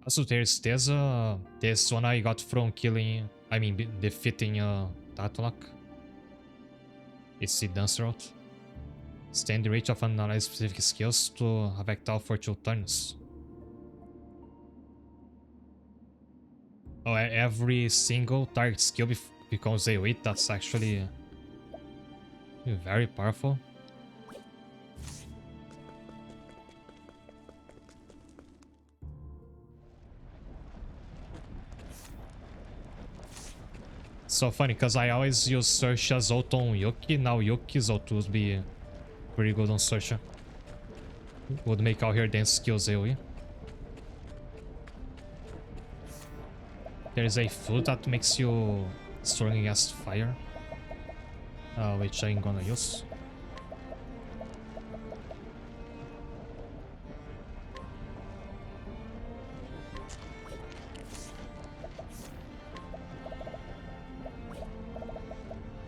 S1: Also, there's this one I got from defeating Tatlock. It's the Dancer route. Stay in the reach of analyze specific skills to have Vectal for 2 turns. Oh, every single target skill becomes AoE. That's actually very powerful. So funny, because I always use Searcha's ult on Yuki. Now Yuki's ult would be pretty good on Searcha. Would make all her dance skills AoE. There's a flute that makes you strong against fire, which I'm gonna use.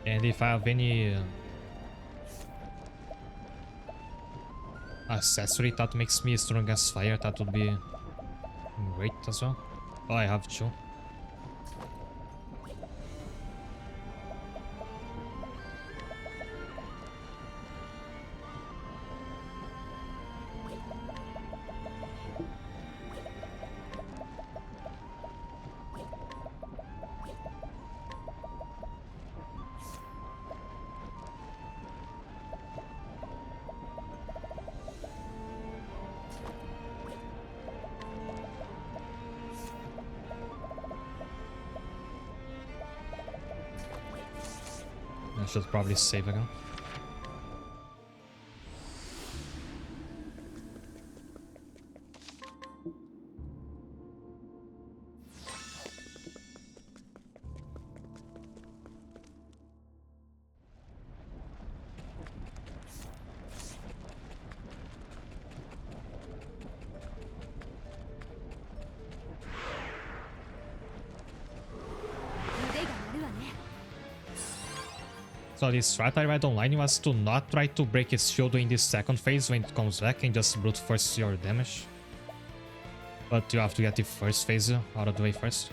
S1: And if I have any accessory that makes me strong against fire, that would be great as well. Oh, I have 2. I should probably save again. So the strat I read online was to not try to break its shield in this second phase when it comes back and just brute force your damage. But you have to get the first phase out of the way first.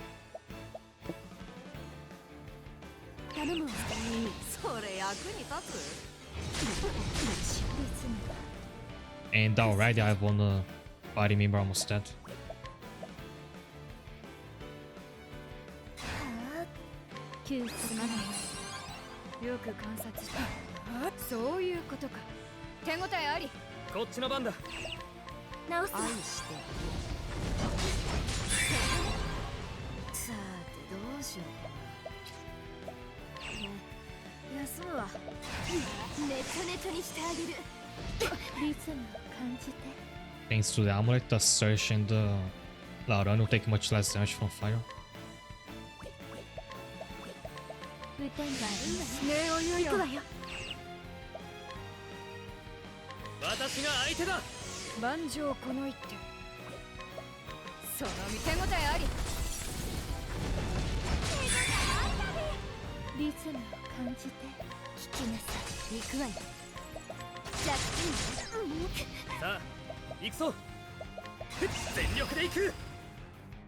S1: And already I have one party member almost dead.
S2: よく観察した。そういうことか。手応えあり。
S4: こっちの番だ。
S3: 直すわ。愛してさてどうしよう。休むわ。ネタネタにしてあげる。リズムを感じて。
S1: Thanks to the amulet, the Surge and the Lauran will take much less damage from fire.
S3: 歌にはいいわね。行くわよ。
S4: 私が相手だ。
S2: 万丈この一手。その見手応えあり。
S3: リズムを感じて聞きなさい。行くわよ。弱点。
S4: さあ行くぞ。全力で行く。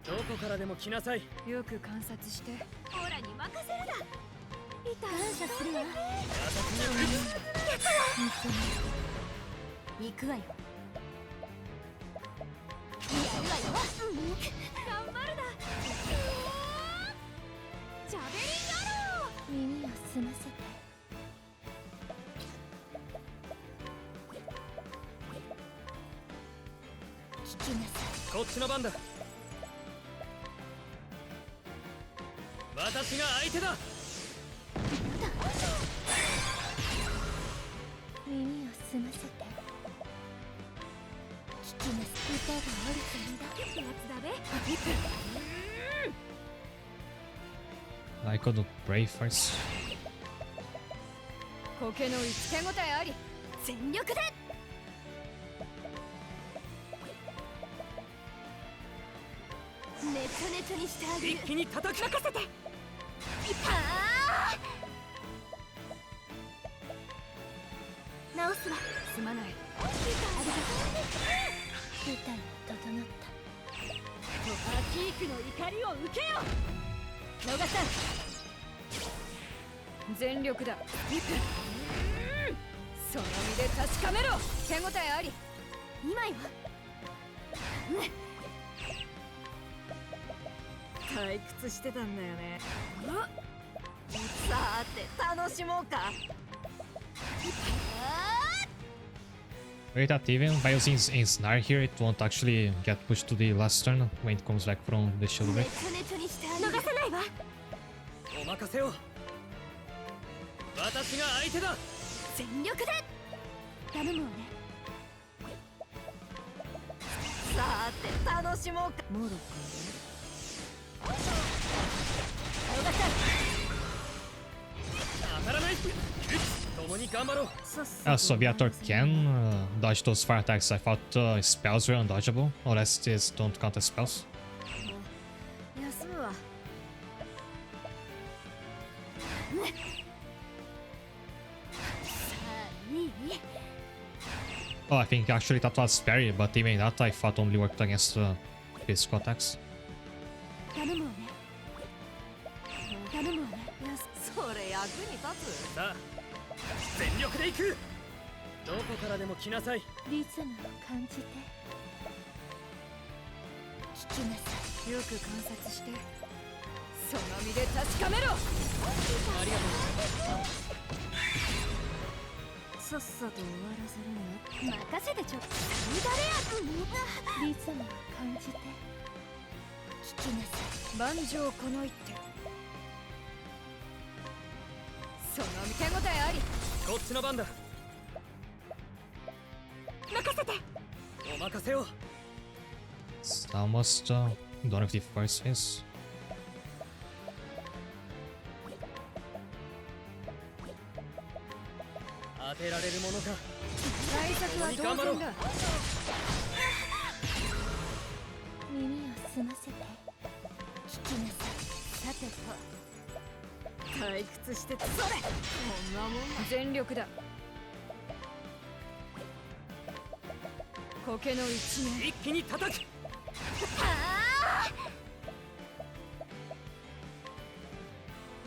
S4: どこからでも来なさい。
S2: よく観察して。
S3: オラに任せるだ。感謝するわ。行くわよ。やるわよ。頑張るだ。ジャベリンアロー。耳を澄ませて。聞きなさい。
S4: こっちの番だ。私が相手だ。
S3: 耳を澄ませて。聞きなさい。歌が降りてんだってやつだべ。
S1: I could brave first.
S2: 苔の一手応えあり。
S3: 全力で。ネタネタにしてあげる。
S4: 一気に叩く。
S3: 任せて。直すわ。
S2: すまない。
S3: ありがとう。舞台が整った。
S2: トパーキークの怒りを受けよ。逃さん。全力だ。その身で確かめろ。手応えあり。
S3: 2枚は
S2: 退屈してたんだよね。
S3: さて楽しもうか。
S1: Wait, that even by using Snare here, it won't actually get pushed to the last turn when it comes back from the shield break.
S3: ネタにして逃さないわ。
S4: お任せを。私が相手だ。
S3: 全力で頼むわね。さて楽しもうか。
S2: モロッ
S3: 逃さ
S4: 当たらない。共に頑張ろう。
S1: So Viator can dodge those fire attacks. I thought spells were undodgeable, unless these don't count as spells.
S3: 休むわ。
S1: Oh, I think actually that was parry, but even that I thought only worked against physical attacks.
S3: 頼むわね。頼むわね。それ役に立つ。
S4: さあ全力で行く。どこからでも来なさい。
S3: リズムを感じて聞きなさい。
S2: よく観察して。その身で確かめろ。
S4: ありがとう。
S3: さっさと終わらせるの。任せてちょっと。誰や。リズムを感じて聞きなさい。
S2: 万丈この一手。その見手応えあり。
S4: こっちの番だ。
S3: 任せて。
S4: お任せを。
S1: It's almost done with the first phase.
S4: 当てられるものか。
S2: 対策は当然だ。
S3: 耳を澄ませて聞きなさい。さてと退屈してた。それこんなもん。
S2: 全力だ。苔の一面。
S4: 一気に叩く。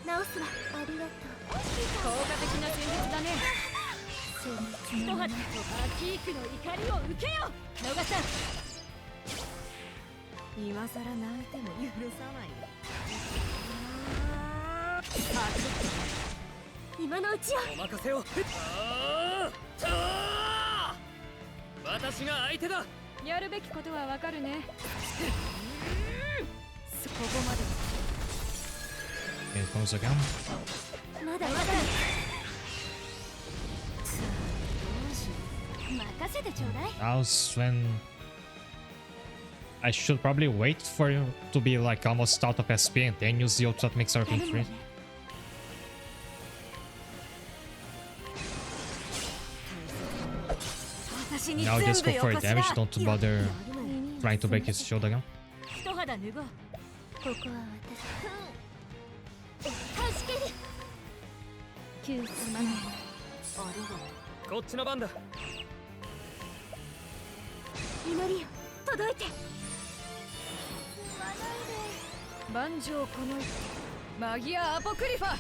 S3: 直すわ。ありがとう。
S2: 効果的な戦術だね。
S3: 一発
S2: トパーキークの怒りを受けよ。逃さん。今さら泣いても許さないよ。
S3: 今のうちよ。
S4: お任せを。私が相手だ。
S2: やるべきことはわかるね。そこまで。
S1: Here it comes again.
S3: まだまだ。任せてちょうだい。
S1: Now's when I should probably wait for you to be like almost out of SP and then use the ult that makes everything free. Now just go for damage, don't bother trying to break his shield again.
S3: 一肌脱ごう。ここは私。助ける。救出マネー。ありがとう。
S4: こっちの番だ。
S3: 祈りよ、届いて。
S2: 万丈このマギアアポクリファ。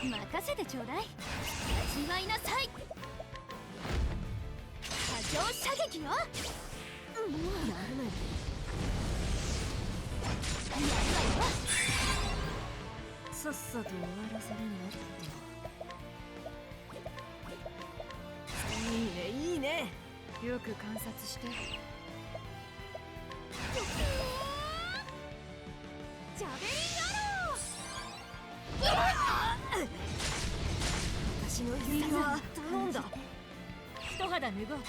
S3: 任せてちょうだい。味わいなさい。波状射撃よ。もうやるなよ。やるわよ。さっさと終わらせるのっていいねいいね。
S2: よく観察して。
S3: ジャベリンアロー。私の指が頼んだ。一肌脱ごう。ア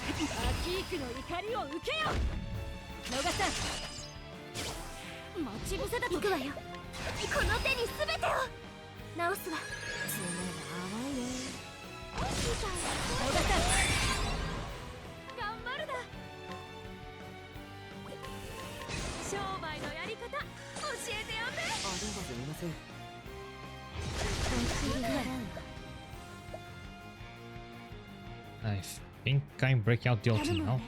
S3: キークの怒りを受けよ。野賀さん、待ち伏せだと。行くわよ。この手に全てを直すわ。爪が甘いね。野賀さん、頑張るだ。商売のやり方教えてよね。
S4: すみません。
S1: I think I'm breaking out the ult now.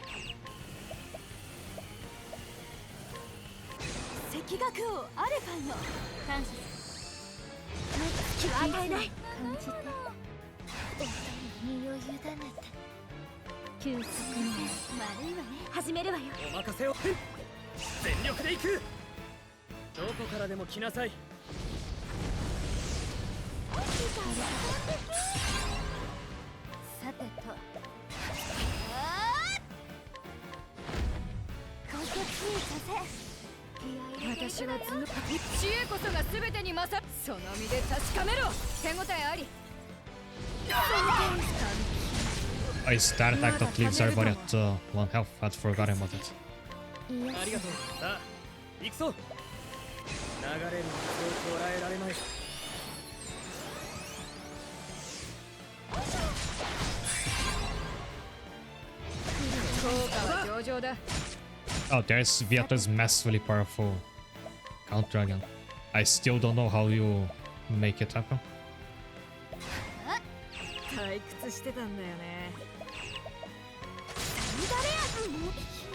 S3: 赤学王アルファンよ。感謝。気は与えない。感じて。身を委ねて。休息ね。悪いわね。始めるわよ。
S4: お任せを。全力で行く。どこからでも来なさい。
S3: さてと。完結にさせ。
S2: 私は頭脳。知恵こそが全てに勝る。その身で確かめろ。手応えあり。
S1: A stat attack that leaves everybody at 1 health. I'd forgotten about it.
S4: ありがとう。さあ、行くぞ。流れる水を捉えられまい。
S2: 効果は上々だ。
S1: Oh, there's Vieta's massively powerful counter again. I still don't know how you make it happen.
S2: 退屈してたんだよね。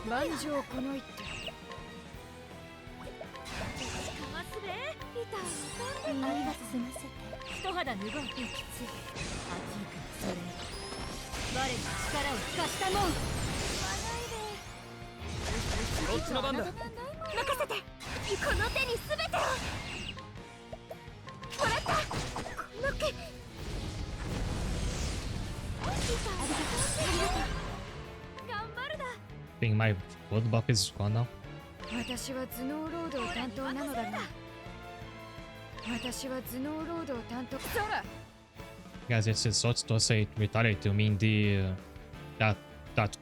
S2: 万丈この一手。
S3: ありがとう。済ませて。一肌脱ごう。きつい。熱いからそれ。我に力を貸したもん。
S4: こっちの番だ。
S3: 任せて。この手に全てを。もらった。この手。ありがとう。頑張るだ。
S1: I think my blood buff is gone now.
S2: 私は頭脳労働担当なのだが。私は頭脳労働担当。そら。
S1: Guys, it's supposed to say retaliate to mean that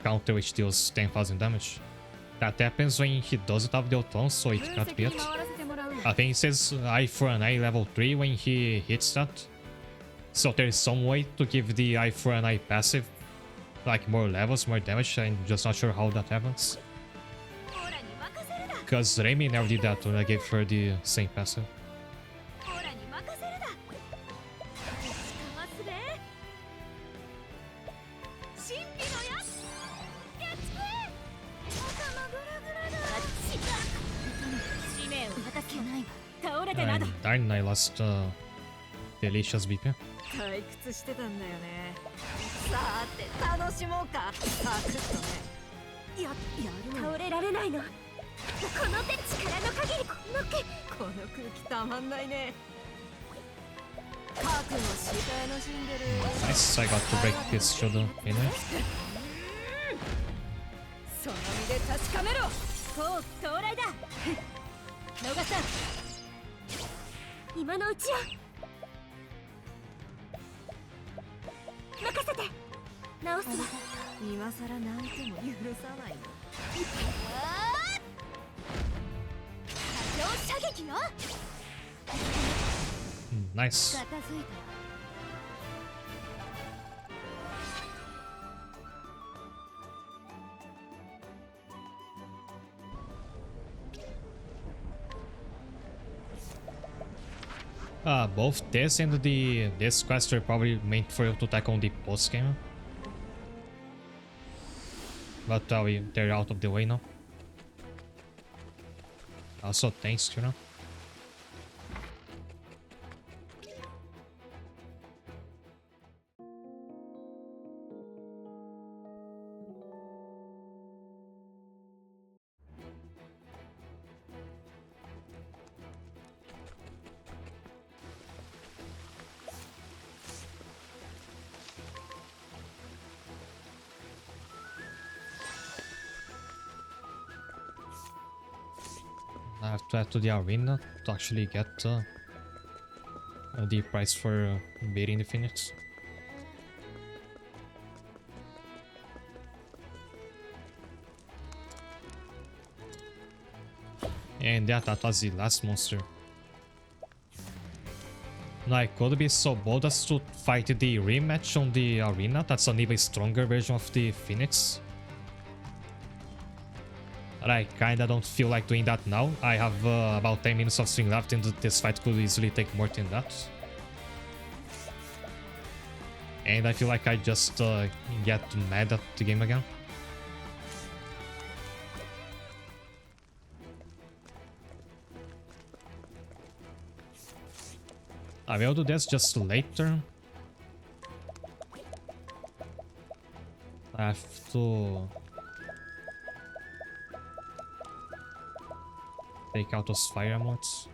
S1: counter which deals 10,000 damage. That happens when he doesn't have the ult on, so it can't be it. I think it says eye for an eye level 3 when he hits that. So there is some way to give the eye for an eye passive like more levels, more damage. I'm just not sure how that happens. Because Remy never did that when I gave her the same passive.
S3: など
S1: Darn, I lost Delicious BP.
S2: 退屈してたんだよね。さて楽しもうか。サクッとね。
S3: やる倒れられないの。この手力の限り。この空気たまんないね。覚悟し楽しんでる。
S1: Nice, I got to break his shoulder anyway.
S2: その身で確かめろ。
S3: こう到来だ。
S2: 逃さん。
S3: 今のうちよ。任せて。直すわ。今さら泣いても許さないの。過剰射撃よ。
S1: Nice.
S3: 片付いた。
S1: Both this and this quest are probably meant for you to tackle on the post game. But they're out of the way now. Also, thanks, you know. I have to add to the arena to actually get the price for beating the Phoenix. And yeah, that was the last monster. Now I could be so bold as to fight the rematch on the arena. That's an even stronger version of the Phoenix. But I kinda don't feel like doing that now. I have about 10 minutes of swing left and this fight could easily take more than that. And I feel like I just get mad at the game again. I will do this just later. I have to take out those fire emotes.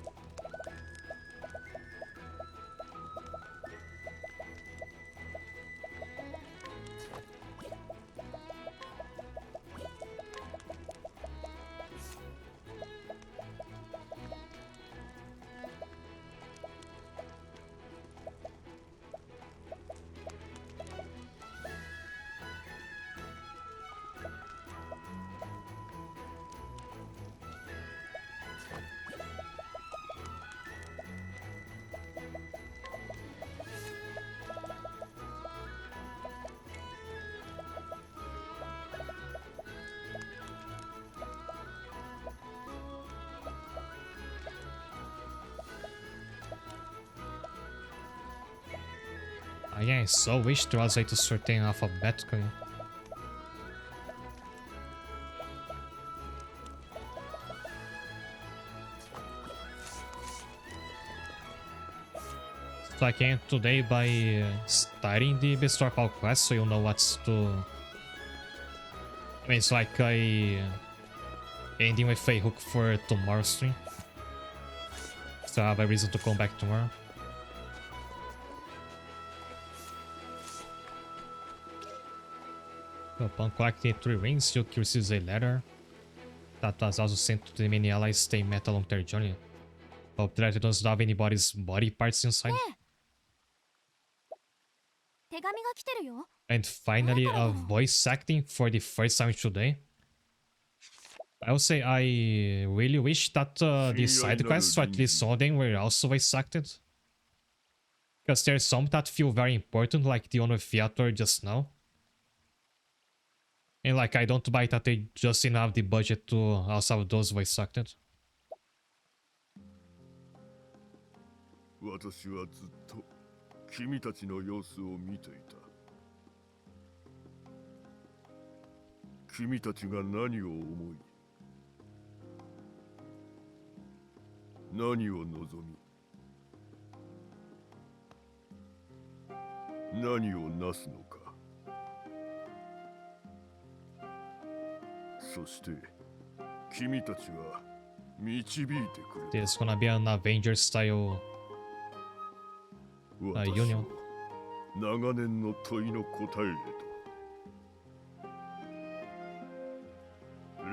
S1: Again, I so wish there was a way to certain alphabetically. So I can today by starting the historical quest, so you know what's to. I mean, it's like ending with a hook for tomorrow's stream. So I have a reason to come back tomorrow. Upon collecting 3 rings, you receive a letter that was also sent to the many allies they met along their journey. Hope that it doesn't have anybody's body parts inside. And finally, voice acting for the first time today. I will say I really wish that the side quests, or at least some of them, were also voice acted. Because there's some that feel very important, like the one with Viator just now. And like, I don't buy that they just didn't have the budget to also have those voice acted.
S5: 私はずっと君たちの様子を見ていた。君たちが何を思い、何を望み、何をなすのか。そして君たちが導いてくれ
S1: There's gonna be an Avenger style
S5: た。私
S1: union.
S5: を長年の問いの答えへと。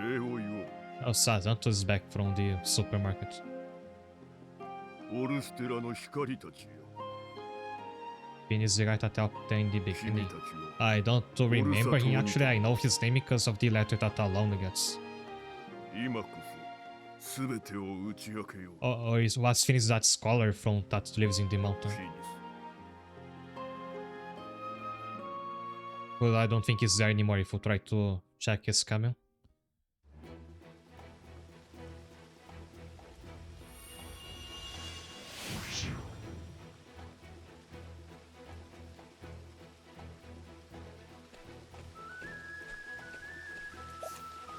S5: 礼を言おう。
S1: Oh, Sazanto is back from the supermarket.
S5: オルステラの光たちよ。
S1: Finis the guy that helped in the
S5: 君
S1: beginning.
S5: たちを
S1: I don't remember him. Actually, I know his name because of the letter that Alone gets.
S5: 今こそ全てを打ち明けよう。
S1: Or was Finis that scholar from that lives in the mountain?
S5: フィニス
S1: Well, I don't think he's there anymore if we try to check his cameo.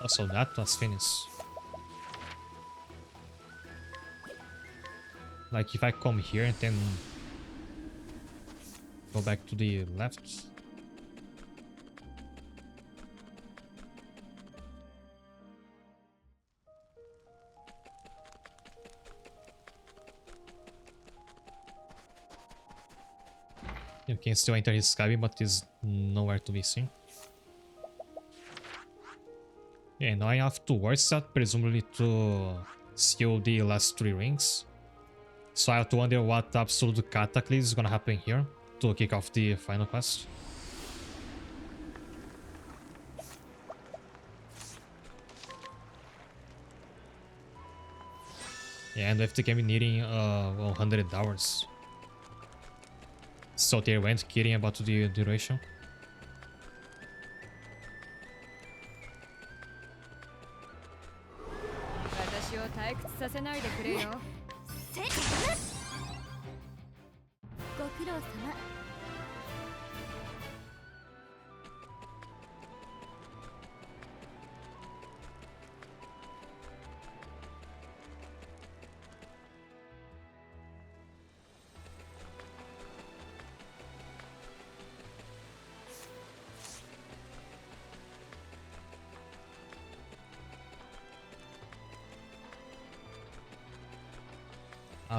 S1: Oh, so that was Finis. Like if I come here and then go back to the left. You can still enter his cabin, but is nowhere to be seen. Yeah, now I have to words that presumably to steal the last 3 rings. So I have to wonder what absolute cataclysm is gonna happen here to kick off the final quest. Yeah, and with the game needing 100 hours. So they weren't kidding about the duration.
S2: 私を退屈させないでくれよ。
S3: ご苦労様。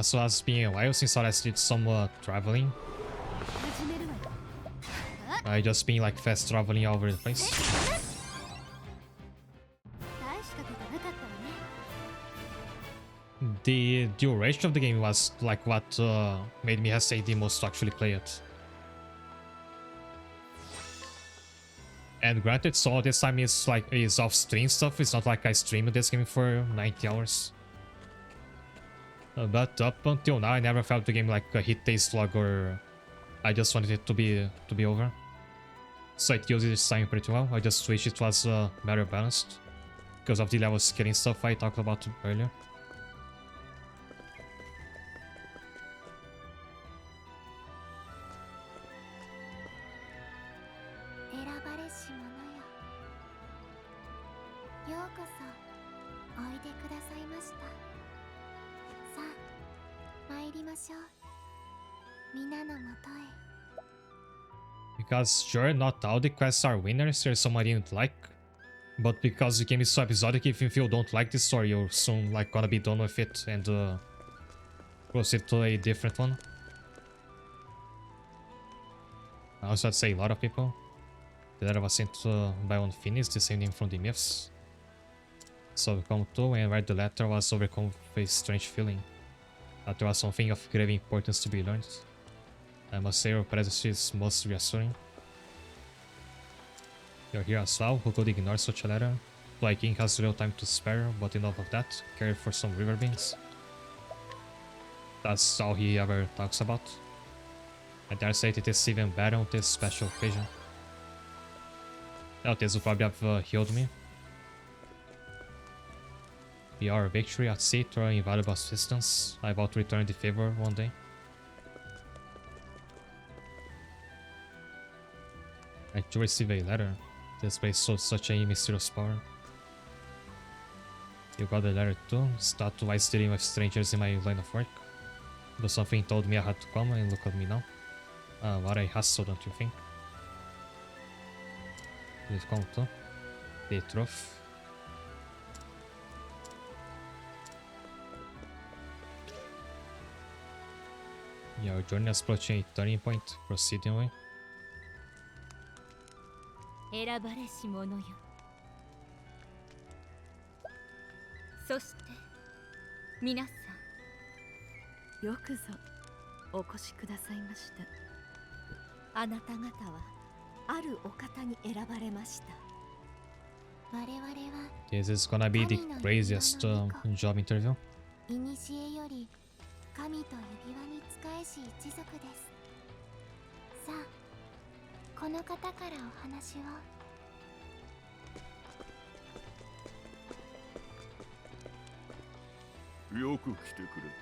S1: So it's been a while since I last did some traveling.
S3: 始めるわよ。
S1: I just been like fast traveling all over the place.
S3: 大したことなかったわね。
S1: The duration of the game was like what made me hesitate the most to actually play it. And granted, so this time is like is off stream stuff. It's not like I streamed this game for 90 hours. But up until now, I never felt the game like a hit day slug or I just wanted it to be over. So it uses its time pretty well. I just wish it was better balanced because of the level scaling stuff I talked about earlier. Because sure, not all the quests are winners, there's some I didn't like. But because the game is so episodic, if you don't like the story, you're soon like gonna be done with it and proceed to a different one. I also had to say a lot of people. The letter was sent by one Finis, descending from the myths. So we come to and read the letter was overcome with a strange feeling. That there was something of grave importance to be learned. I must say your presence is most reassuring. You're here as well, who could ignore such a letter? Fly King has little time to spare, but enough of that, care for some river beings. That's all he ever talks about. I dare say it is even better on this special occasion. Well, this will probably have healed me. Be our victory at sea to our invaluable assistance. I vow to return the favor one day. I do receive a letter. This place shows such a mysterious power. You got the letter too? Start wise dealing with strangers in my line of work. But something told me I had to come and look at me now. What a hassle, don't you think? We've come to the truth. Your journey is approaching a turning point. Proceed anyway.
S3: 選ばれし者よ。そして皆さん、よくぞお越しくださいました。あなた方はあるお方に選ばれました。我々は
S1: This is gonna be the craziest job interview.
S3: いにしえより神と指輪に仕えし一族です。さあ、この方からお話を。
S5: よく来てくれた。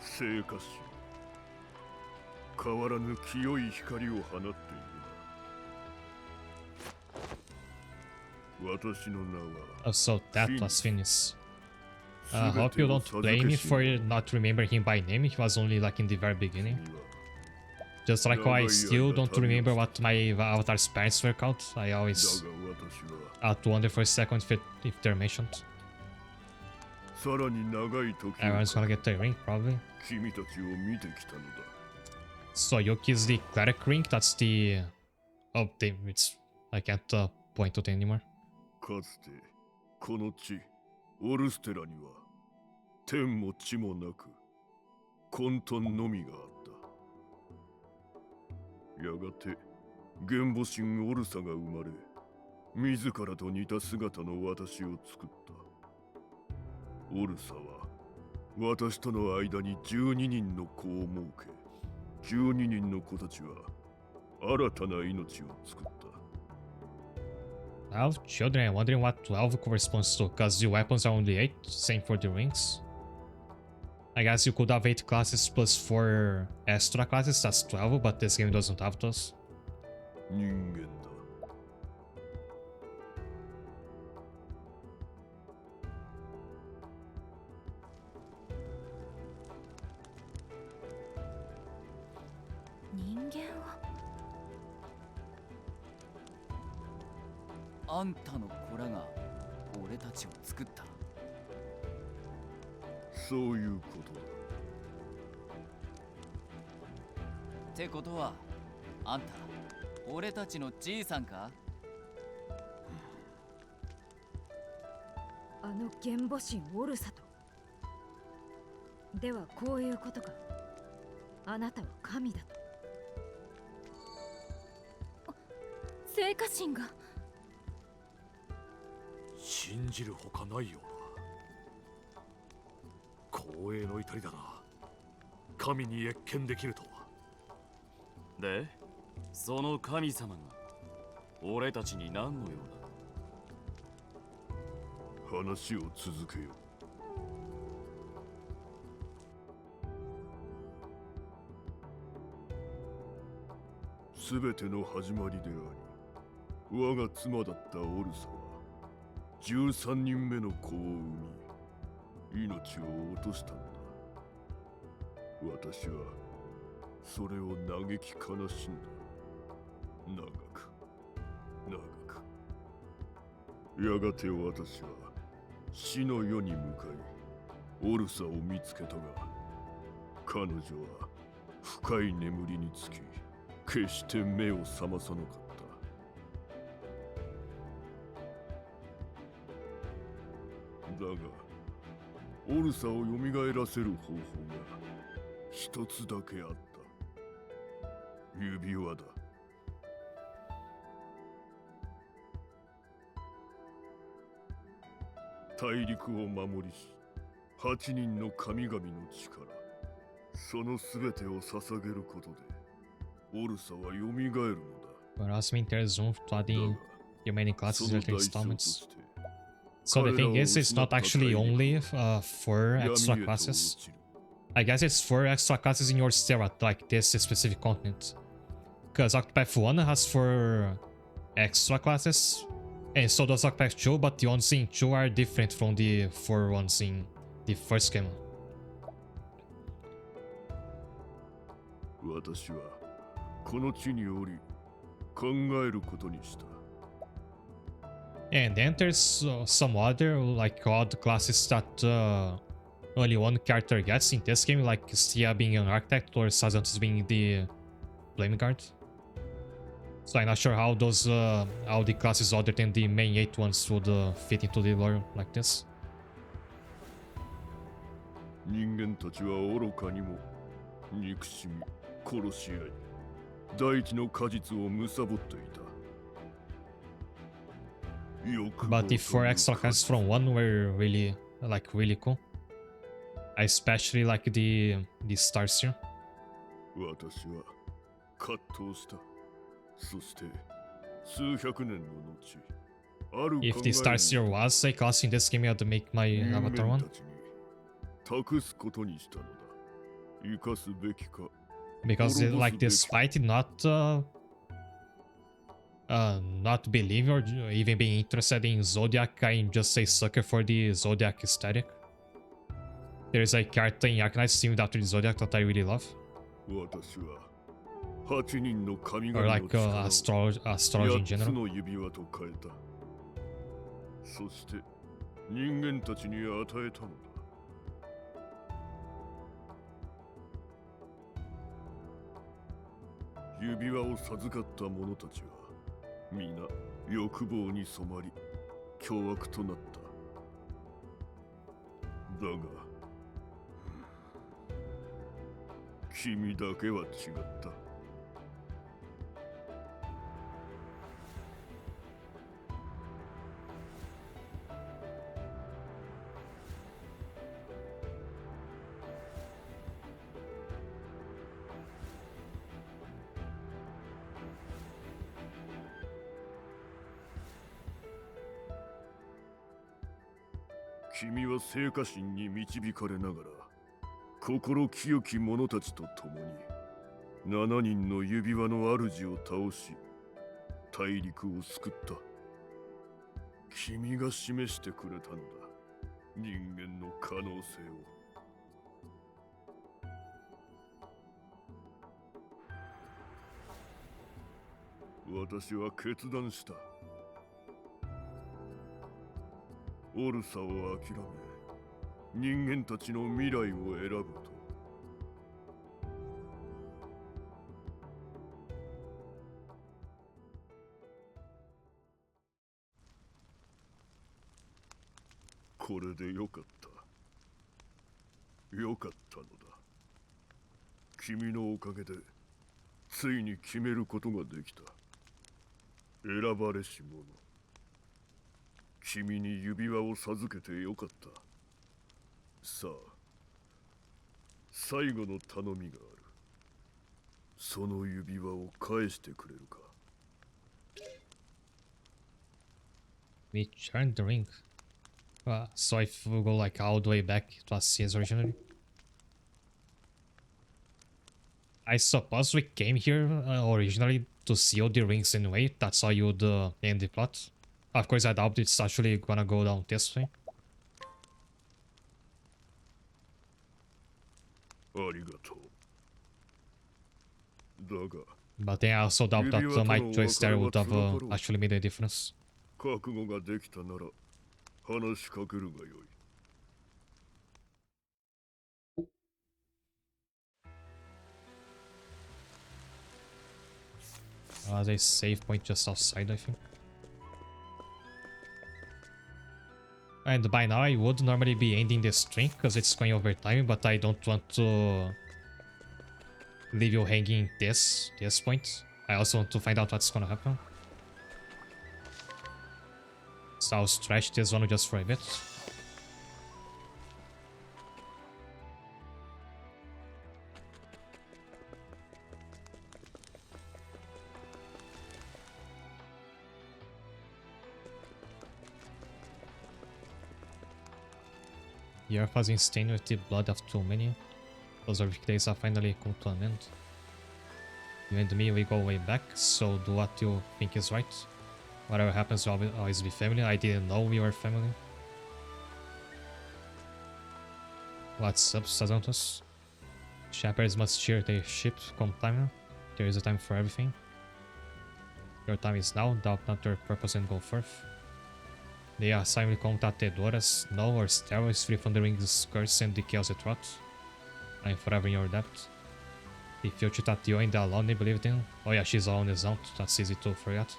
S5: 聖歌師、変わらぬ清い光を放っているな。私の名は
S1: Oh, so that was Phineas. Hope you don't blame me for not remembering him by name. He was only like in the very beginning. Just like how I still don't remember what my avatar's parents were called. I always wonder for a second if they're mentioned.
S5: さらに長い時
S1: Everyone's gonna get the ring, probably.
S5: 君たちを見てきたのだ。
S1: So Yuki's the cleric ring. That's the... Oh, damn, it's... I can't point to it anymore.
S5: かつてこの地オルステラには天も地もなく混沌のみがあった。やがて原母神オルサが生まれ、自らと似た姿の私を作った。オルサは私との間に12人の子を設け、12人の子たちは新たな命を作った。
S1: 12 children, I'm wondering what 12 corresponds to, because the weapons are only 8, same for the rings. I guess you could have 8 classes plus 4 extra classes, that's 12, but this game doesn't have those.
S5: 人間だ。
S3: 人間は
S6: あんたの子らが俺たちを作った。
S5: そういうことだ。
S6: ってことは、あんた俺たちのじいさんか？
S2: あの原母神オルサと。ではこういうことか。あなたは神だと。
S3: 聖歌神が。
S7: 信じるほかないよな。光栄の至りだな。神に謁見できるとは。
S8: で、その神様が俺たちに何の用だ？
S5: 話を続けよう。すべての始まりであり、我が妻だったオルサは13人目の子を産み、命を落としたのだ。私はそれを嘆き悲しんだ。長く長く。やがて私は死の世に向かい、オルサを見つけたが、彼女は深い眠りにつき、決して目を覚まさなかった。だが、オルサを蘇らせる方法が一つだけあった。指輪だ。大陸を守りし8人の神々の力、その全てを捧げることでオルサは蘇るのだ。
S1: But also mean there's room to adding remaining classes
S5: その
S1: later
S5: 代償と
S1: installments.
S5: して
S1: So the thing is, it's not
S5: 彼らを
S1: actually
S5: 失った
S1: only 4 extra
S5: 闇へと
S1: classes.
S5: 落ちる。
S1: I guess it's 4 extra classes in your Stera, like this specific continent. Because Octopath 1 has 4 extra classes, and so does Octopath 2, but the ones in 2 are different from the 4 ones in the first game.
S5: 私はこの地におり考えることにした。
S1: And then there's some other like odd classes that only one character gets in this game, like Sia being an architect or Sazantos being the flame guard. So I'm not sure how those how the classes other than the main 8 ones would fit into the lore like this.
S5: 人間たちは愚かにも憎しみ殺し合い大地の果実を貪っていた。
S1: But the 4 extra classes from 1 were really cool. I especially like the Starseer.
S5: 私は葛藤した。そして数百年の後、ある
S1: If the Starseer was a class in this game, I'd make my avatar one.
S5: 託すことにしたのだ。生かすべきか。
S1: Because like despite not believing or even being interested in Zodiac, I'm just a sucker for the Zodiac aesthetic. There's a character in Arcanite named after the Zodiac that I really love.
S5: 私は8人の神
S1: Or
S5: 々の
S1: like
S5: 力を
S1: astrology in
S5: 8つ
S1: general.
S5: の指輪と変えた。そして人間たちに与えたのだ。指輪を授かった者たちは皆欲望に染まり凶悪となった。だが君だけは違った。君は聖火心に導かれながら心清き者たちと共に7人の指輪の主を倒し大陸を救った。君が示してくれたのだ、人間の可能性を。私は決断した。オルサを諦め人間たちの未来を選ぶと。これでよかった。よかったのだ。君のおかげでついに決めることができた。選ばれし者。君に指輪を授けてよかった。さあ、最後の頼みがある。その指輪を返してくれるか。
S1: Return the ring. So if we go like all the way back, it was CS originally. I suppose we came here originally to seal the rings anyway. That's how you would end the plot. Of course, I doubt it's actually gonna go down this way. But then I also doubt that my choice there would have actually made a difference. There's a save point just outside, I think. And by now I would normally be ending this stream because it's going over time, but I don't want to leave you hanging this point. I also want to find out what's gonna happen. So I'll stretch this one just for a bit. The earth was stained with the blood of too many. Those horrific days are finally come to an end. You and me, we go way back, so do what you think is right. Whatever happens, we'll always be family. I didn't know we were family. What's up, Sazantos? Shepherds must cheer their ship come time. There is a time for everything. Your time is now, doubt not your purpose and go forth. They are silently contatedoras, no or steroids free from the ring's curse and the chaos it wrought. I am forever in your debt. If you Tatio ainda alone, they believed in. Oh yeah, she's all on his own, that's easy to forget.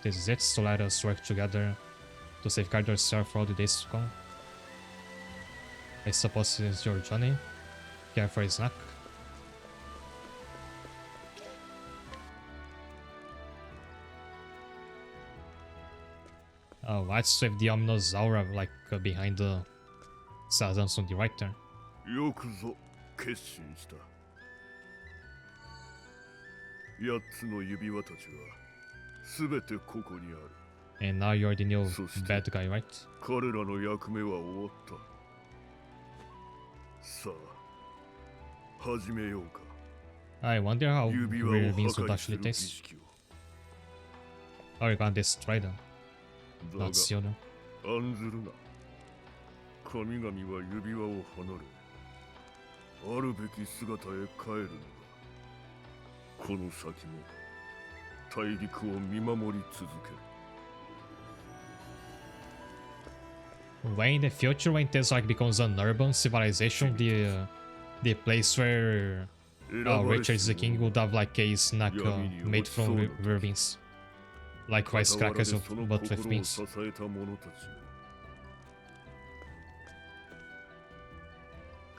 S1: This is it, so let us work together to safeguard yourself for all the days to come. I suppose this is your journey. Care for a snack. Oh, what's with the ominous aura like behind the Sazans on the right there?
S5: よくぞ決心した。8つの指輪たちはすべてここにある。
S1: And now you're the new bad guy, right?
S5: 彼らの役目は終わった。さあ、始めようか。
S1: I wonder how
S5: 指輪を
S1: real
S5: 破
S1: means would
S5: 壊す
S1: actually
S5: る儀
S1: taste.
S5: 式を。
S1: Or you're gonna destroy them,
S5: だが
S1: not seal them.
S5: 案ずるな。神々は指輪を離れ、あるべき姿へ帰るのだ。この先も大陸を見守り続ける。
S1: When in the future, when this like becomes an urban civilization, the place where Richard is the king would have like a snack made from beans, like rice crackers but with beans.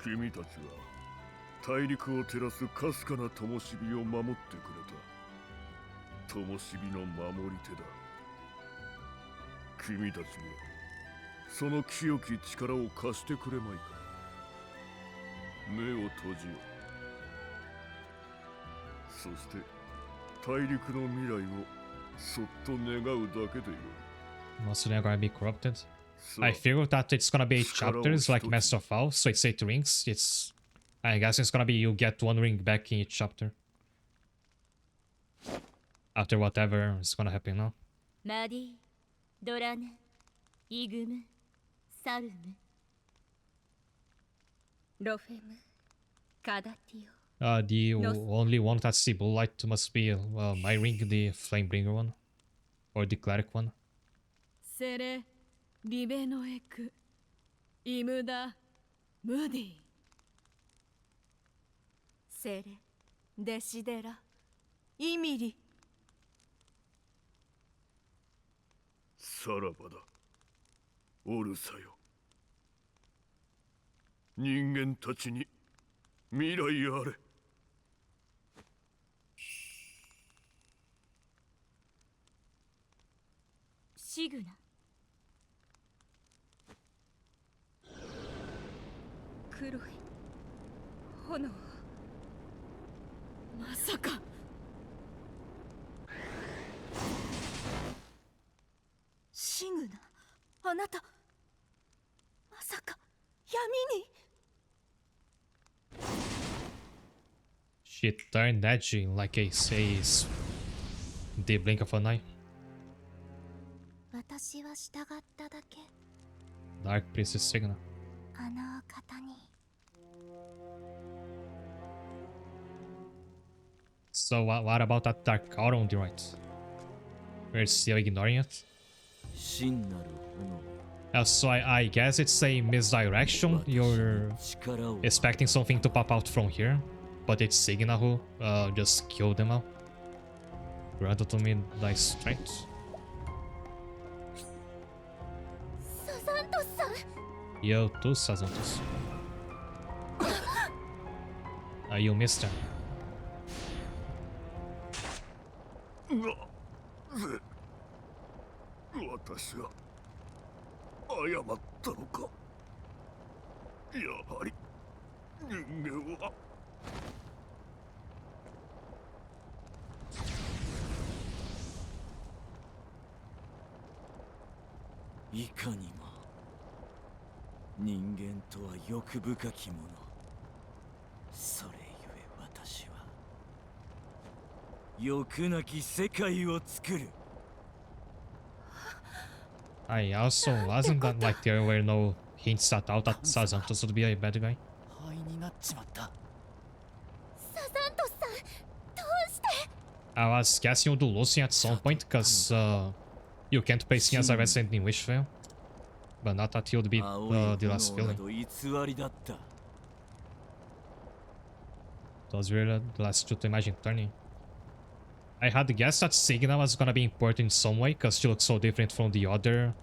S5: 君たちは大陸を照らすかすかな灯火を守ってくれた。灯火の守り手だ。君たちもその清き力を貸してくれまいか。目を閉じよ。そして大陸の未来をそっと願うだけでよい。
S1: Most of them are gonna be corrupted. I figured that it's gonna be 8 chapters like Master of All, so it's 8 rings. I guess it's gonna be you get 1 ring back in each chapter. After whatever is gonna happen now.
S3: マディ、ドラネ、イグム、サルム、ロフェム、カダティオ。
S1: The only one that's the blue light must be my ring, the Flamebringer one. Or the Cleric one.
S2: セレ、リベノエク、イムダ、ムディ。
S3: セレ、デシデラ、イミリ。
S5: さらばだ。オルサよ。人間たちに未来あれ。
S3: シグナ。
S2: 黒い炎。まさか。
S3: シグナ、あなたまさか闇に。
S1: She turned edgy like a says the blink of an eye.
S3: 私は従っただけ。
S1: Dark Priestess Signa.
S3: あの方に。
S1: So what about that dark aura on the right? We're still ignoring it?
S8: 真なる
S1: So I guess it's a misdirection. You're
S8: 炎力を
S1: expecting something to pop out from here, but it's Signa who just killed them all. Granted to me, nice straight.
S3: サザントスさん。
S1: Yo, tu Sazantos. You missed her.
S5: 私は謝ったのか。やはり人間は。
S8: いかにも人間とは欲深きもの。それゆえ私は欲なき世界を作る。
S1: I also wasn't that like there were no hints at all that Sazantos would be a bad guy.
S6: 灰になっちまった。
S3: サザントスさん、どうして。
S1: I was guessing you'd lose him at some point because You can't place him as a resident in Wishvale, but not that he would be the last villain.
S8: 偽りだった
S1: Those were the last two to imagine turning. I had guessed that Signa was gonna be important in some way, because she looks so different from the other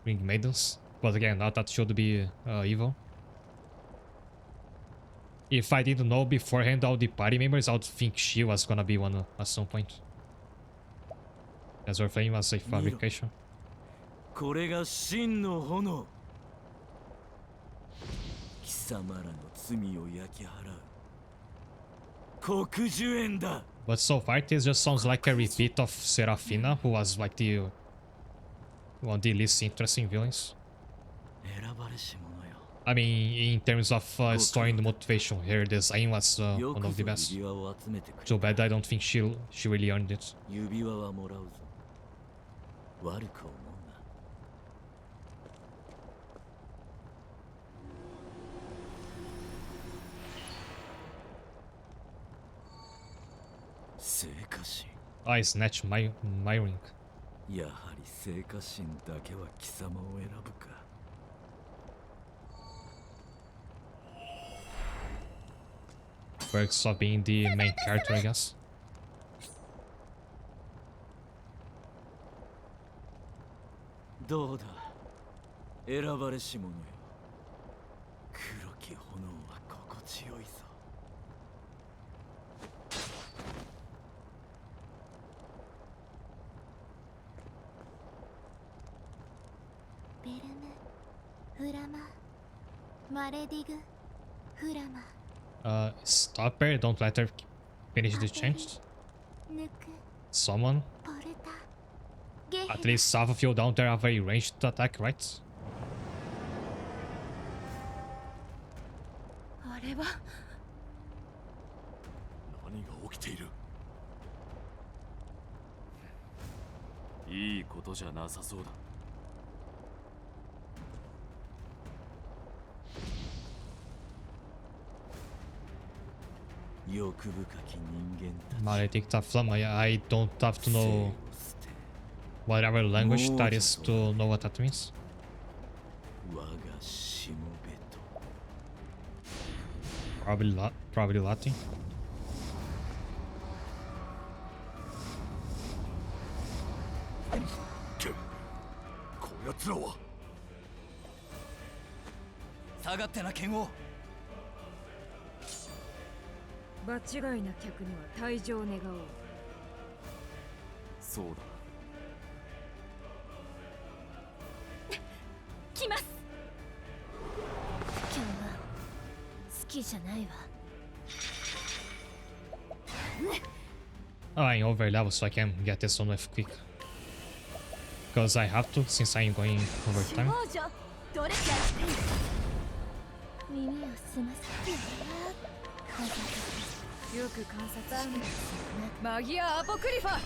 S1: Ring Maidens. But again, not that she would be evil. If I didn't know beforehand all the party members, I would think she was gonna be one at some point. As her flame was a fabrication.
S8: これが真の炎貴様らの罪を焼き払う黒樹園だ
S1: But so far, this just sounds like a repeat of Serafina, who was like one of the least interesting villains.
S8: 選ばれし者よ
S1: I mean, in terms of story and motivation, her design was one of the best.
S8: 指輪を集めてくれ
S1: Too bad I don't think she really earned it.
S8: 指輪はもらうぞ悪く思うな聖火神
S1: I snatched my ring.
S8: やはり聖火神だけは貴様を選ぶか
S1: Perks of being the main character, I guess.
S8: どうだ選ばれし者よ黒き炎は心地よいぞ
S3: ベルムフラママレディグフラマ
S1: Stop her, don't let her finish the chant.
S3: 抜く
S1: Someone,
S3: ポルタゲ
S1: at
S3: ヘ
S1: least half of you down there have a ranged attack, right?
S2: あれは
S7: 何が起きている
S8: いいことじゃなさそうだ欲深き人間たち
S1: Maledicta Flama, I don't have to know whatever language that is to know what that means.
S8: 我がしもべと
S1: Probably Latin.
S7: こやつらは
S6: 下がってな剣王
S2: 場違いな客には退場願おう。
S8: そうだ
S3: 来ます今日は好きじゃないわ
S1: Oh, I'm over level, so I can get this one with quick. Because I have to, since I'm going over time.
S3: 少女どれじゃ耳を澄ませて
S2: よく観察してマギア・アポクリファ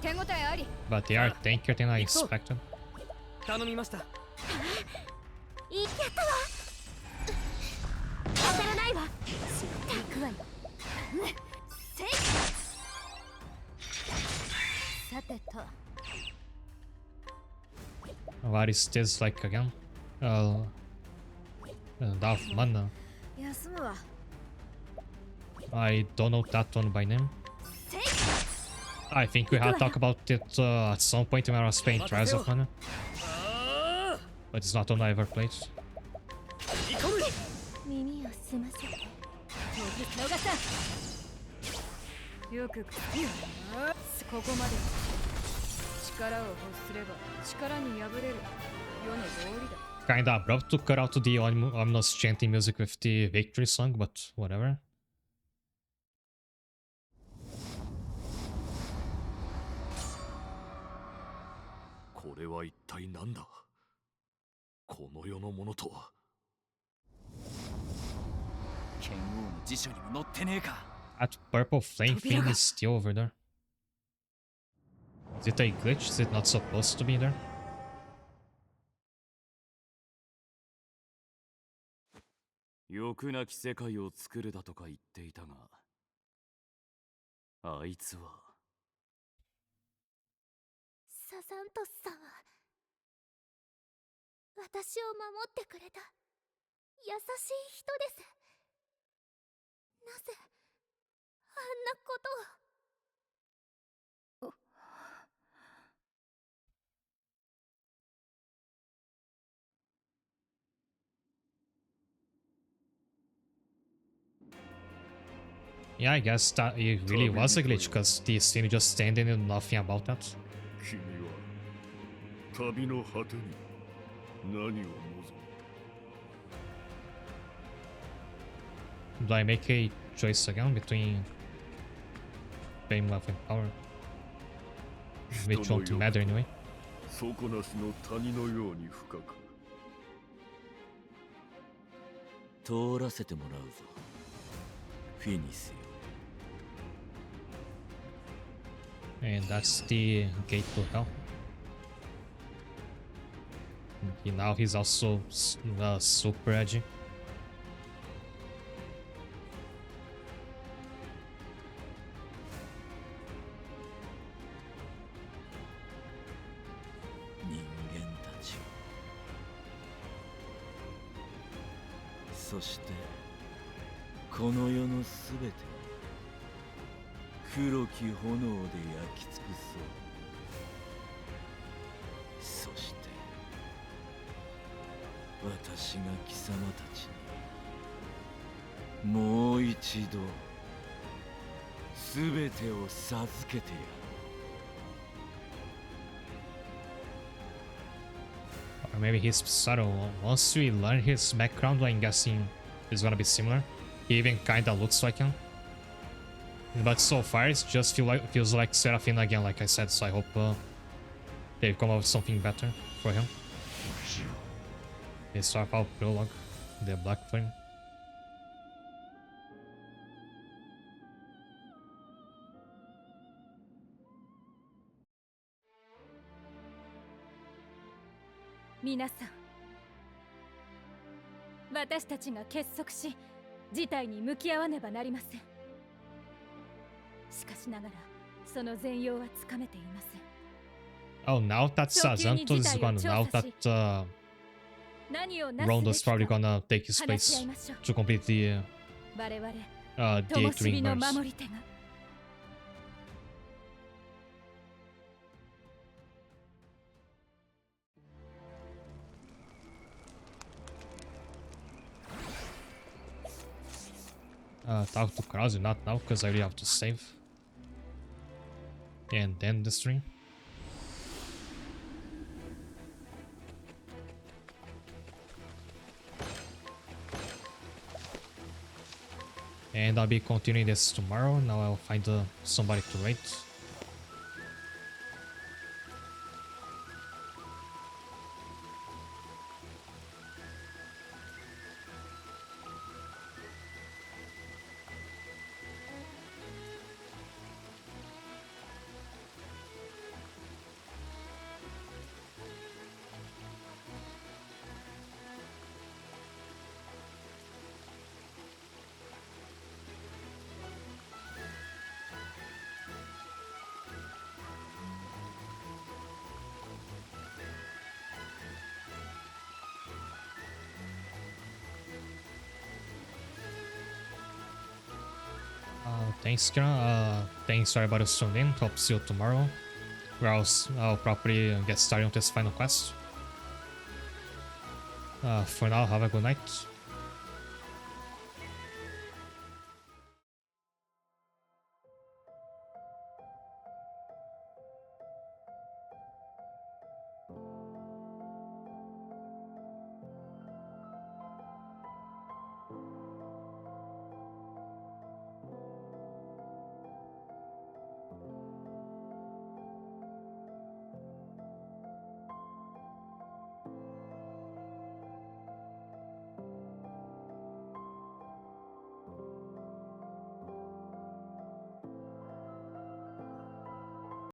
S2: 手応えあり
S1: But they are tankier than I expected.
S4: 頼みました
S3: いいやったわ当たらないわたくわよせいさてと
S1: What is this like again? Darth Mana.
S2: 休むわ
S1: I don't know that one by name. I think we had talked about it at some point when I was playing Trials of Mana. But it's not one I ever played.
S3: 耳を澄ませて
S2: 逃さよくここまで力を欲すれば力に敗れる世の道理だ
S1: Kinda abrupt to cut out the ominous chanting music with the victory song, but whatever.
S7: これは一体何だこの世のものとは
S6: 剣王の辞書にも載ってねえか
S1: That purple flame thing is still over there. Is it a glitch? Is it not supposed to be there?
S8: 欲なき世界を作るだとか言っていたがあいつは
S9: サントスさんは私を守ってくれた優しい人です。なぜあんなことを。
S1: Yeah, I guess that it really was a glitch because the scene just standing and nothing about that.
S5: 君は旅の果てに何を望む？
S1: Do I make a choice again between fame, love, and power? Which won't matter anyway.
S5: 底なしの谷のように深く。
S8: 通らせてもらうぞ、フィニスよ。
S1: And that's the gate to hell. Now he's also super edgy.
S8: 人間たちを、そしてこの世のすべてを黒き炎で焼き尽くそう。そして私が貴様たちにもう一度すべてを授けてやる。
S1: Or maybe he's subtle. Once we learn his background, I'm guessing it's gonna be similar. He even kinda looks like him. But so far, it just feels like Seraphine again, like I said, so I hope they come up with something better for him. They start out prologue, the Black Flame.
S2: Minasan, 私たちが結束し、事態に向き合わねばなりません。しかしながら、その全容はつかめていません。
S1: Oh, now that Zanto is gonna, now that Rondo's probably gonna take his place to complete the D8 ring bars. Talk to Krause, not now, because I really have to save. And then the stream. And I'll be continuing this tomorrow. Now I'll find somebody to raid. Thanks, Kira. Thanks for everybody who's tuned in. Hope to see you tomorrow, where I'll probably get started on this final quest. For now, have a good night.